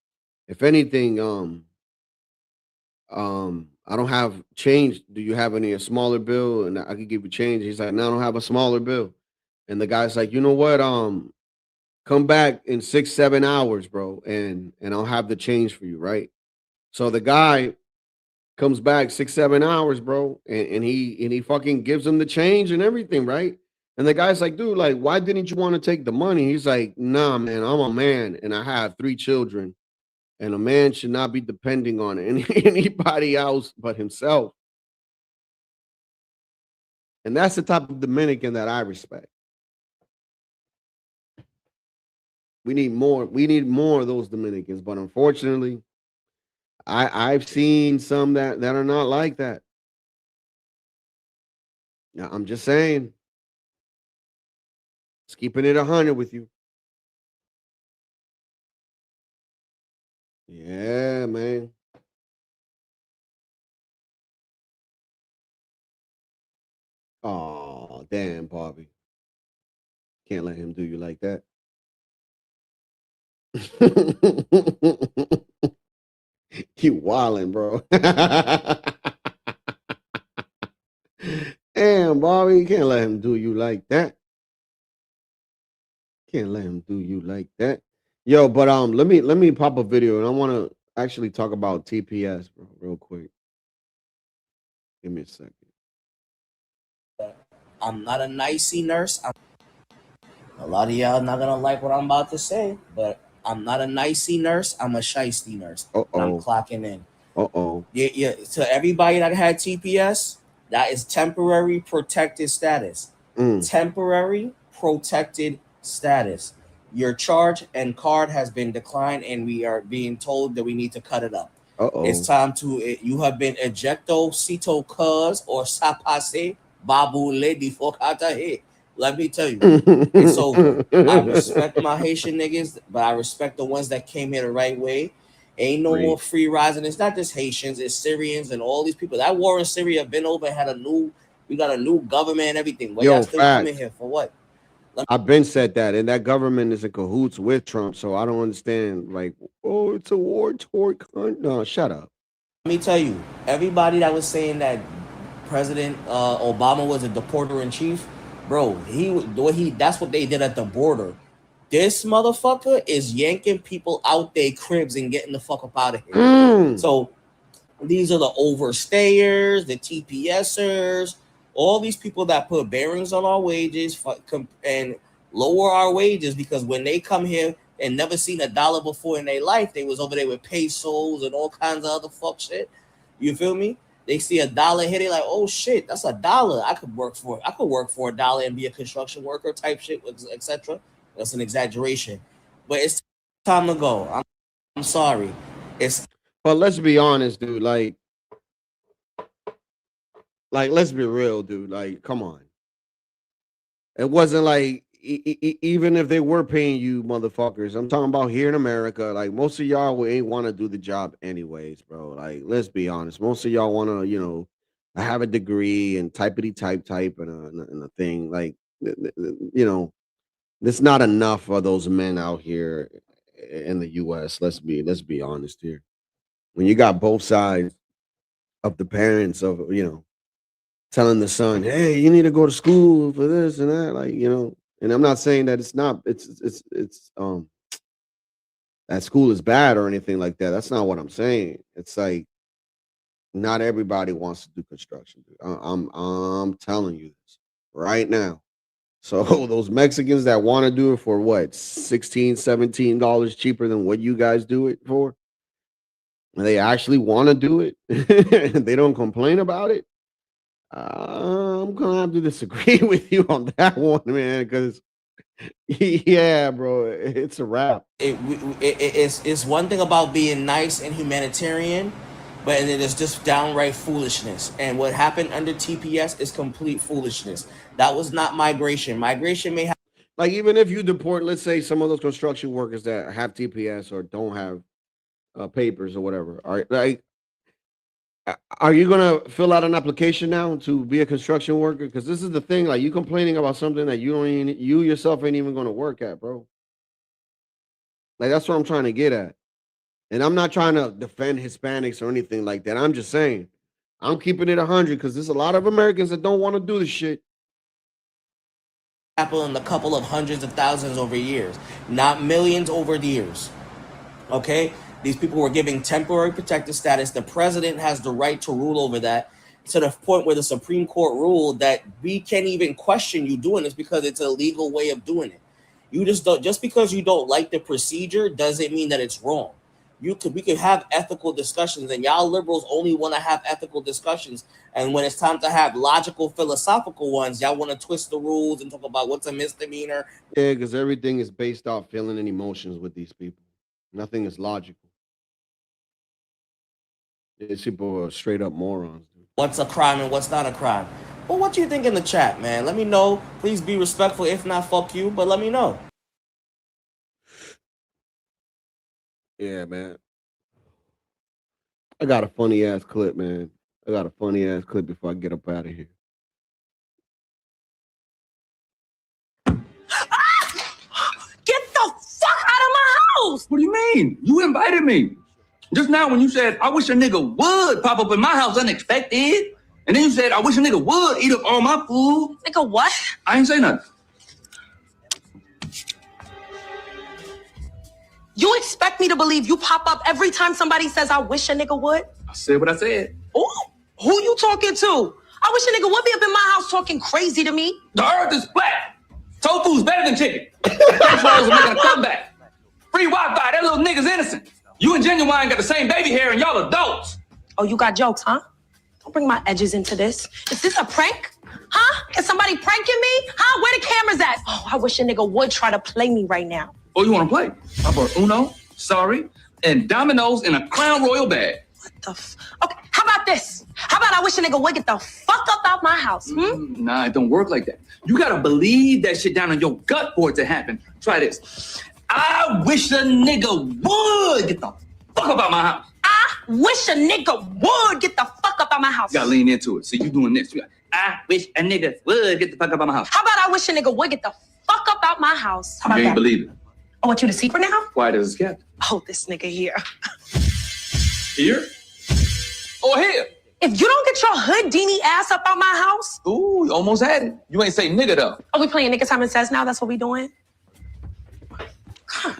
[SPEAKER 4] If anything, I don't have change. Do you have any a smaller bill? And I could give you change. He's like, no, I don't have a smaller bill. And the guy's like, you know what? Come back in 6-7 hours, bro, and I'll have the change for you, right? So the guy comes back 6-7 hours, bro, and he fucking gives him the change and everything, right? And the guy's like, dude, like, why didn't you want to take the money? He's like, nah, man, I'm a man and I have 3 children, and a man should not be depending on anybody else but himself. And that's the type of Dominican that I respect. We need more. We need more of those Dominicans, but unfortunately, I've seen some that are not like that. Now, I'm just saying, it's keeping it 100 with you. Yeah, man. Oh, damn, Bobby. Can't let him do you like that. You wildin', bro. Damn, Bobby, you can't let him do you like that. Can't let him do you like that. Yo, but let me pop a video and I want to actually talk about TPS, bro, real quick. Give me a second.
[SPEAKER 20] I'm not a nicey nurse. A lot of y'all not gonna like what I'm about to say, but I'm not a nicey nurse. I'm a shiesty nurse. And I'm
[SPEAKER 4] Uh-oh.
[SPEAKER 20] clocking in.
[SPEAKER 4] Uh-oh.
[SPEAKER 20] Yeah. To everybody that had TPS, that is temporary protected status. Temporary protected status. Your charge and card has been declined, and we are being told that we need to cut it up. It's
[SPEAKER 4] Uh-oh.
[SPEAKER 20] time to. You have been ejecto cito cuz or sapase babu lady fokata he. Let me tell you, it's over. I respect my Haitian niggas, but I respect the ones that came here the right way. Ain't no more free rising. It's not just Haitians, it's Syrians and all these people. That war in Syria been over, we got a new government and everything. But y'all
[SPEAKER 4] Yo,
[SPEAKER 20] still coming
[SPEAKER 4] facts.
[SPEAKER 20] here for what?
[SPEAKER 4] I've been said that, and that government is in cahoots with Trump, so I don't understand. Like, oh, it's a war toward. No, shut up.
[SPEAKER 20] Let me tell you, everybody that was saying that President Obama was a deporter in chief, bro, that's what they did at the border. This motherfucker is yanking people out their cribs and getting the fuck up out of here. So these are the overstayers, the TPSers, all these people that put bearings on our wages and lower our wages because when they come here and never seen a dollar before in their life, they was over there with pesos and all kinds of other fuck shit. You feel me? They see a dollar hit, they like, oh shit, that's a dollar. I could work for it. I could work for a dollar and be a construction worker type shit, etc. That's an exaggeration, but it's time to go. I'm sorry.
[SPEAKER 4] But let's be honest, dude. Like, let's be real, dude. Like, come on. It wasn't like even if they were paying you, motherfuckers. I'm talking about here in America. Like, most of y'all ain't want to do the job anyways, bro. Like, let's be honest. Most of y'all want to, have a degree and typity type and a thing. Like, there's not enough of those men out here in the U.S. Let's be honest here. When you got both sides of the parents of telling the son, hey, you need to go to school for this and that, like, and I'm not saying that it's not, it's that school is bad or anything like that. That's not what I'm saying. It's like not everybody wants to do construction. I'm telling you this right now. So those Mexicans that want to do it for what, $16-17 cheaper than what you guys do it for, and they actually want to do it, they don't complain about it. I'm gonna have to disagree with you on that one, man, because yeah, bro, it's a wrap.
[SPEAKER 20] It's one thing about being nice and humanitarian, but then it's just downright foolishness. And what happened under TPS is complete foolishness. That was not migration. Migration may have
[SPEAKER 4] Like, even if you deport, let's say some of those construction workers that have TPS or don't have papers or whatever, are you gonna fill out an application now to be a construction worker? Because this is the thing, like, you complaining about something that you yourself ain't even gonna work at, bro. Like, that's what I'm trying to get at. And I'm not trying to defend Hispanics or anything like that. I'm just saying, I'm keeping it 100 because there's a lot of Americans that don't want to do this shit.
[SPEAKER 20] happened in a couple of hundreds of thousands over years, not millions over the years. Okay? These people were giving temporary protected status. The president has the right to rule over that to the point where the Supreme Court ruled that we can't even question you doing this because it's a legal way of doing it. You just because you don't like the procedure doesn't mean that it's wrong. We could have ethical discussions, and y'all liberals only want to have ethical discussions. And when it's time to have logical, philosophical ones, y'all want to twist the rules and talk about what's a misdemeanor.
[SPEAKER 4] Yeah, because everything is based off feeling and emotions with these people. Nothing is logical. These people are straight up morons.
[SPEAKER 20] What's a crime and what's not a crime. Well, what do you think in the chat, man? Let me know. Please be respectful. If not, fuck you. But let me know.
[SPEAKER 4] Yeah, man. I got a funny ass clip, man. I got a funny ass clip before I get up out of here.
[SPEAKER 21] house. What do you mean? You invited me. Just now when you said, I wish a nigga would pop up in my house unexpected. And then you said, I wish a nigga would eat up all my food.
[SPEAKER 22] Nigga, what?
[SPEAKER 21] I ain't say nothing.
[SPEAKER 22] You expect me to believe you pop up every time somebody says, I wish a nigga would?
[SPEAKER 21] I said what I said.
[SPEAKER 22] Ooh, who you talking to? I wish a nigga would be up in my house talking crazy to me.
[SPEAKER 21] The earth is flat. Tofu's better than chicken. French fries are making a comeback. Free Wi-Fi, that little nigga's innocent. You and Genuine got the same baby hair and y'all adults.
[SPEAKER 22] Oh, you got jokes, huh? Don't bring my edges into this. Is this a prank? Huh? Is somebody pranking me? Huh? Where the cameras at? Oh, I wish a nigga would try to play me right now.
[SPEAKER 21] Oh, you want to play? How about Uno, Sorry, and Dominoes in a Crown Royal bag?
[SPEAKER 22] Okay, how about this? How about I wish a nigga would get the fuck up out my house,
[SPEAKER 21] Nah, it don't work like that. You gotta believe that shit down in your gut for it to happen. Try this. I wish a nigga would get the fuck up out my house.
[SPEAKER 22] I wish a nigga would get the fuck up out my house.
[SPEAKER 21] You gotta lean into it. So you doing this. You got, I wish a nigga would get the fuck up out my house.
[SPEAKER 22] How about I wish a nigga would get the fuck up out my house? How about
[SPEAKER 21] You ain't
[SPEAKER 22] that?
[SPEAKER 21] believe it.
[SPEAKER 22] I want you to secret now?
[SPEAKER 21] Quiet as a cat.
[SPEAKER 22] Oh, this nigga here.
[SPEAKER 21] Here? Or here?
[SPEAKER 22] If you don't get your hood Deanie ass up out my house.
[SPEAKER 21] Ooh, you almost had it. You ain't say nigga though.
[SPEAKER 22] Are we playing nigga time and says now? That's what we doing? God.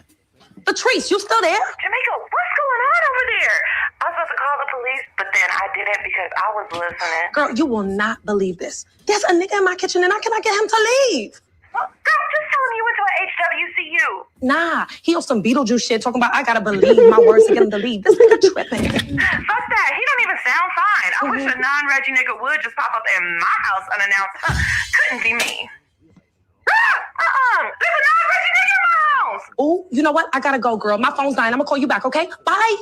[SPEAKER 22] Patrice, you still there?
[SPEAKER 23] Jamaica, what's going on over there? I was supposed to call the police, but then I didn't because I was listening.
[SPEAKER 22] Girl, you will not believe this. There's a nigga in my kitchen and I cannot get him to leave.
[SPEAKER 23] Well, girl, just tell him you went to an HWCU.
[SPEAKER 22] Nah, he on some Beetlejuice shit talking about I gotta believe my words to get him to leave. This nigga tripping.
[SPEAKER 23] Fuck that. He don't even sound fine. I wish a non-Reggie nigga would just pop up in my house unannounced. Couldn't be me. There's a non-Reggie nigga in my house.
[SPEAKER 22] Oh, you know what? I gotta go, girl. My phone's dying. I'm gonna call you back, okay? Bye.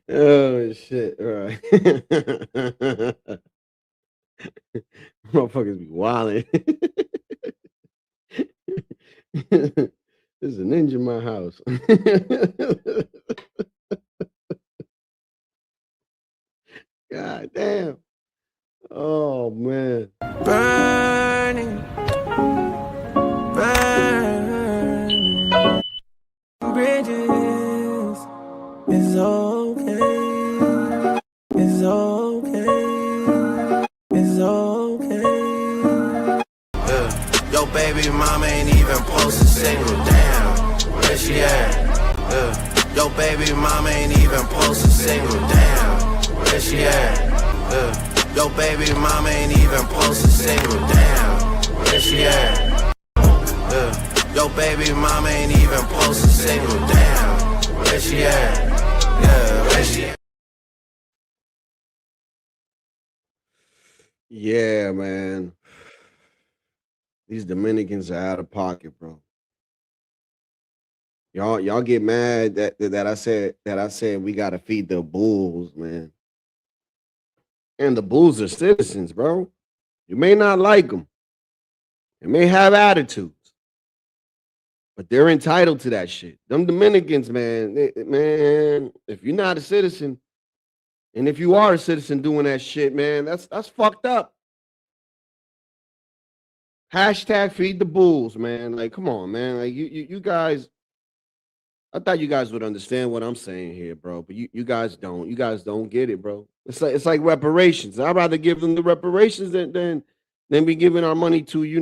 [SPEAKER 4] Oh shit! All right. Motherfuckers be wilding. There's a ninja in my house. God damn. Oh man.
[SPEAKER 1] Burning, burning bridges. It's okay. It's okay. It's okay. Yo, baby mama ain't even post a single. Damn, where she at? Yo, baby mama ain't even post a single. Damn, where she at? Yo, baby mama ain't even post a single. Damn, where she at? Yo, baby mama ain't even post a single. Damn, where she at? Yeah, where she at?
[SPEAKER 4] Yeah, man. These Dominicans are out of pocket, bro. Y'all get mad that I said we gotta feed the bulls, man. And the bulls are citizens, bro. You may not like them. They may have attitudes, but they're entitled to that shit. Them Dominicans, man, man, if you're not a citizen, and if you are a citizen doing that shit, man, that's fucked up. Hashtag feed the bulls, man. Like, come on, man. Like you guys, I thought you guys would understand what I'm saying here, bro. But you guys don't. You guys don't get it, bro. It's like reparations. I'd rather give them the reparations than be giving our money to, give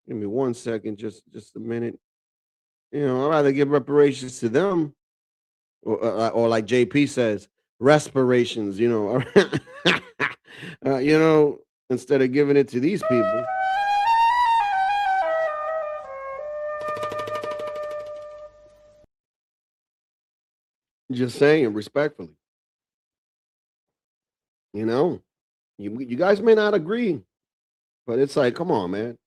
[SPEAKER 4] me 1 second, just a minute. I'd rather give reparations to them. Or like JP says, respirations, instead of giving it to these people. Just saying, respectfully. You guys may not agree, but it's like, come on, man.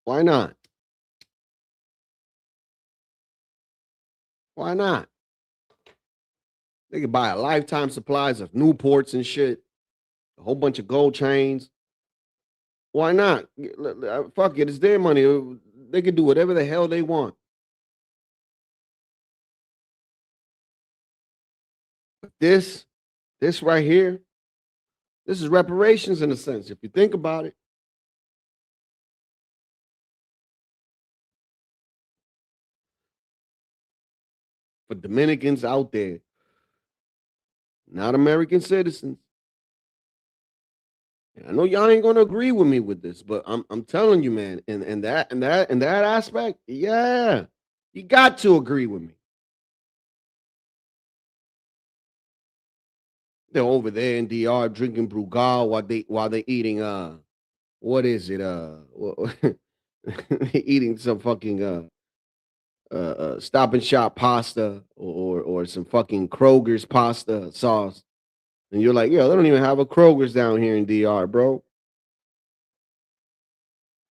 [SPEAKER 4] Why not? Why not? They could buy a lifetime supplies of Newports and shit, a whole bunch of gold chains. Why not? Fuck it, it's their money. They could do whatever the hell they want. But this right here, this is reparations in a sense. If you think about it, for Dominicans out there, not American citizens. I know y'all ain't gonna agree with me with this, but I'm telling you, man, in that aspect, yeah, you got to agree with me. They're over there in DR drinking Brugal while they eating what is it eating some fucking Stop and Shop pasta or some fucking Kroger's pasta sauce. And you're like, yo, they don't even have a Kroger's down here in DR, bro.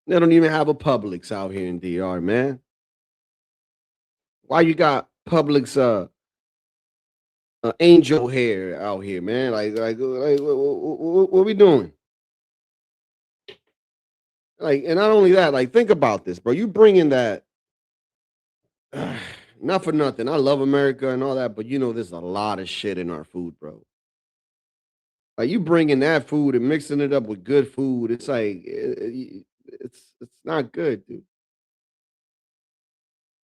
[SPEAKER 4] They don't even have a Publix out here in DR, man. Why you got Publix angel hair out here, man? Like what we doing? Like, and not only that, like, think about this, bro. You bring in that, not for nothing. I love America and all that, but you know, there's a lot of shit in our food, bro. Like, you bringing that food and mixing it up with good food, it's like it's not good, dude.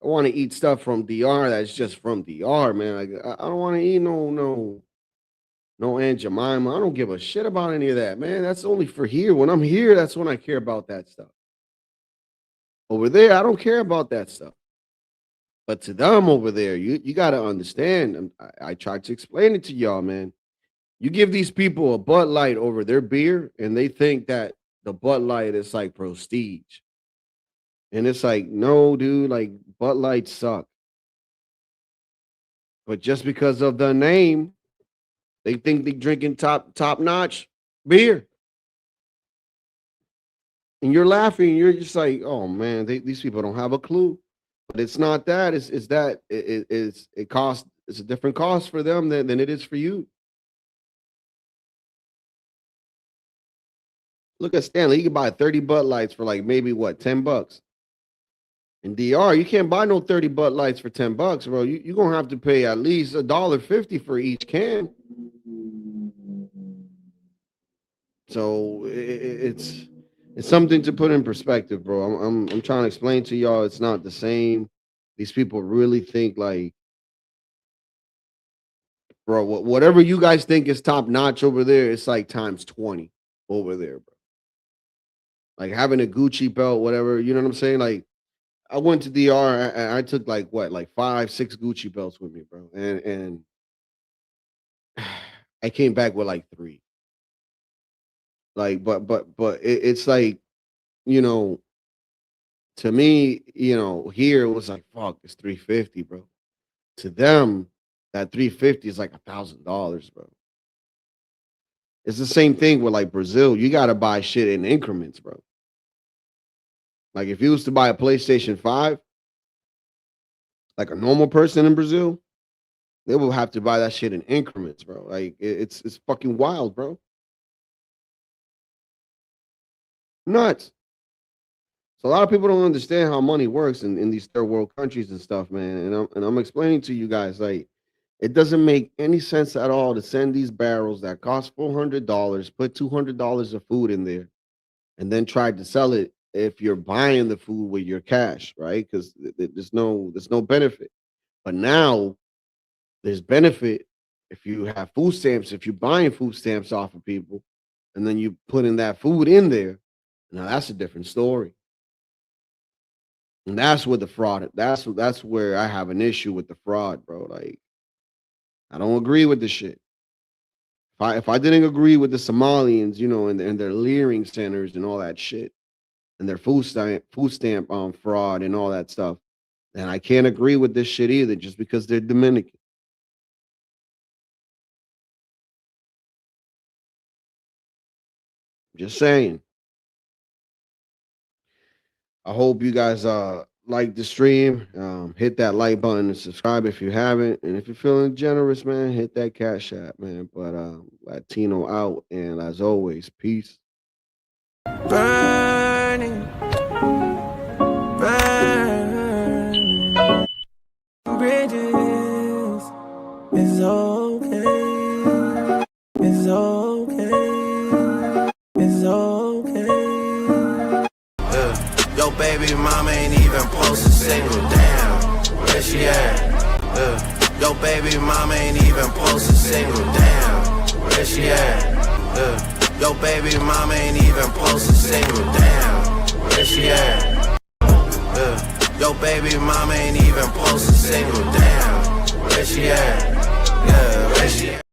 [SPEAKER 4] I want to eat stuff from DR that's just from DR, man. Like, I don't want to eat no Aunt Jemima. I don't give a shit about any of that, man. That's only for here. When I'm here, that's when I care about that stuff. Over there, I don't care about that stuff. But to them over there, you got to understand. I tried to explain it to y'all, man. You give these people a Bud Light over their beer, and they think that the Bud Light is like prestige. And it's like, no, dude, like Bud Light suck. But just because of the name, they think they're drinking top-notch beer. And you're laughing, you're just like, oh man, these people don't have a clue. But it's not that. It costs. It's a different cost for them than it is for you. Look at Stanley. You can buy 30 Bud Lights for like maybe what, $10. In DR, you can't buy no 30 Bud Lights for $10, bro. You're gonna have to pay at least $1.50 for each can. So it's something to put in perspective, bro. I'm trying to explain to y'all it's not the same. These people really think like, bro, whatever you guys think is top notch over there, it's like times 20 over there, bro. Like having a Gucci belt, whatever, you know what I'm saying? Like, I went to DR and I took like 5-6 Gucci belts with me, bro. And I came back with like 3. Like, but it's like, you know, to me, you know, here it was like, fuck, it's $350, bro. To them, that $350 is like $1,000, bro. It's the same thing with like Brazil. You got to buy shit in increments, bro. Like if you was to buy a PlayStation 5, like a normal person in Brazil, they will have to buy that shit in increments, bro. Like it's fucking wild, bro. Nuts. So a lot of people don't understand how money works in these third world countries and stuff, man. And I'm explaining to you guys, like, it doesn't make any sense at all to send these barrels that cost $400, put $200 of food in there, and then try to sell it if you're buying the food with your cash, right? Because there's no benefit. But now there's benefit if you have food stamps, if you're buying food stamps off of people, and then you putting that food in there. Now that's a different story. And that's where the fraud, that's where I have an issue with the fraud, bro. Like, I don't agree with this shit. If I didn't agree with the Somalians, you know, and their leering centers and all that shit, and their food stamp fraud and all that stuff, then I can't agree with this shit either, just because they're Dominican. Just saying. I hope you guys like the stream. Hit that like button and subscribe if you haven't. And if you're feeling generous, man, hit that Cash App, man. But Latino out, and as always, peace.
[SPEAKER 1] Burning, burning bridges. It's okay. It's okay. It's okay. Yo, baby mama ain't even post a single damn. Where she at? Your baby mama ain't even post a single. Damn, where she at? Your baby mama ain't even post a single. Damn, where she at? Your baby mama ain't even post a single. Damn, where she at? Yeah, where she at?